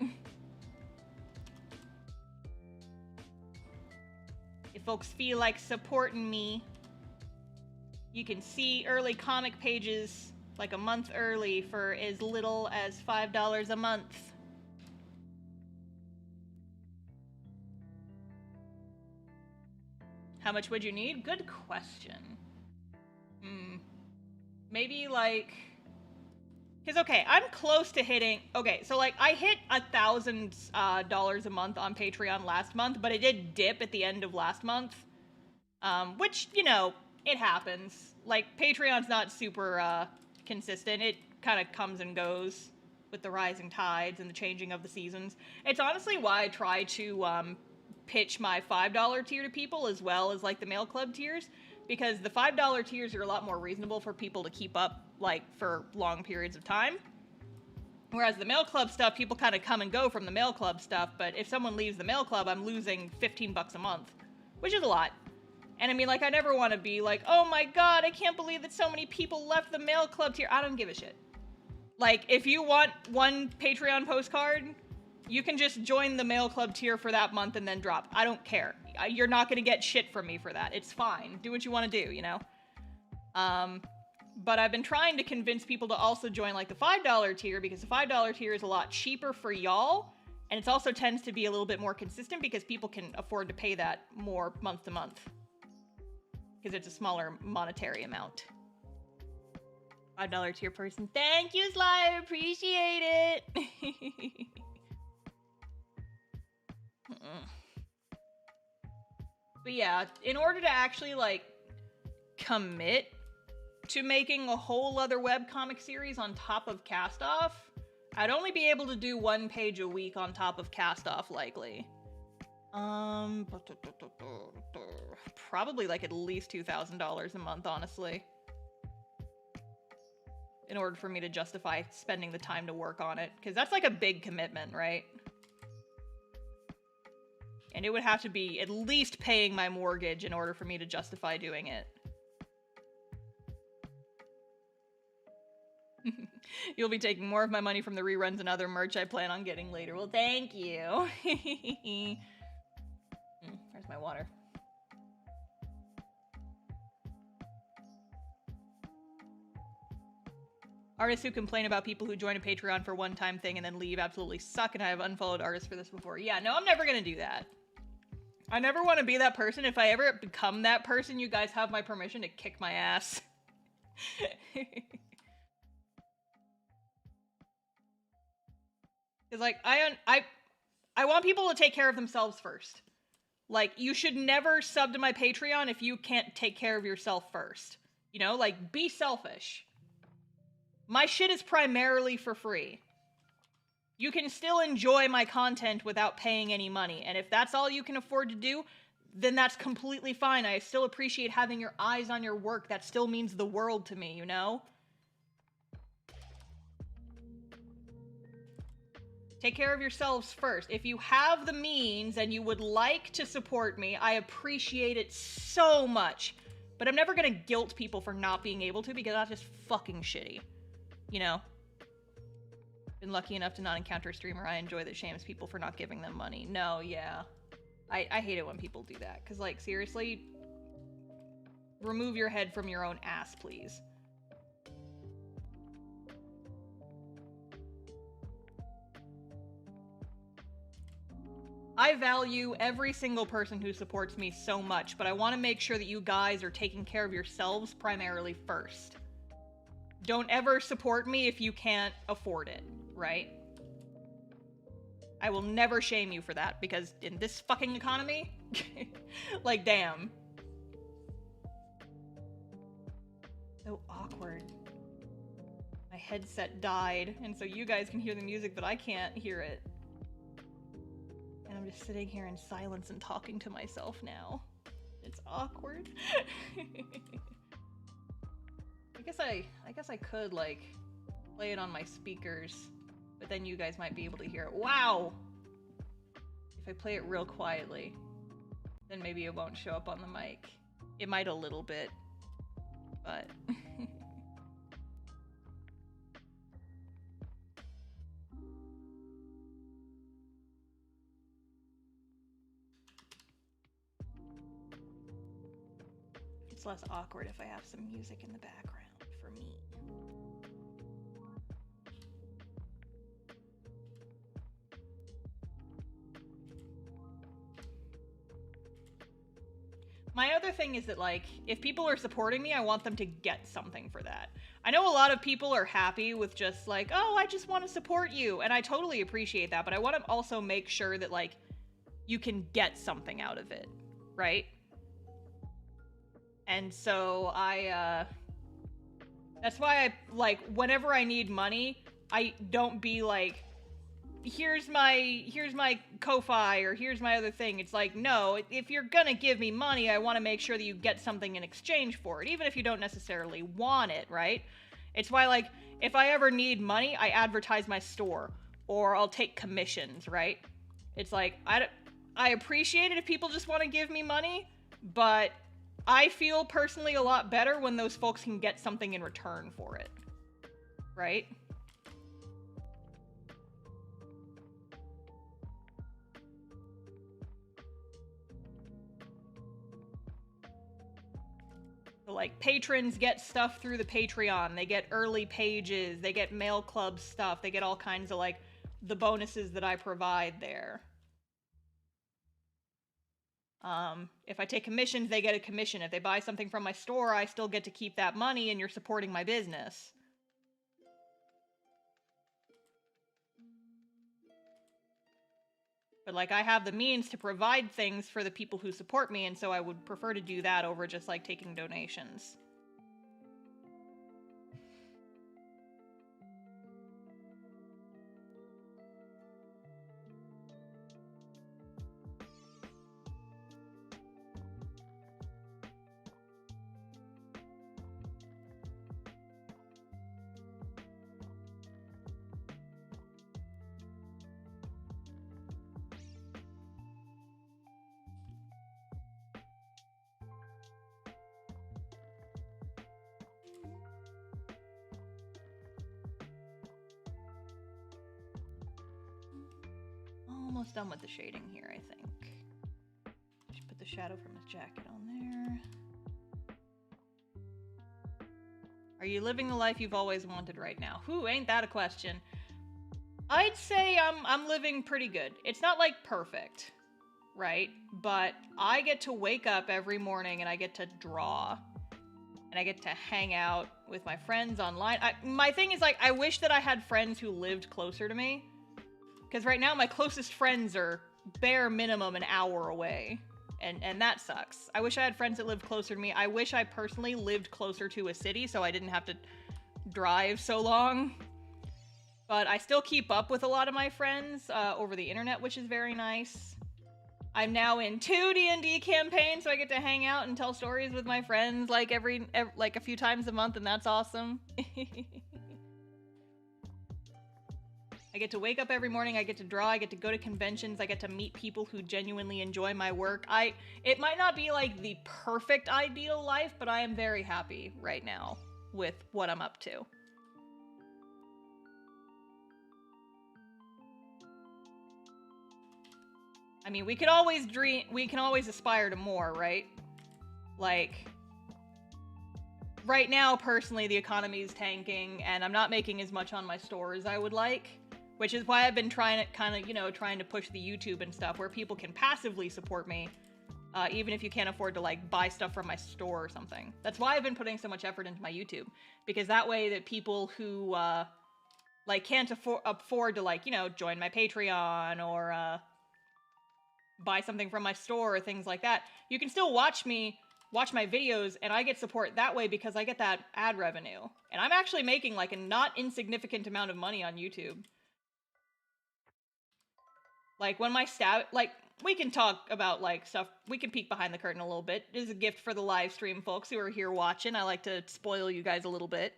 If folks feel like supporting me, you can see early comic pages like a month early for as little as $5 a month. How much would you need? Good question. Maybe like... Because, okay, I'm close to hitting... Okay, so, like, I hit $1,000 a month on Patreon last month, but it did dip at the end of last month. Which, you know, it happens. Like, Patreon's not super consistent. It kind of comes and goes with the rising tides and the changing of the seasons. It's honestly why I try to pitch my $5 tier to people as well as, like, the mail club tiers. Because the $5 tiers are a lot more reasonable for people to keep up, like, for long periods of time. Whereas the mail club stuff, people kind of come and go from the mail club stuff, but if someone leaves the mail club, I'm losing $15 a month, which is a lot. And I mean, like, I never want to be like, oh my god, I can't believe that so many people left the mail club tier. I don't give a shit. Like, if you want one Patreon postcard, you can just join the mail club tier for that month and then drop. I don't care. You're not going to get shit from me for that. It's fine. Do what you want to do, you know? But I've been trying to convince people to also join, like, the $5 tier, because the $5 tier is a lot cheaper for y'all, and it also tends to be a little bit more consistent because people can afford to pay that more month to month. Because it's a smaller monetary amount. $5 tier person. Thank you, Sly. I appreciate it. But yeah, in order to actually, like, commit to making a whole other webcomic series on top of Cast Off, I'd only be able to do 1 page a week on top of Cast Off, likely. Probably, like, at least $2,000 a month, honestly. In order for me to justify spending the time to work on it. Because that's, like, a big commitment, right? And it would have to be at least paying my mortgage in order for me to justify doing it. You'll be taking more of my money from the reruns and other merch I plan on getting later. Well, thank you. Where's my water? Artists who complain about people who join a Patreon for one-time thing and then leave absolutely suck, and I have unfollowed artists for this before. Yeah, no, I'm never gonna do that. I never want to be that person. If I ever become that person, you guys have my permission to kick my ass. Because, like, I want people to take care of themselves first. Like, you should never sub to my Patreon if you can't take care of yourself first. You know, like, be selfish. My shit is primarily for free. You can still enjoy my content without paying any money, and if that's all you can afford to do, then that's completely fine. I still appreciate having your eyes on your work. That still means the world to me, you know? Take care of yourselves first. If you have the means and you would like to support me, I appreciate it so much. But I'm never gonna guilt people for not being able to, because that's just fucking shitty. You know? Been lucky enough to not encounter a streamer I enjoy that shames people for not giving them money. No, yeah. I hate it when people do that. Because, like, seriously, remove your head from your own ass, please. I value every single person who supports me so much, but I want to make sure that you guys are taking care of yourselves primarily first. Don't ever support me if you can't afford it, right? I will never shame you for that, because in this fucking economy, like, damn. So awkward. My headset died, and so you guys can hear the music, but I can't hear it. And I'm just sitting here in silence and talking to myself now. It's awkward. I guess I could, like, play it on my speakers, but then you guys might be able to hear it. Wow! If I play it real quietly, then maybe it won't show up on the mic. It might a little bit, but... It's less awkward if I have some music in the background for me. My other thing is that, like, if people are supporting me, I want them to get something for that. I know a lot of people are happy with just like, oh, I just want to support you, and I totally appreciate that, but I want to also make sure that, like, you can get something out of it, right? And so that's why I, like, whenever I need money, I don't be like, here's my Ko-Fi, or here's my other thing. It's like, no, if you're gonna give me money, I want to make sure that you get something in exchange for it, even if you don't necessarily want it, right? It's why, like, if I ever need money, I advertise my store, or I'll take commissions, right? It's like, I appreciate it if people just want to give me money, but I feel personally a lot better when those folks can get something in return for it, right? So, like, patrons get stuff through the Patreon, they get early pages, they get mail club stuff, they get all kinds of, like, the bonuses that I provide there. If I take commissions, they get a commission. If they buy something from my store, I still get to keep that money, and you're supporting my business. But, like, I have the means to provide things for the people who support me, and so I would prefer to do that over just, like, taking donations. almost done with the shading here, I think. Just put the shadow from his jacket on there. Are you living the life you've always wanted right now? Whew, ain't that a question. I'd say I'm living pretty good. It's not like perfect, right? But I get to wake up every morning and I get to draw. And I get to hang out with my friends online. My thing is, like, I wish that I had friends who lived closer to me. Because right now my closest friends are bare minimum an hour away. And that sucks. I wish I had friends that lived closer to me. I wish I personally lived closer to a city so I didn't have to drive so long. But I still keep up with a lot of my friends over the internet, which is very nice. I'm now in 2 D&D campaigns, so I get to hang out and tell stories with my friends like every like a few times a month, and that's awesome. I get to wake up every morning, I get to draw, I get to go to conventions, I get to meet people who genuinely enjoy my work. It might not be like the perfect ideal life, but I am very happy right now with what I'm up to. I mean, we can always dream, we can always aspire to more, right? Like, right now, personally, the economy is tanking, and I'm not making as much on my store as I would like, which is why I've been trying to kind of, you know, trying to push the YouTube and stuff where people can passively support me, even if you can't afford to, like, buy stuff from my store or something. That's why I've been putting so much effort into my YouTube, because that way that people who, like, can't afford to, like, you know, join my Patreon or, buy something from my store or things like that, you can still watch my videos, and I get support that way because I get that ad revenue. And I'm actually making like a not insignificant amount of money on YouTube. Like when my like, we can talk about like stuff, we can peek behind the curtain a little bit. It is a gift for the live stream folks who are here watching. I like to spoil you guys a little bit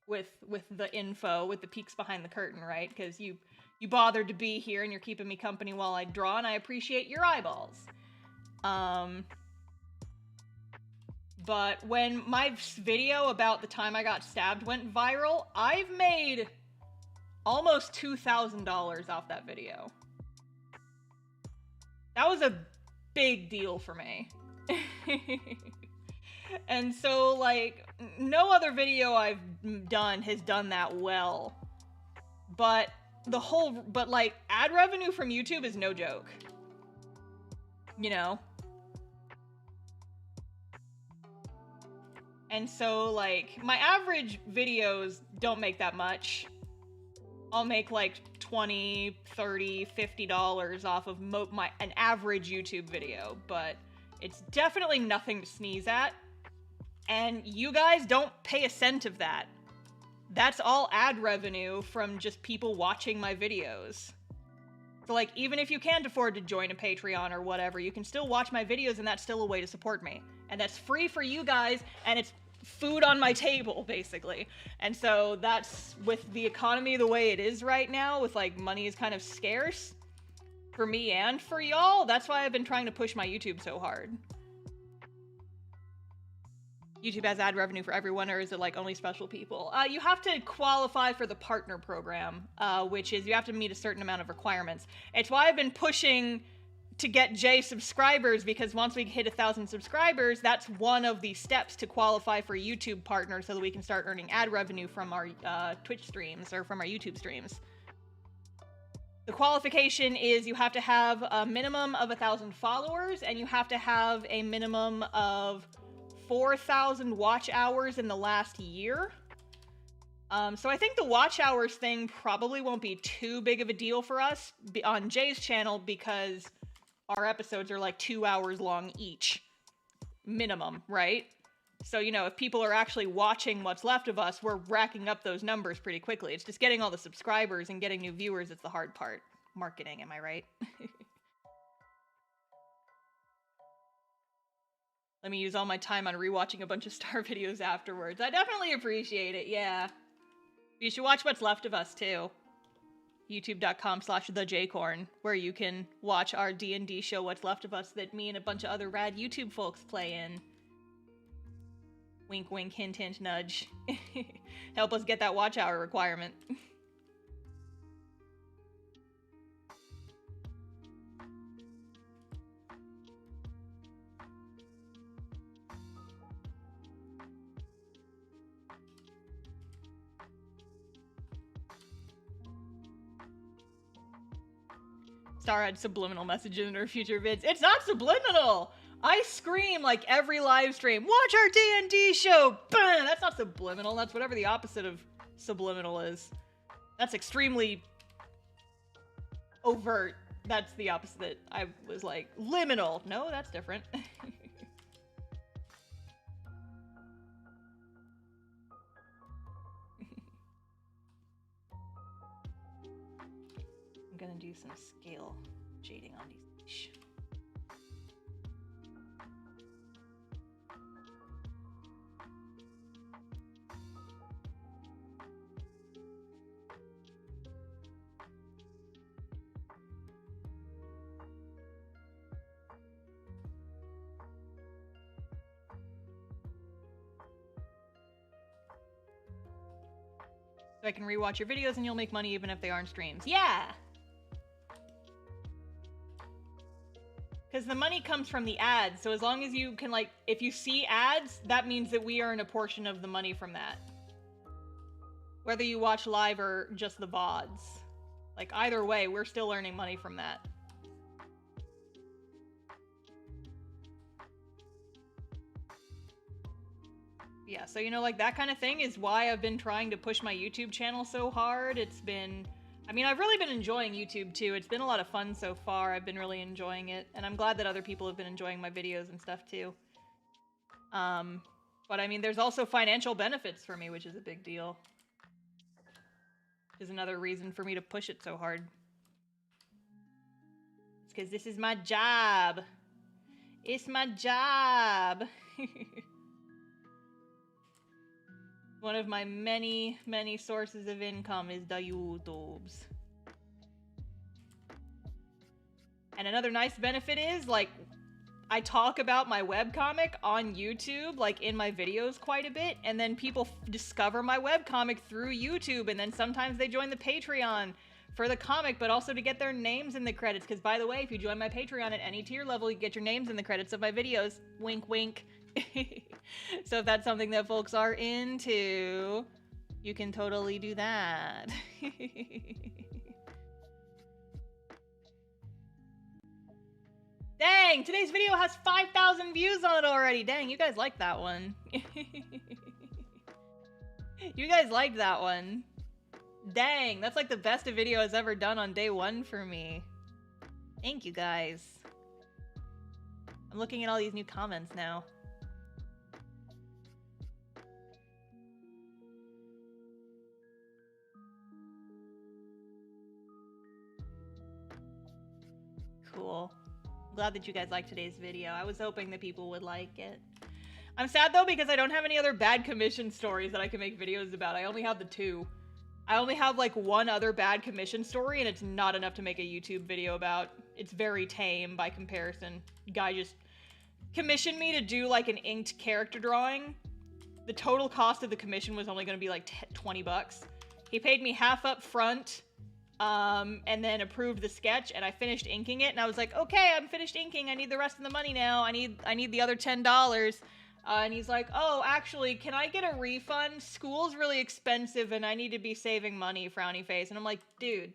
with the info, with the peeks behind the curtain, right? Because you bothered to be here and you're keeping me company while I draw, and I appreciate your eyeballs. But when my video about the time I got stabbed went viral, I've made almost $2,000 off that video. That was a big deal for me. And so, like, no other video I've done has done that well. But like, ad revenue from YouTube is no joke. You know? And so, like, my average videos don't make that much. I'll make, like, $20, $30, $50 off of an average YouTube video, but it's definitely nothing to sneeze at. And you guys don't pay a cent of that. That's all ad revenue from just people watching my videos. So, like, even if you can't afford to join a Patreon or whatever, you can still watch my videos, and that's still a way to support me. And that's free for you guys, and it's food on my table, basically. And so that's, with the economy the way it is right now, with, like, money is kind of scarce for me and for y'all, that's why I've been trying to push my YouTube so hard. YouTube has ad revenue for everyone, or is it like only special people? You have to qualify for the partner program, which is you have to meet a certain amount of requirements. It's why I've been pushing to get Jay subscribers, because once we hit 1,000 subscribers, that's one of the steps to qualify for a YouTube partner so that we can start earning ad revenue from our Twitch streams or from our YouTube streams. The qualification is you have to have a minimum of 1,000 followers, and you have to have a minimum of 4,000 watch hours in the last year. So I think the watch hours thing probably won't be too big of a deal for us on Jay's channel, because our episodes are like 2 hours long each, minimum, right? So, you know, if people are actually watching what's left of us, we're racking up those numbers pretty quickly. It's just getting all the subscribers and getting new viewers that's the hard part. Marketing, am I right? Let me use all my time on rewatching a bunch of Star videos afterwards. I definitely appreciate it, yeah. You should watch what's left of us, too. YouTube.com/thejcorn, where you can watch our D&D show What's Left of Us that me and a bunch of other rad YouTube folks play in. Wink, wink, hint, hint, nudge. Help us get that watch hour requirement. Star had subliminal messages in her future vids. It's not subliminal! I scream like every live stream, watch our D&D show! Bam! That's not subliminal, that's whatever the opposite of subliminal is. That's extremely overt. That's the opposite. I was like, liminal. No, that's different. I'm gonna do some scale shading on these. So I can rewatch your videos and you'll make money even if they aren't streams. Yeah! Because the money comes from the ads, so as long as you can, like, if you see ads, that means that we earn a portion of the money from that. Whether you watch live or just the VODs. Like, either way, we're still earning money from that. Yeah, so, you know, like, that kind of thing is why I've been trying to push my YouTube channel so hard. It's been... I mean, I've really been enjoying YouTube, too. It's been a lot of fun so far. I've been really enjoying it. And I'm glad that other people have been enjoying my videos and stuff, too. But, I mean, there's also financial benefits for me, which is a big deal. Which is another reason for me to push it so hard. It's because this is my job. It's my job. One of my many, many sources of income is the YouTubes. And another nice benefit is, like, I talk about my webcomic on YouTube, like, in my videos quite a bit, and then people discover my webcomic through YouTube, and then sometimes they join the Patreon for the comic, but also to get their names in the credits, because, by the way, if you join my Patreon at any tier level, you get your names in the credits of my videos. Wink, wink. So if that's something that folks are into, you can totally do that. Dang, today's video has 5,000 views on it already. Dang, you guys liked that one. You guys liked that one. Dang, that's like the best a video has ever done on day one for me. Thank you guys. I'm looking at all these new comments now. Cool. I'm glad that you guys liked today's video. I was hoping that people would like it. I'm sad though because I don't have any other bad commission stories that I can make videos about. I only have the 2. I only have like one other bad commission story and it's not enough to make a YouTube video about. It's very tame by comparison. Guy just commissioned me to do like an inked character drawing. The total cost of the commission was only going to be like 20 bucks. He paid me half up front. And then approved the sketch, and I finished inking it, and I was like, okay, I'm finished inking, I need the rest of the money now, I need the other $10, and he's like, oh, actually, can I get a refund? School's really expensive, and I need to be saving money, frowny face, and I'm like, dude,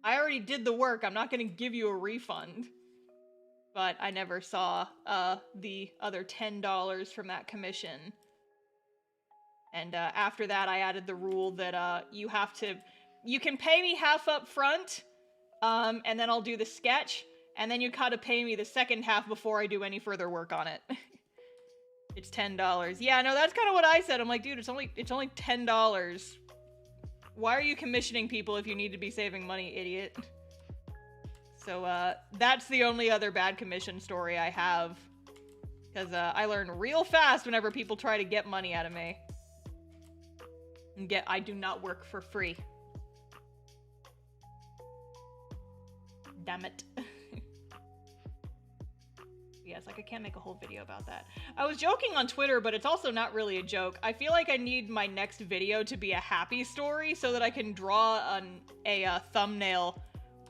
I already did the work, I'm not gonna give you a refund. But I never saw, the other $10 from that commission. And, after that, I added the rule that, you can pay me half up front, and then I'll do the sketch, and then you gotta pay me the second half before I do any further work on it. It's $10. Yeah, no, that's kind of what I said. I'm like, dude, it's only $10. Why are you commissioning people if you need to be saving money, idiot? So, that's the only other bad commission story I have. Because, I learn real fast whenever people try to get money out of me. And I do not work for free. Damn it. Yes, like I can't make a whole video about that. I was joking on Twitter, but it's also not really a joke. I feel like I need my next video to be a happy story so that I can draw a thumbnail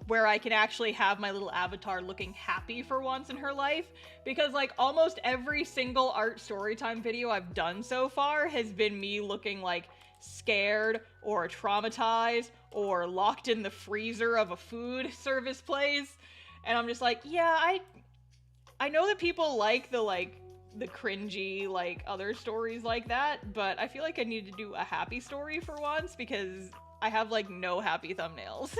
where I can actually have my little avatar looking happy for once in her life. Because like almost every single art storytime video I've done so far has been me looking like scared or traumatized or locked in the freezer of a food service place. And I'm just like, yeah, I know that people like the cringy, like, other stories like that, but I feel like I need to do a happy story for once because I have, like, no happy thumbnails.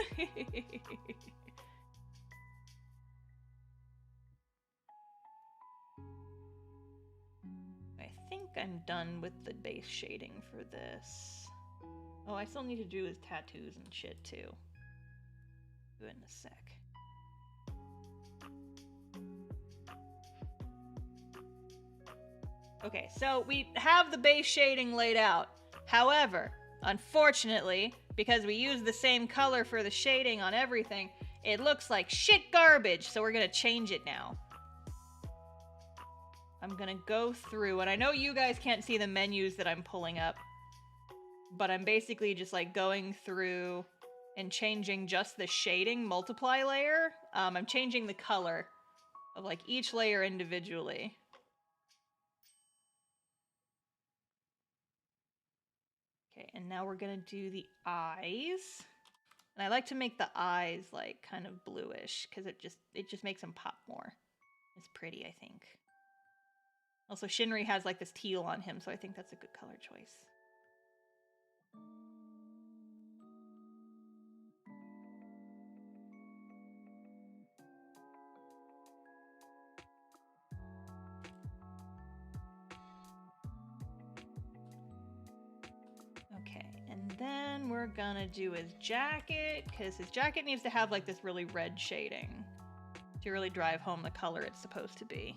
I think I'm done with the base shading for this. Oh, I still need to do his tattoos and shit, too. Do it in a sec. Okay, so we have the base shading laid out. However, unfortunately, because we use the same color for the shading on everything, it looks like shit garbage, so we're gonna change it now. I'm gonna go through, and I know you guys can't see the menus that I'm pulling up, but I'm basically just like going through and changing just the shading multiply layer. I'm changing the color of like each layer individually. Okay, and now we're gonna do the eyes. And I like to make the eyes like kind of bluish because it just makes them pop more. It's pretty, I think. Also, Shinri has like this teal on him, so I think that's a good color choice. Okay, and then we're gonna do his jacket, because his jacket needs to have like this really red shading to really drive home the color it's supposed to be.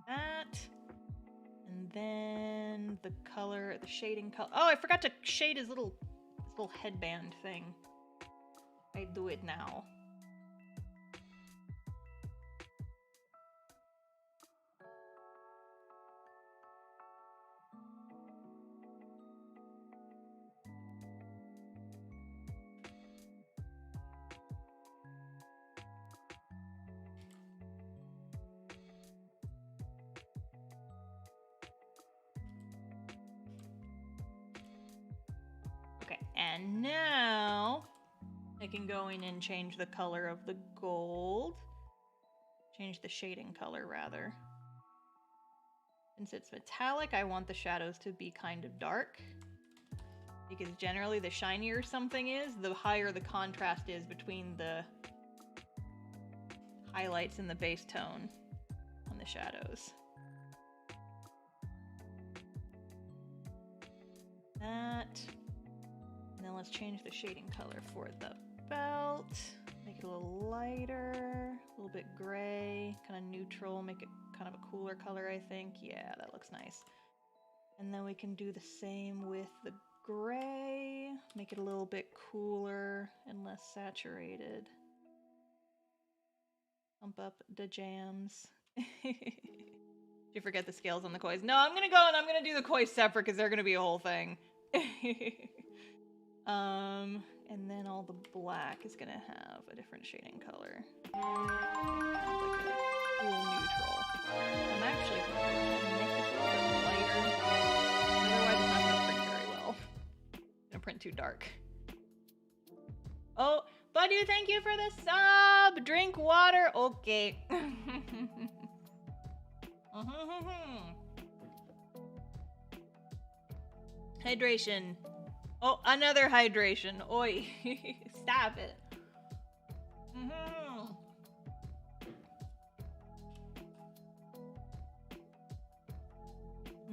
That. And then the color, the shading color. Oh, I forgot to shade his little headband thing. I do it now. And now I can go in and change the color of the gold. Change the shading color, rather. Since it's metallic, I want the shadows to be kind of dark. Because generally the shinier something is, the higher the contrast is between the highlights and the base tone on the shadows. That. And then let's change the shading color for the belt. Make it a little lighter, a little bit gray, kind of neutral, make it kind of a cooler color, I think. Yeah, that looks nice. And then we can do the same with the gray, make it a little bit cooler and less saturated. Pump up the jams. Did you forget the scales on the kois? No, I'm gonna go and I'm gonna do the kois separate because they're gonna be a whole thing. And then all the black is gonna have a different shading color. Kind of like a cool neutral. I'm actually gonna make this a little bit lighter. Otherwise it's not gonna print very well. It's gonna print too dark. Oh, Badu, thank you for the sub! Drink water! Okay. Hydration. Oh, another hydration. Oi. Stop it.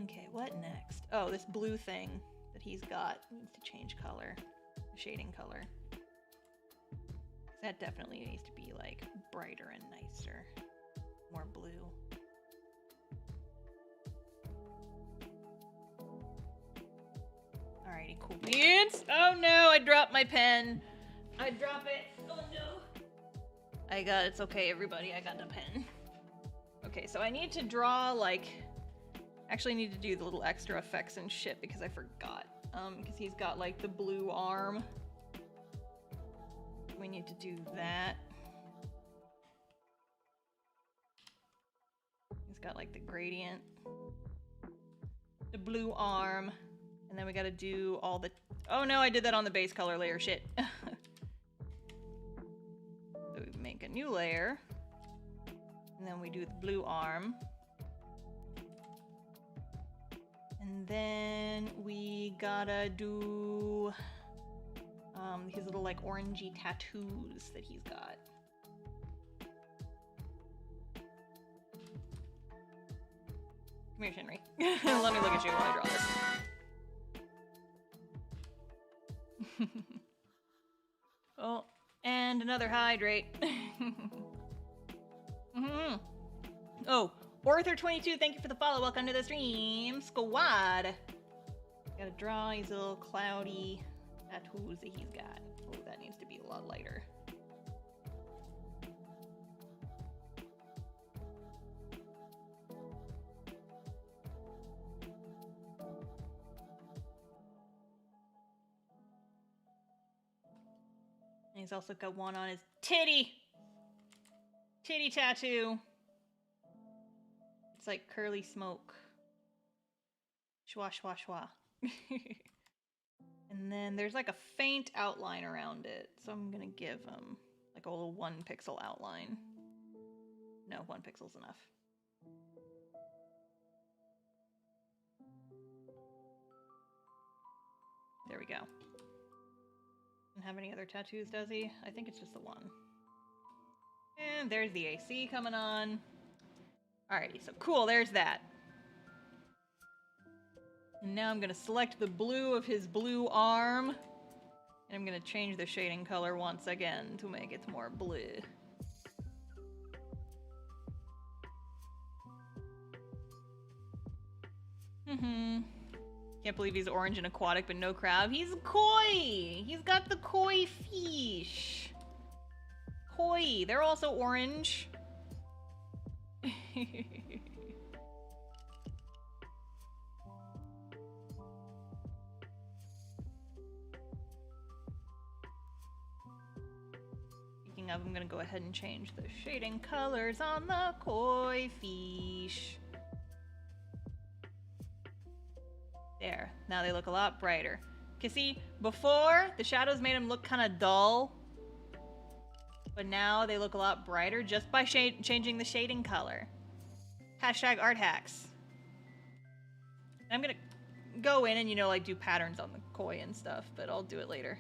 Okay, what next? Oh, this blue thing that he's got needs to change color. Shading color. That definitely needs to be like brighter and nicer. More blue. Alrighty, cool beans. Oh no, I dropped my pen. I drop it. Oh no. It's okay, everybody. I got the pen. Okay, so I need to draw, like... Actually, I need to do the little extra effects and shit because I forgot. Because he's got, like, the blue arm. We need to do that. He's got, like, the gradient. The blue arm. And then we gotta do all the... Oh no, I did that on the base color layer. Shit. So we make a new layer. And then we do the blue arm. And then we gotta do his little like orangey tattoos that he's got. Come here, Shinri. Let me look at you while I draw this. Oh, and another hydrate. Oh, Orther22, thank you for the follow. Welcome to the stream, squad. Gotta draw these little cloudy tattoos that he's got. Oh, that needs to be a lot lighter. And he's also got one on his titty. Titty tattoo. It's like curly smoke. Schwa, schwa, schwa. And then there's like a faint outline around it. So I'm gonna give him like a little 1 pixel outline. No, 1 pixel's enough. There we go. Doesn't have any other tattoos, does he? I think it's just the one. And there's the AC coming on. Alrighty, so cool, there's that. And now I'm gonna select the blue of his blue arm. And I'm gonna change the shading color once again to make it more blue. Can't believe he's orange and aquatic but no crab. He's koi! He's got the koi fish. Koi, they're also orange. Speaking of, I'm gonna go ahead and change the shading colors on the koi fish. There, now they look a lot brighter. Cause see, before, the shadows made them look kind of dull. But now they look a lot brighter just by changing the shading color. Hashtag art hacks. I'm gonna go in and, you know, like do patterns on the koi and stuff, but I'll do it later.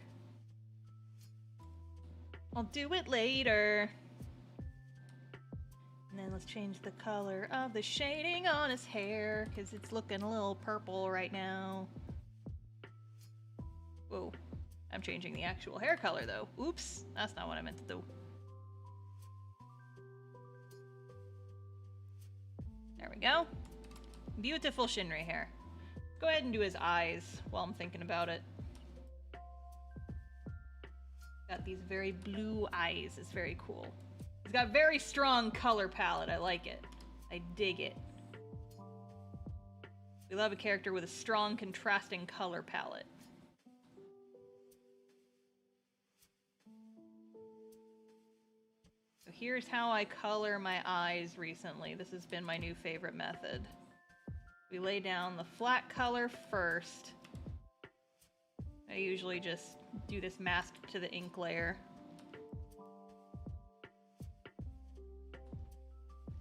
I'll do it later. And then let's change the color of the shading on his hair, because it's looking a little purple right now. Whoa. I'm changing the actual hair color, though. Oops. That's not what I meant to do. There we go. Beautiful Shinri hair. Let's go ahead and do his eyes while I'm thinking about it. Got these very blue eyes. It's very cool. He's got very strong color palette. I like it. I dig it. We love a character with a strong contrasting color palette. So here's how I color my eyes recently. This has been my new favorite method. We lay down the flat color first. I usually just do this mask to the ink layer.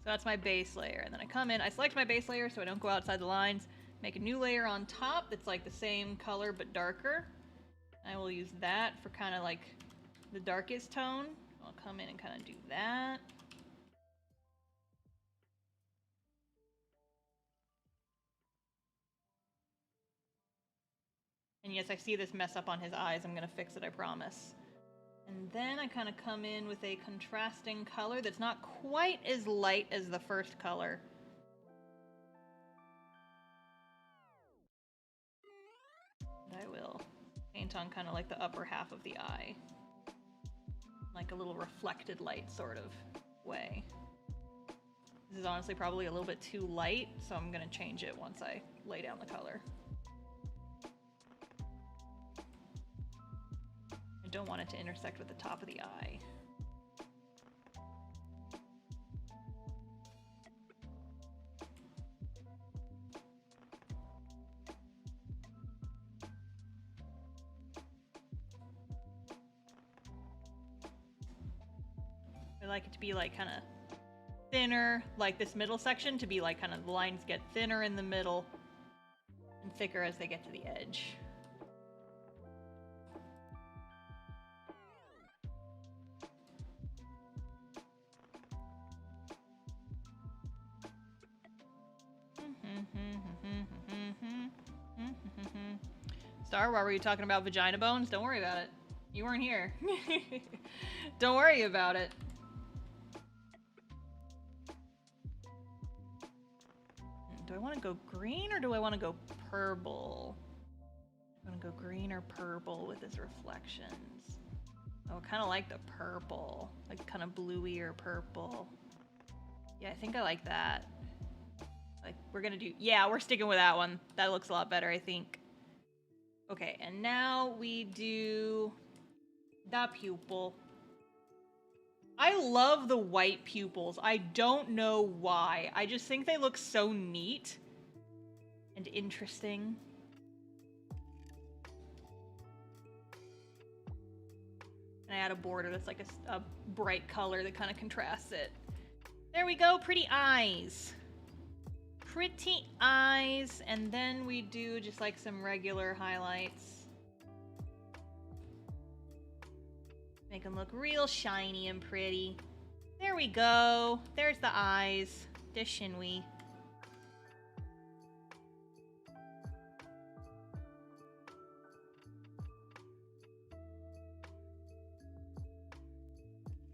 So that's my base layer, and then I come in, I select my base layer so I don't go outside the lines, make a new layer on top that's like the same color but darker. I will use that for kind of like the darkest tone. I'll come in and kind of do that. And yes, I see this mess up on his eyes. I'm gonna fix it, I promise. And then I kind of come in with a contrasting color that's not quite as light as the first color. And I will paint on kind of like the upper half of the eye. Like a little reflected light sort of way. This is honestly probably a little bit too light, so I'm gonna change it once I lay down the color. I don't want it to intersect with the top of the eye. I like it to be like kind of thinner, like this middle section to be like kind of the lines get thinner in the middle and thicker as they get to the edge. Star, why were you talking about vagina bones? Don't worry about it. You weren't here. Don't worry about it. Do I want to go green or do I want to go purple? I want to go green or purple with his reflections. Oh, I kind of like the purple. Like kind of bluey or purple. Yeah, I think I like that. Like, we're gonna do... Yeah, we're sticking with that one. That looks a lot better, I think. Okay, and now we do the pupil. I love the white pupils. I don't know why. I just think they look so neat and interesting. And I add a border that's like a bright color that kind of contrasts it. There we go, pretty eyes. Pretty eyes, and then we do just like some regular highlights. Make them look real shiny and pretty. There we go. There's the eyes. The Shinri.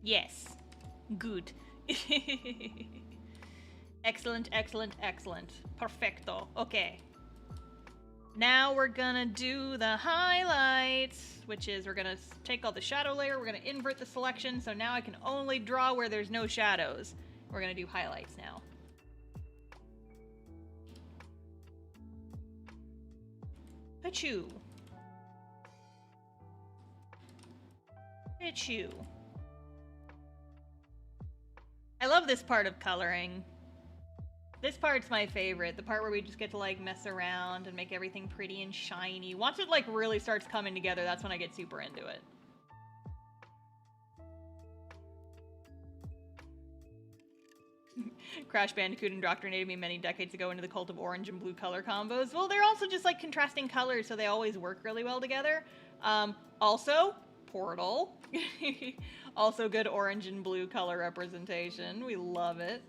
Yes. Good. Excellent, excellent, excellent. Perfecto. Okay. Now we're gonna do the highlights, which is we're gonna take all the shadow layer, we're gonna invert the selection, so now I can only draw where there's no shadows. We're gonna do highlights now. Achoo. Achoo. I love this part of coloring. This part's my favorite, the part where we just get to like mess around and make everything pretty and shiny. Once it like really starts coming together, that's when I get super into it. Crash Bandicoot indoctrinated me many decades ago into the cult of orange and blue color combos. Well, they're also just like contrasting colors, so they always work really well together. Also, Portal. Also good orange and blue color representation. We love it.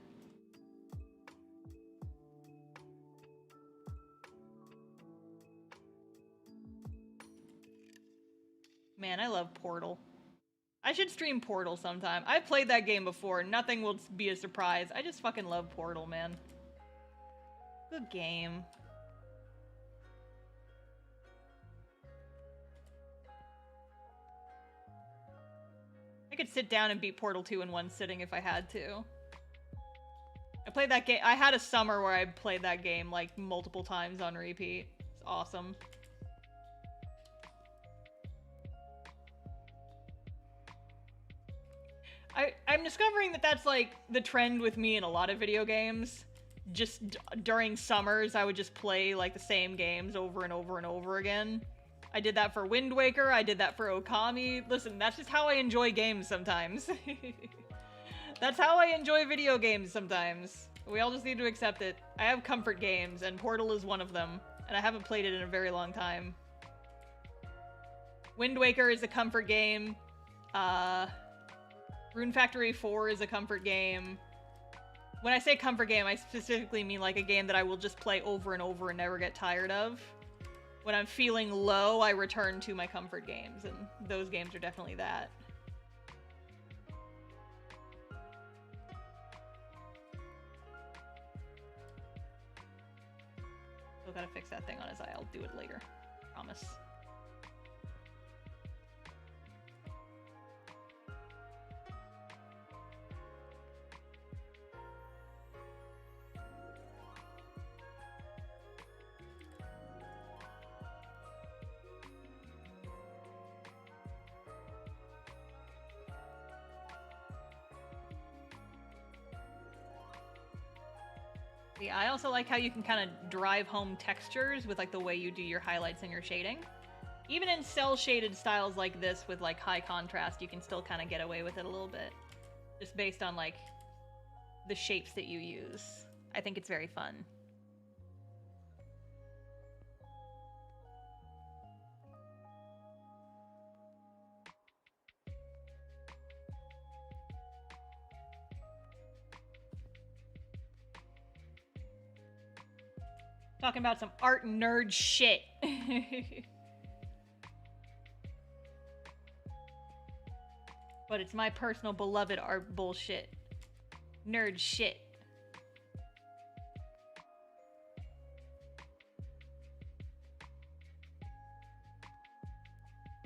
Man, I love Portal. I should stream Portal sometime. I've played that game before. Nothing will be a surprise. I just fucking love Portal, man. Good game. I could sit down and beat Portal 2 in one sitting if I had to. I played that game. I had a summer where I played that game like multiple times on repeat. It's awesome. I'm discovering that that's like the trend with me in a lot of video games. Just during summers, I would just play like the same games over and over and over again. I did that for Wind Waker, I did that for Okami. Listen, that's just how I enjoy games sometimes. That's how I enjoy video games sometimes. We all just need to accept it. I have comfort games, and Portal is one of them, and I haven't played it in a very long time. Wind Waker is a comfort game. Rune Factory 4 is a comfort game. When I say comfort game, I specifically mean like a game that I will just play over and over and never get tired of. When I'm feeling low, I return to my comfort games, and those games are definitely that. Still gotta fix that thing on his eye. I'll do it later. Promise. Yeah, I also like how you can kind of drive home textures with like the way you do your highlights and your shading. Even in cell shaded styles like this with like high contrast, you can still kind of get away with it a little bit. Just based on like the shapes that you use. I think it's very fun. Talking about some art nerd shit. But it's my personal beloved art bullshit. Nerd shit.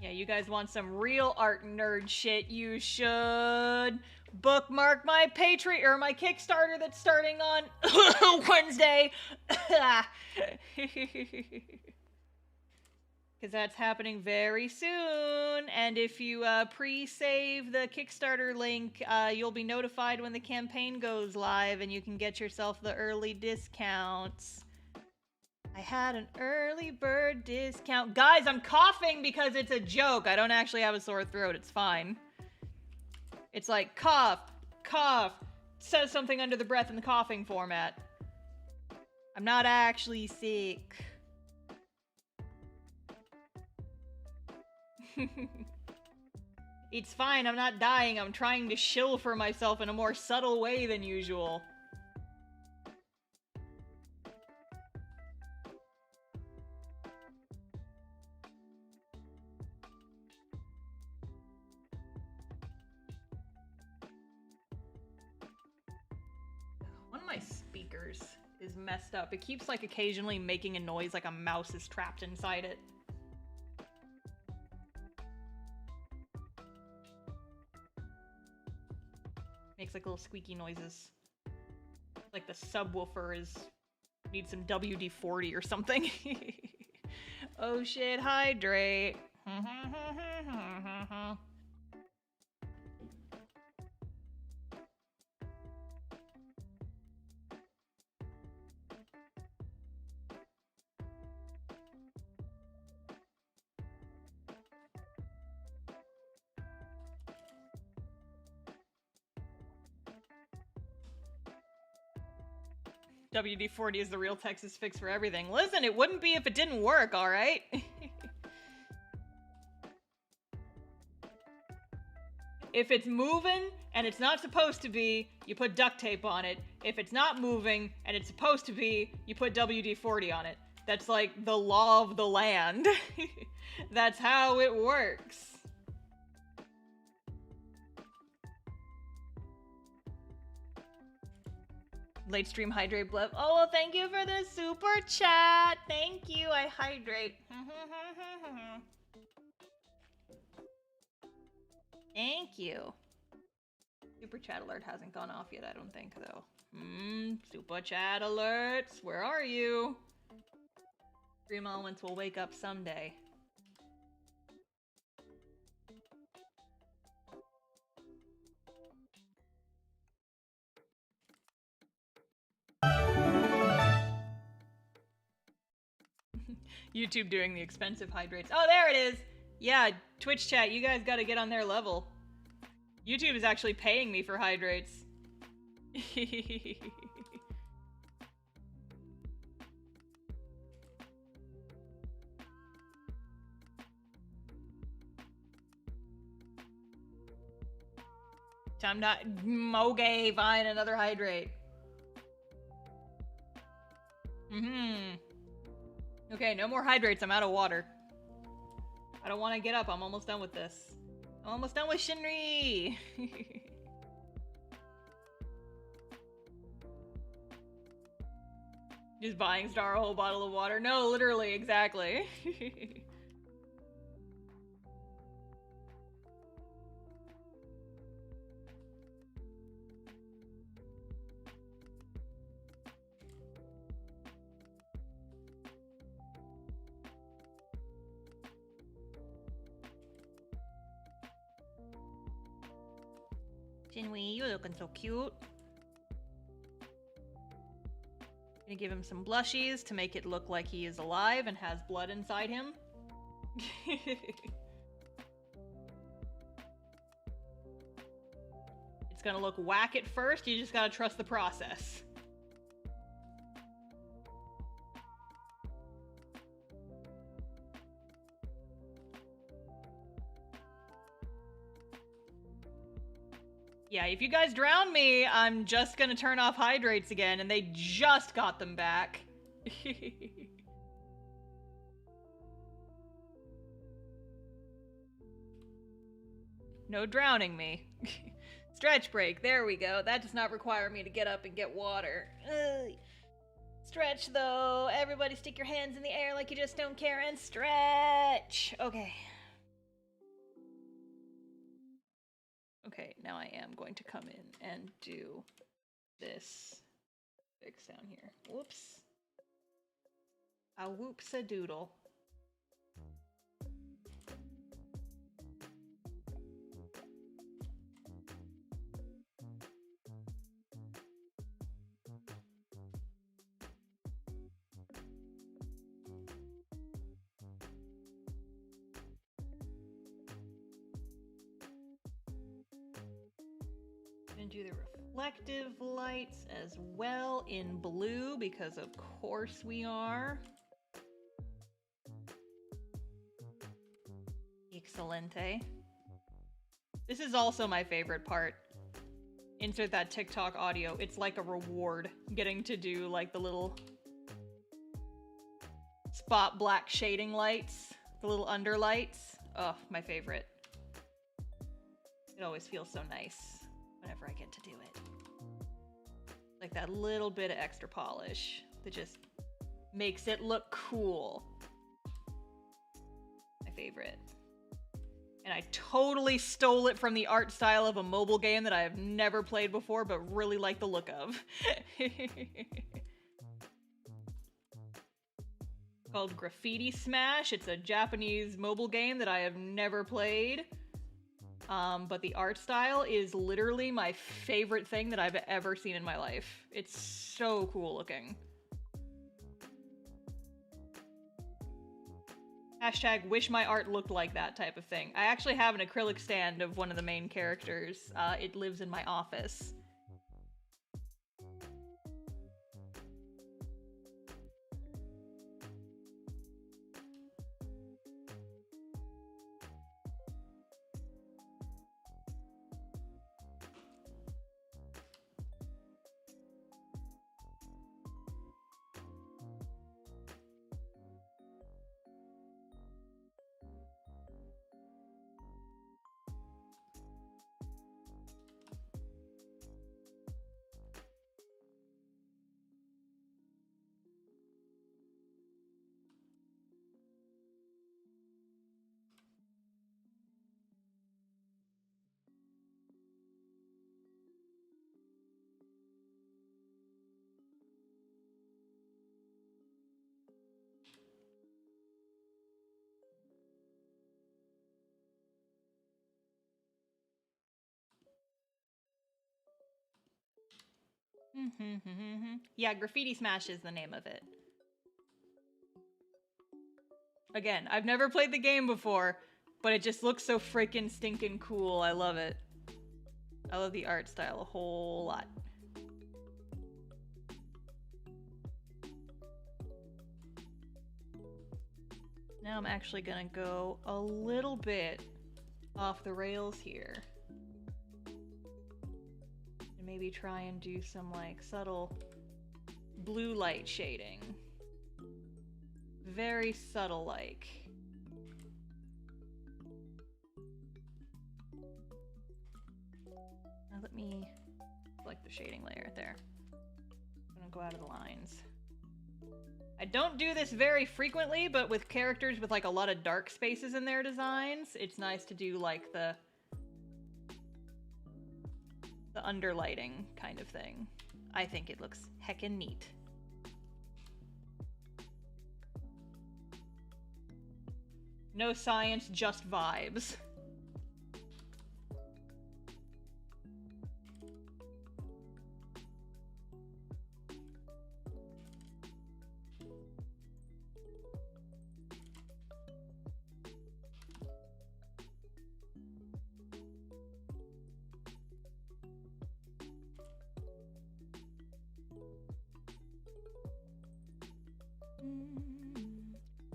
Yeah, you guys want some real art nerd shit, you should bookmark my Patreon or my Kickstarter that's starting on Wednesday. Because that's happening very soon. And if you pre-save the Kickstarter link, you'll be notified when the campaign goes live and you can get yourself the early discounts. I had an early bird discount. Guys, I'm coughing because it's a joke. I don't actually have a sore throat. It's fine. It's like cough, cough, says something under the breath in the coughing format. I'm not actually sick. It's fine. I'm not dying. I'm trying to shill for myself in a more subtle way than usual. One of my speakers is messed up. It keeps like occasionally making a noise like a mouse is trapped inside it. Makes like little squeaky noises. Like the subwoofer needs some WD-40 or something. Oh shit, hydrate. WD-40 is the real Texas fix for everything. Listen, it wouldn't be if it didn't work, alright? If it's moving and it's not supposed to be, you put duct tape on it. If it's not moving and it's supposed to be, you put WD-40 on it. That's like the law of the land. That's how it works. Late stream hydrate blip. Oh, well, thank you for the super chat. Thank you. I hydrate. Thank you. Super chat alert hasn't gone off yet, I don't think, though. Super chat alerts. Where are you? Dream elements will wake up someday. YouTube doing the expensive hydrates. Oh, there it is! Yeah, Twitch chat, you guys gotta get on their level. YouTube is actually paying me for hydrates. Time not. Okay, fine, another hydrate. Okay, no more hydrates. I'm out of water. I don't want to get up. I'm almost done with this. I'm almost done with Shinri. Just buying Star a whole bottle of water. No, literally, exactly. Shinri, you're looking so cute. Gonna give him some blushies to make it look like he is alive and has blood inside him. It's gonna look whack at first, you just gotta trust the process. Yeah, if you guys drown me, I'm just gonna turn off hydrates again, and they just got them back. No drowning me. Stretch break, there we go. That does not require me to get up and get water. Ugh. Stretch, though. Everybody stick your hands in the air like you just don't care and stretch. Okay. Okay, now I am going to come in and do this fix down here. Whoops. A whoops-a-doodle. And do the reflective lights as well in blue, because of course we are. Excelente. This is also my favorite part. Insert that TikTok audio. It's like a reward getting to do like the little spot black shading lights, the little underlights. Oh, my favorite. It always feels so nice whenever I get to do it. Like that little bit of extra polish that just makes it look cool. My favorite. And I totally stole it from the art style of a mobile game that I have never played before, but really like the look of. Called Graffiti Smash. It's a Japanese mobile game that I have never played. But the art style is literally my favorite thing that I've ever seen in my life. It's so cool looking. Hashtag wish my art looked like that type of thing. I actually have an acrylic stand of one of the main characters. It lives in my office. Yeah, Graffiti Smash is the name of it. Again, I've never played the game before, but it just looks so freaking stinking cool. I love it. I love the art style a whole lot. Now I'm actually gonna go a little bit off the rails here. And maybe try and do some like subtle blue light shading. Very subtle like. Now let me select the shading layer there. I'm gonna go out of the lines. I don't do this very frequently, but with characters with like a lot of dark spaces in their designs, it's nice to do like the underlighting kind of thing. I think it looks heckin' neat. No science, just vibes.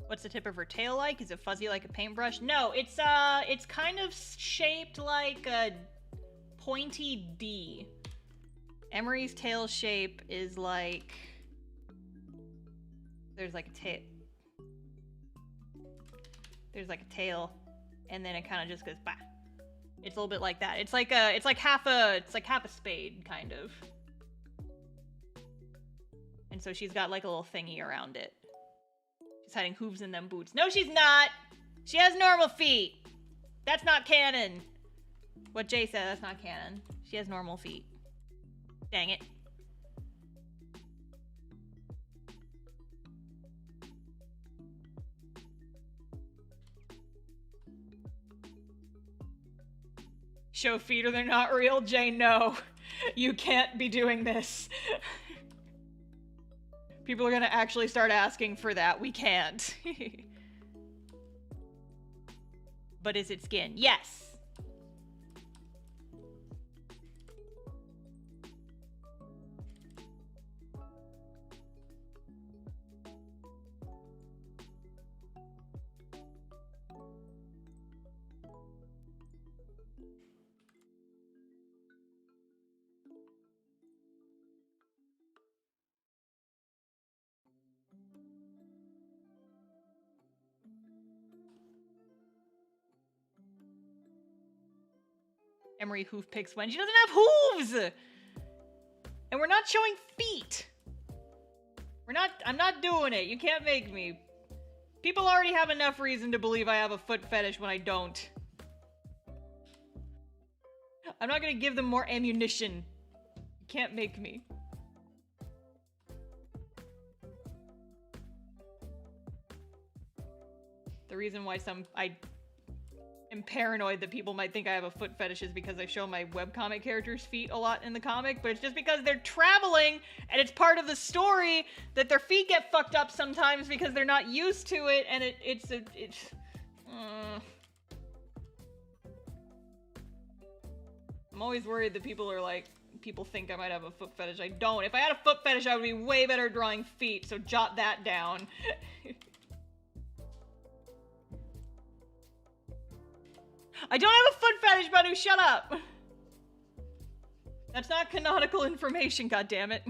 What's the tip of her tail like? Is it fuzzy like a paintbrush? No, it's kind of shaped like a pointy D. Emery's tail shape is like... There's like a tail. There's like a tail, and then it kind of just goes bah. It's a little bit like that. It's like half a spade, kind of. And so she's got like a little thingy around it. She's hiding hooves in them boots. No, she's not! She has normal feet! That's not canon! What Jay said, that's not canon. She has normal feet. Dang it. Show feet or they're not real? Jay, no. You can't be doing this. People are gonna actually start asking for that. We can't. But is it skin? Yes. Emery hoof picks when she doesn't have hooves! And we're not showing feet! I'm not doing it. You can't make me. People already have enough reason to believe I have a foot fetish when I don't. I'm not gonna give them more ammunition. You can't make me. The reason why I am paranoid that people might think I have a foot fetish is because I show my webcomic characters' feet a lot in the comic, but it's just because they're traveling and it's part of the story that their feet get fucked up sometimes because they're not used to it, and it's I'm always worried that people think I might have a foot fetish. I don't. If I had a foot fetish, I would be way better drawing feet, so jot that down. I don't have a foot fetish, Badu, shut up! That's not canonical information, goddammit.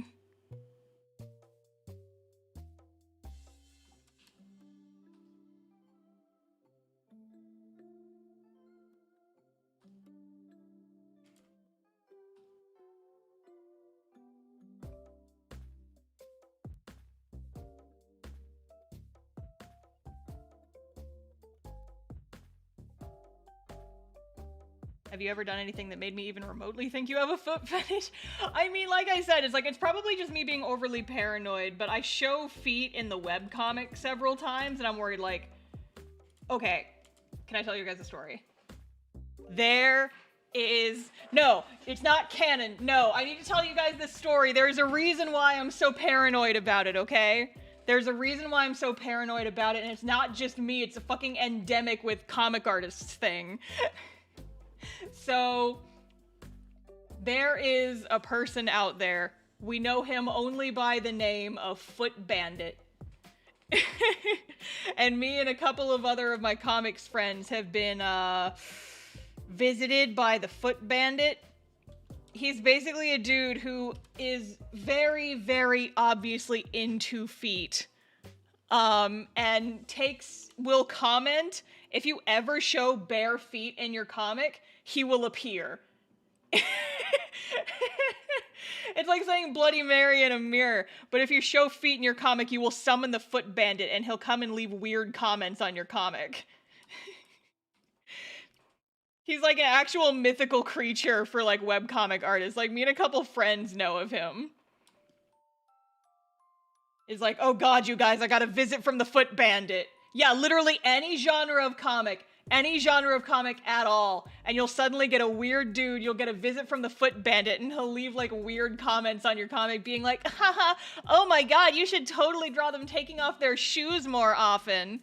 Have you ever done anything that made me even remotely think you have a foot fetish? I mean, like I said, it's probably just me being overly paranoid, but I show feet in the webcomic several times, and I'm worried, like, okay, can I tell you guys a story? No, it's not canon. No, I need to tell you guys this story. There's a reason why I'm so paranoid about it, okay? There's a reason why I'm so paranoid about it, and it's not just me, it's a fucking endemic with comic artists thing. So, there is a person out there. We know him only by the name of Foot Bandit. And me and a couple of other of my comics friends have been visited by the Foot Bandit. He's basically a dude who is very, very obviously into feet. And will comment. If you ever show bare feet in your comic, he will appear. It's like saying Bloody Mary in a mirror, but if you show feet in your comic, you will summon the Foot Bandit, and he'll come and leave weird comments on your comic. He's like an actual mythical creature for, like, webcomic artists. Like, me and a couple friends know of him. It's like, oh god, you guys, I got a visit from the Foot Bandit. Yeah, literally any genre of comic at all, and you'll suddenly get a weird dude, you'll get a visit from the Foot Bandit, and he'll leave, like, weird comments on your comic being like, haha, oh my god, you should totally draw them taking off their shoes more often.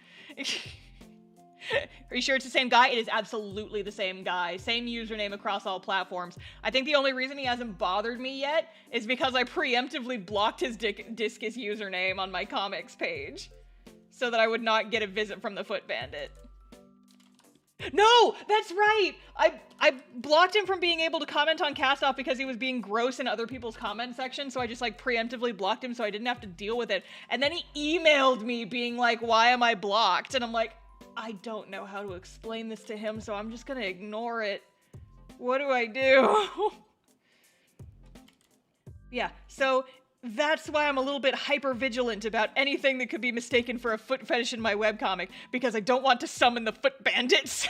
Are you sure it's the same guy? It is absolutely the same guy. Same username across all platforms. I think the only reason he hasn't bothered me yet is because I preemptively blocked his Discus username on my comics page. so that I would not get a visit from the Foot Bandit. No, that's right. I blocked him from being able to comment on Cast Off because he was being gross in other people's comment section, so I just like preemptively blocked him so I didn't have to deal with it. And then he emailed me being like, why am I blocked? And I'm like, I don't know how to explain this to him, so I'm just gonna ignore it. What do I do? Yeah, so that's why I'm a little bit hyper vigilant about anything that could be mistaken for a foot fetish in my webcomic, because I don't want to summon the Foot Bandits.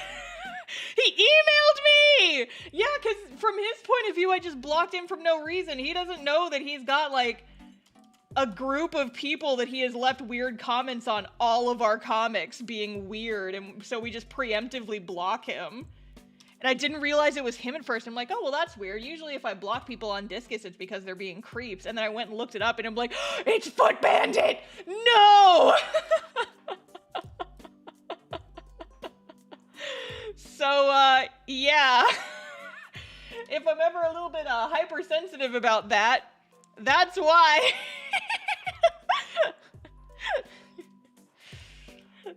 He emailed me! Yeah, because from his point of view, I just blocked him for no reason. He doesn't know that he's got, like, a group of people that he has left weird comments on all of our comics being weird, and so we just preemptively block him. And I didn't realize it was him at first. I'm like, oh, well, that's weird. Usually if I block people on Discus, it's because they're being creeps. And then I went and looked it up, and I'm like, it's Foot Bandit! No! So, yeah. If I'm ever a little bit hypersensitive about that, that's why.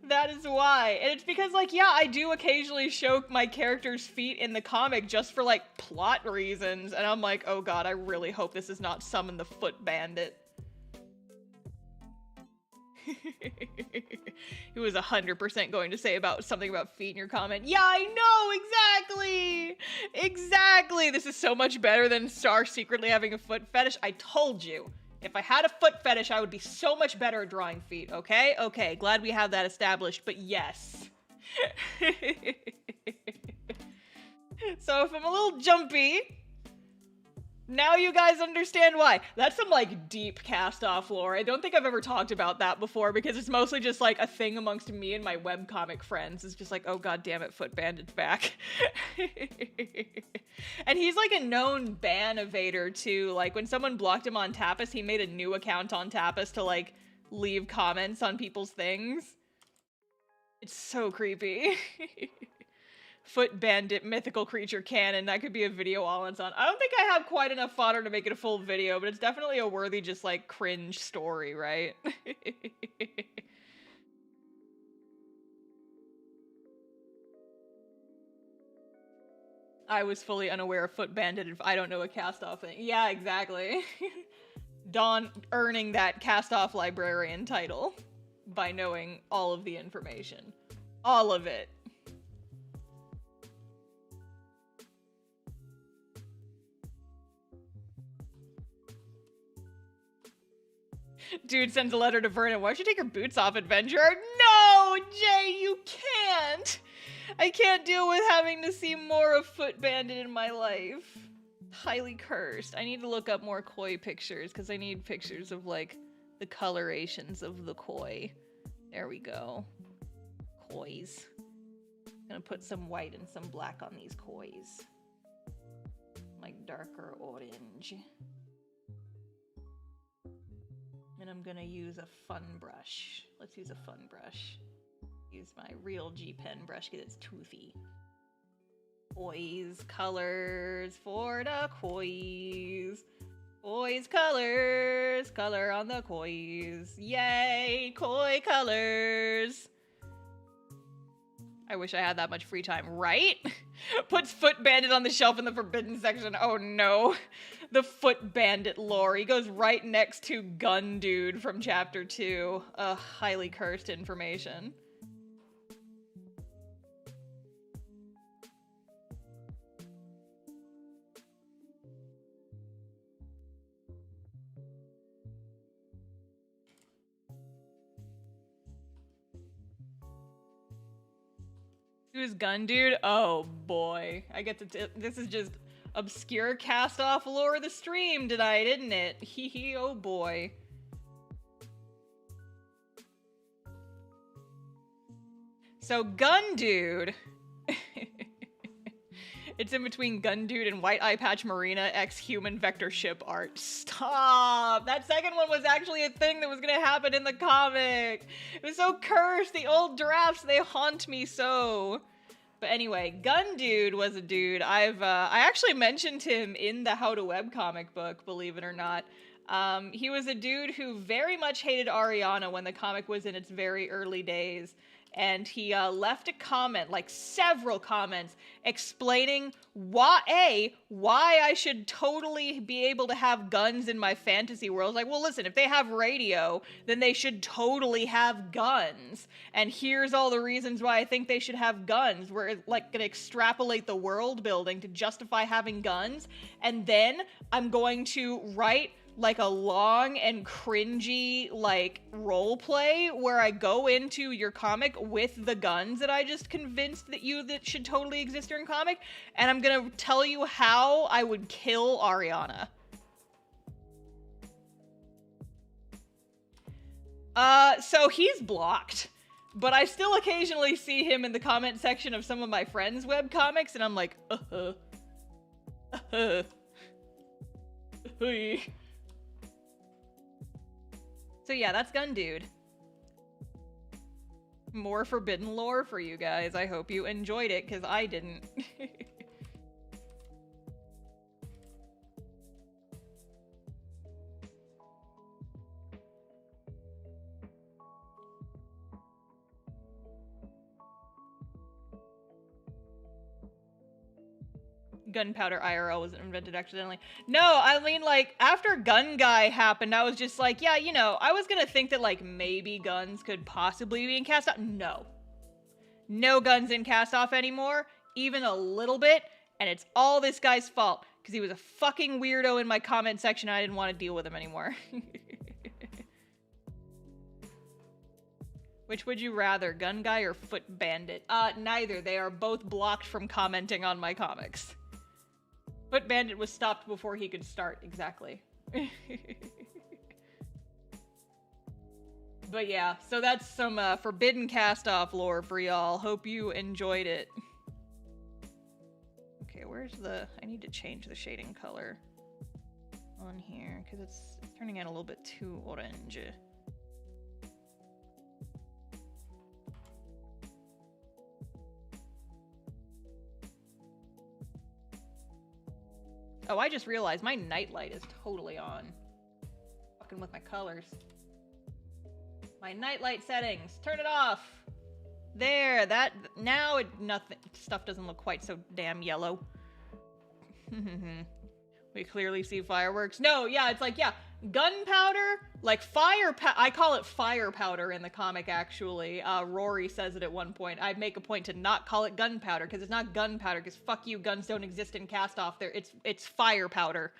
That is why. And it's because, like, yeah, I do occasionally show my character's feet in the comic just for, like, plot reasons. And I'm like, oh god, I really hope this is not Summon the Foot Bandit. He was 100% going to say about something about feet in your comment. Yeah, I know, exactly! Exactly! This is so much better than Star secretly having a foot fetish. I told you. If I had a foot fetish, I would be so much better at drawing feet, okay? Okay, glad we have that established, but yes. So if I'm a little jumpy, now you guys understand why. That's some, like, deep cast-off lore. I don't think I've ever talked about that before because it's mostly just, like, a thing amongst me and my webcomic friends. It's just like, oh god damn it, Foot Bandit's back. And he's, like, a known ban evader, too. Like, when someone blocked him on Tapas, he made a new account on Tapas to, like, leave comments on people's things. It's so creepy. Foot Bandit mythical creature canon. That could be a video all on its own. I don't think I have quite enough fodder to make it a full video, but it's definitely a worthy just like cringe story, right? I was fully unaware of Foot Bandit if I don't know a cast-off thing. Yeah, exactly. Dawn earning that cast-off librarian title by knowing all of the information. All of it. Dude sends a letter to Vernon. Why don't you take your boots off, adventurer? No, Jay, you can't. I can't deal with having to see more of Foot Bandit in my life. Highly cursed. I need to look up more koi pictures because I need pictures of like the colorations of the koi. There we go. Kois. I'm gonna put some white and some black on these kois. Like darker orange. And I'm gonna use a fun brush. Let's use a fun brush. Use my real G pen brush because it's toothy. Kois, colors for the kois. Kois, colors, color on the kois. Yay, koi colors. I wish I had that much free time, right? Puts Foot Bandit on the shelf in the forbidden section. Oh no. The Foot Bandit lore. He goes right next to Gun Dude from chapter 2. Highly cursed information. Who's Gun Dude? Oh boy. I get to this is just obscure cast-off lore of the stream tonight, isn't it? Hee hee, oh boy. So Gun Dude. It's in between Gun Dude and White Eye Patch Marina X Human Vector Ship art. Stop! That second one was actually a thing that was gonna happen in the comic. It was so cursed. The old drafts, they haunt me so. But anyway, Gun Dude was a dude. I actually mentioned him in the How to Webcomic book, believe it or not. He was a dude who very much hated Ariana when the comic was in its very early days. And he left a comment, like several comments, explaining why I should totally be able to have guns in my fantasy world. Like, well, listen, if they have radio, then they should totally have guns. And here's all the reasons why I think they should have guns. We're like gonna extrapolate the world building to justify having guns. And then I'm going to write like a long and cringy like role play where I go into your comic with the guns that I just convinced that should totally exist in comic, and I'm gonna tell you how I would kill Ariana. So he's blocked, but I still occasionally see him in the comment section of some of my friends' webcomics, and I'm like, So yeah, that's Gun Dude. More forbidden lore for you guys. I hope you enjoyed it, because I didn't. Gunpowder IRL wasn't invented accidentally. No, I mean, like, after Gun Guy happened, I was just like, yeah, you know, I was gonna think that, like, maybe guns could possibly be in Cast Off. No. No guns in Cast Off anymore, even a little bit, and it's all this guy's fault, because he was a fucking weirdo in my comment section and I didn't want to deal with him anymore. Which would you rather, Gun Guy or Foot Bandit? Neither. They are both blocked from commenting on my comics. Foot Bandit was stopped before he could start, exactly. But yeah, so that's some forbidden cast-off lore for y'all. Hope you enjoyed it. Okay, where's the... I need to change the shading color on here, because it's turning out a little bit too orange. Oh, I just realized my nightlight is totally on. Fucking with my colors. My nightlight settings. Turn it off. There, that, now nothing, stuff doesn't look quite so damn yellow. We clearly see fireworks. No, yeah, it's like, yeah, gunpowder, like I call it fire powder in the comic, actually. Rory says it at one point. I make a point to not call it gunpowder, because it's not gunpowder, because fuck you, guns don't exist in Cast Off. There, it's fire powder.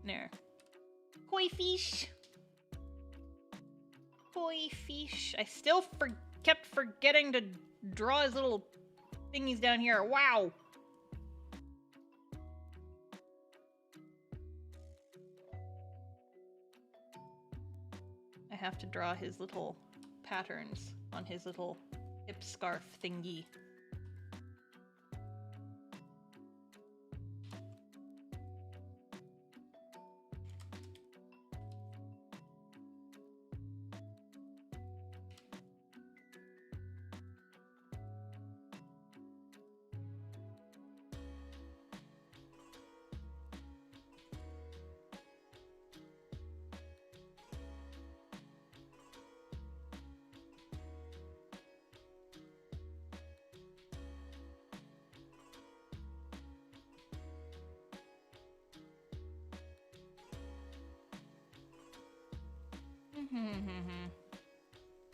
There. Koi fish. Koi fish. I still kept forgetting to draw his little thingies down here. Wow. I have to draw his little patterns on his little hip scarf thingy.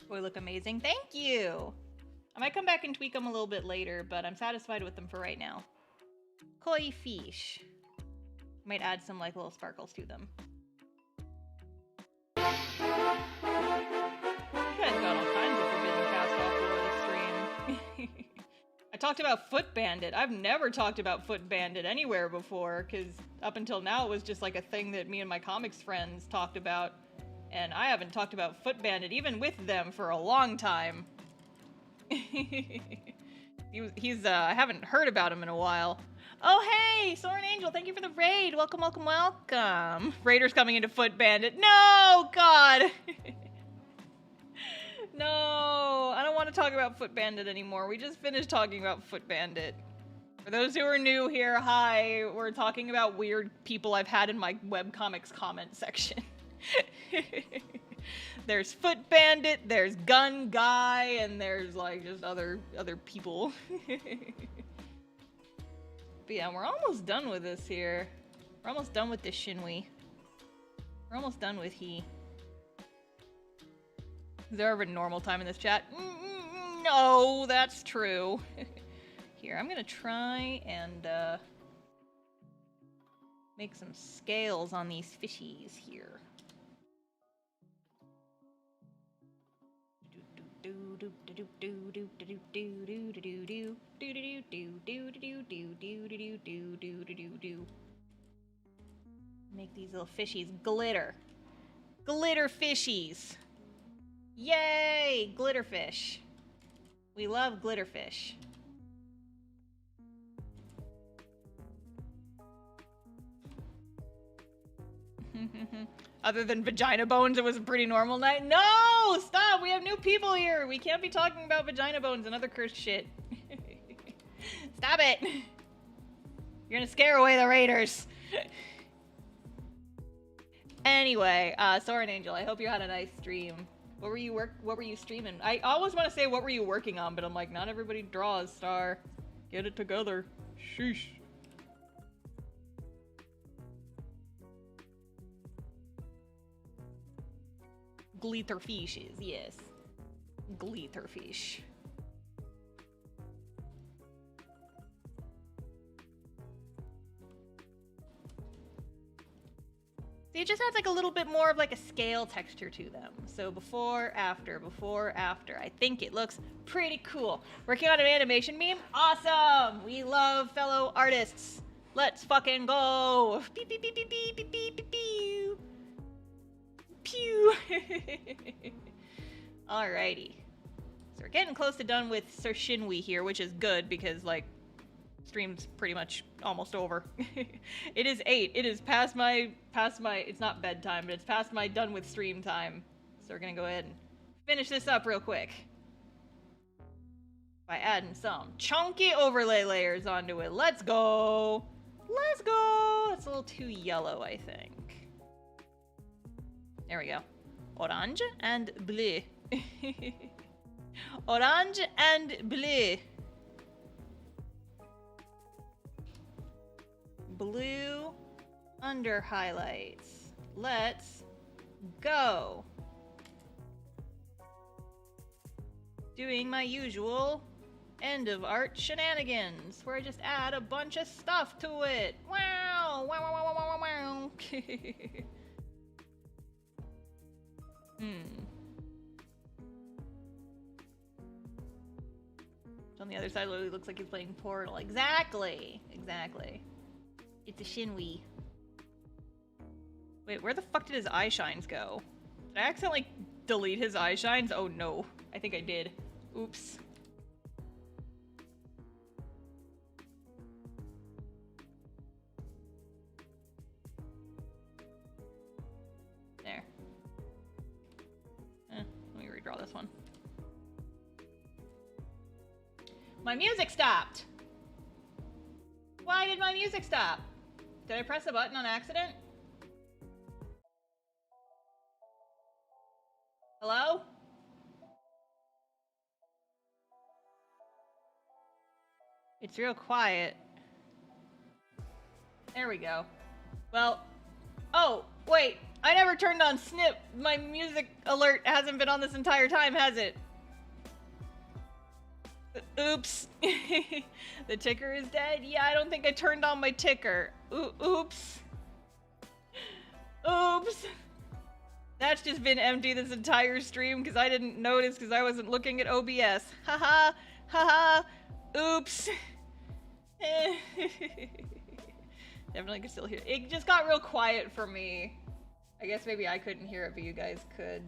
Boy, look amazing. Thank you! I might come back and tweak them a little bit later, but I'm satisfied with them for right now. Koi fish. Might add some, like, little sparkles to them. You guys got all kinds of forbidden cast-off lore this stream. I talked about Foot Bandit. I've never talked about Foot Bandit anywhere before, because up until now it was just like a thing that me and my comics friends talked about. And I haven't talked about Foot Bandit even with them for a long time. He's I haven't heard about him in a while. Oh, hey, Soren Angel, thank you for the raid. Welcome, welcome, welcome. Raiders coming into Foot Bandit. No, God. No, I don't want to talk about Foot Bandit anymore. We just finished talking about Foot Bandit. For those who are new here, hi, we're talking about weird people I've had in my webcomics comment section. There's Foot Bandit, there's Gun Guy, and there's like just other people. But yeah, we're almost done with this here. We're almost done with this Shinri. We're almost done with he. Is there ever normal time in this chat? No, that's true. Here, I'm gonna try and make some scales on these fishies here. Make these little fishies glitter. Glitter fishies. Yay! Glitterfish. We love glitterfish. Other than vagina bones, it was a pretty normal night. No! Stop! We have new people here! We can't be talking about vagina bones and other cursed shit. Stop it! You're gonna scare away the raiders. Anyway, Soren Angel, I hope you had a nice stream. What were you streaming? I always want to say what were you working on, but I'm like, not everybody draws, Star. Get it together. Sheesh. Glitterfishes, yes. Glitterfish. It just has like a little bit more of like a scale texture to them. So before, after. I think it looks pretty cool. Working on an animation meme? Awesome! We love fellow artists. Let's fucking go! Pew, pew, pew, pew, pew, pew, pew, pew, pew. Pew! Alrighty. So we're getting close to done with Sir Shinri here, which is good because like stream's pretty much almost over. It is 8. It is past my, it's not bedtime, but it's past my done with stream time. So we're gonna go ahead and finish this up real quick by adding some chunky overlay layers onto it. Let's go! Let's go! It's a little too yellow, I think. There we go. Orange and bleu. Orange and bleu. Blue under highlights. Let's go. Doing my usual end of art shenanigans where I just add a bunch of stuff to it. Wow! Wow, wow, wow, wow, wow, wow. On the other side, it literally looks like he's playing Portal. Exactly! Exactly. It's a Shinri. Wait, where the fuck did his eye shines go? Did I accidentally delete his eye shines? Oh no. I think I did. Oops. There. Let me redraw this one. My music stopped! Why did my music stop? Did I press a button on accident? Hello? It's real quiet. There we go. Well, oh, wait, I never turned on Snip. My music alert hasn't been on this entire time, has it? Oops. The ticker is dead? Yeah, I don't think I turned on my ticker. Oops. Oops. That's just been empty this entire stream because I didn't notice because I wasn't looking at OBS. Haha. Haha. Oops. Definitely can still hear it. It just got real quiet for me. I guess maybe I couldn't hear it, but you gues could.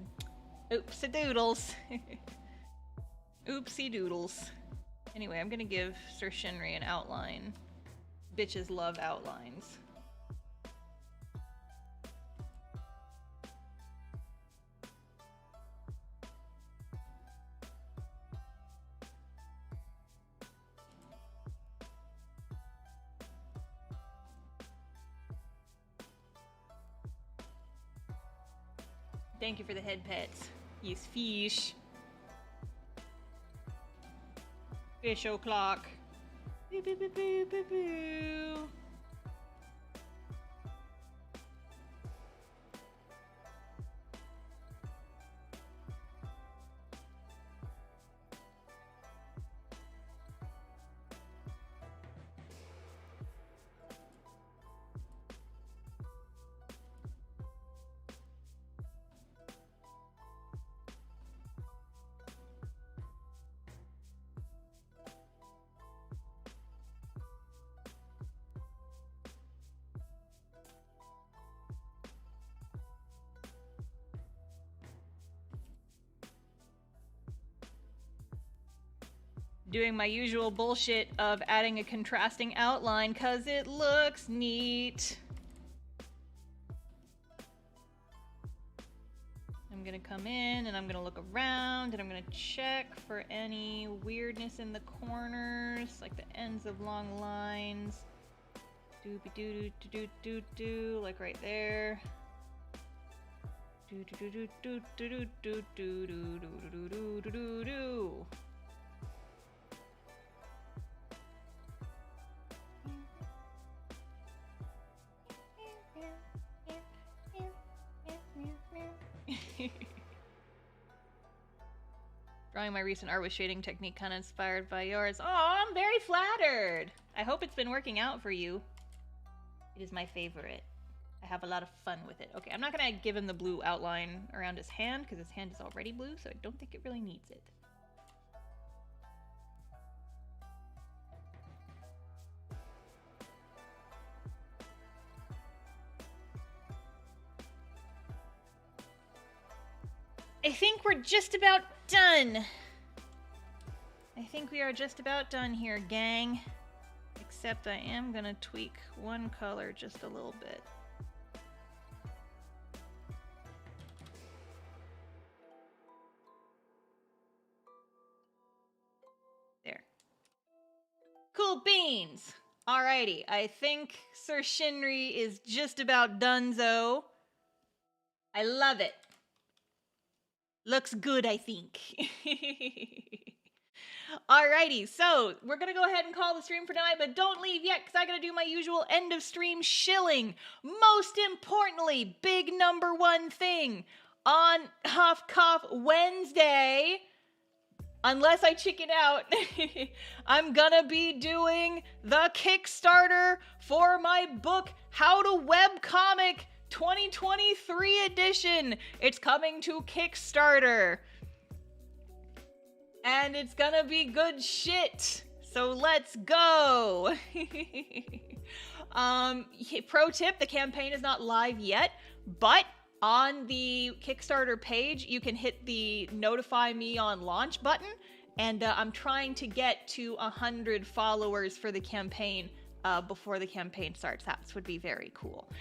Oops-a-doodles. Oopsie doodles. Anyway, I'm gonna give Sir Shinri an outline. Bitches love outlines. Thank you for the head pets. Yes, fish. Fish o'clock. Boo boo boo boo boo boo. Doing my usual bullshit of adding a contrasting outline cause it looks neat. I'm gonna come in and I'm gonna look around and I'm gonna check for any weirdness in the corners, like the ends of long lines. Doopy doo doo doo doo doo, like right there. Doo doo doo doo doo doo doo doo doo doo doo doo doo doo. Drawing my recent art with shading technique kind of inspired by yours. Oh, I'm very flattered. I hope it's been working out for you. It is my favorite. I have a lot of fun with it. Okay, I'm not gonna give him the blue outline around his hand because his hand is already blue, so I don't think it really needs it. I think we're just about done. I think we are just about done here, gang. Except I am gonna tweak one color just a little bit. There. Cool beans! Alrighty, I think Sir Shinri is just about donezo. I love it. Looks good, I think. Alrighty, so we're gonna go ahead and call the stream for tonight, but don't leave yet because I gotta do my usual end of stream shilling. Most importantly, big number one thing on Huff Cough Wednesday, unless I chicken out, I'm gonna be doing the Kickstarter for my book, How to Webcomic 2023 edition. It's coming to Kickstarter. And it's gonna be good shit. So let's go. Pro tip, the campaign is not live yet, but on the Kickstarter page, you can hit the notify me on launch button. And I'm trying to get to 100 followers for the campaign before the campaign starts. That would be very cool.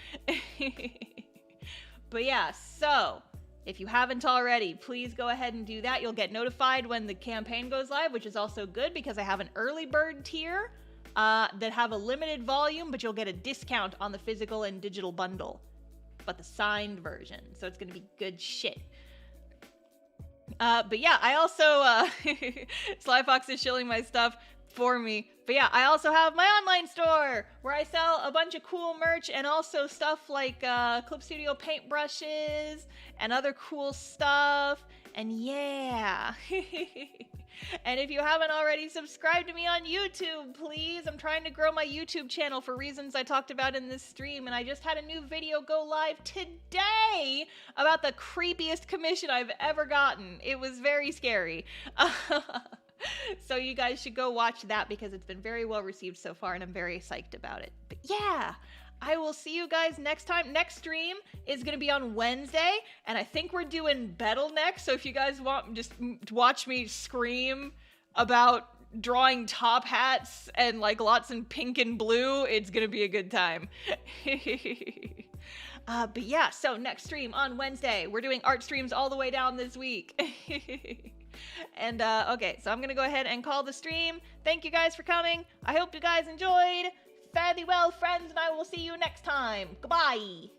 But yeah, so if you haven't already, please go ahead and do that. You'll get notified when the campaign goes live, which is also good because I have an early bird tier that have a limited volume, but you'll get a discount on the physical and digital bundle, but the signed version. So it's gonna be good shit. But yeah, I also, Sly Fox is shilling my stuff for me. But yeah, I also have my online store where I sell a bunch of cool merch and also stuff like Clip Studio paintbrushes and other cool stuff. And yeah. And if you haven't already subscribed to me on YouTube, please. I'm trying to grow my YouTube channel for reasons I talked about in this stream. And I just had a new video go live today about the creepiest commission I've ever gotten. It was very scary. So you guys should go watch that because it's been very well received so far and I'm very psyched about it. But yeah, I will see you guys next time. Next stream is going to be on Wednesday, and I think we're doing Battle next, so if you guys want just watch me scream about drawing top hats and like lots in pink and blue, it's going to be a good time. But yeah, so next stream on Wednesday. We're doing art streams all the way down this week. And okay, so I'm going to go ahead and call the stream. Thank you guys for coming. I hope you guys enjoyed. Fare thee well, friends, and I will see you next time. Goodbye.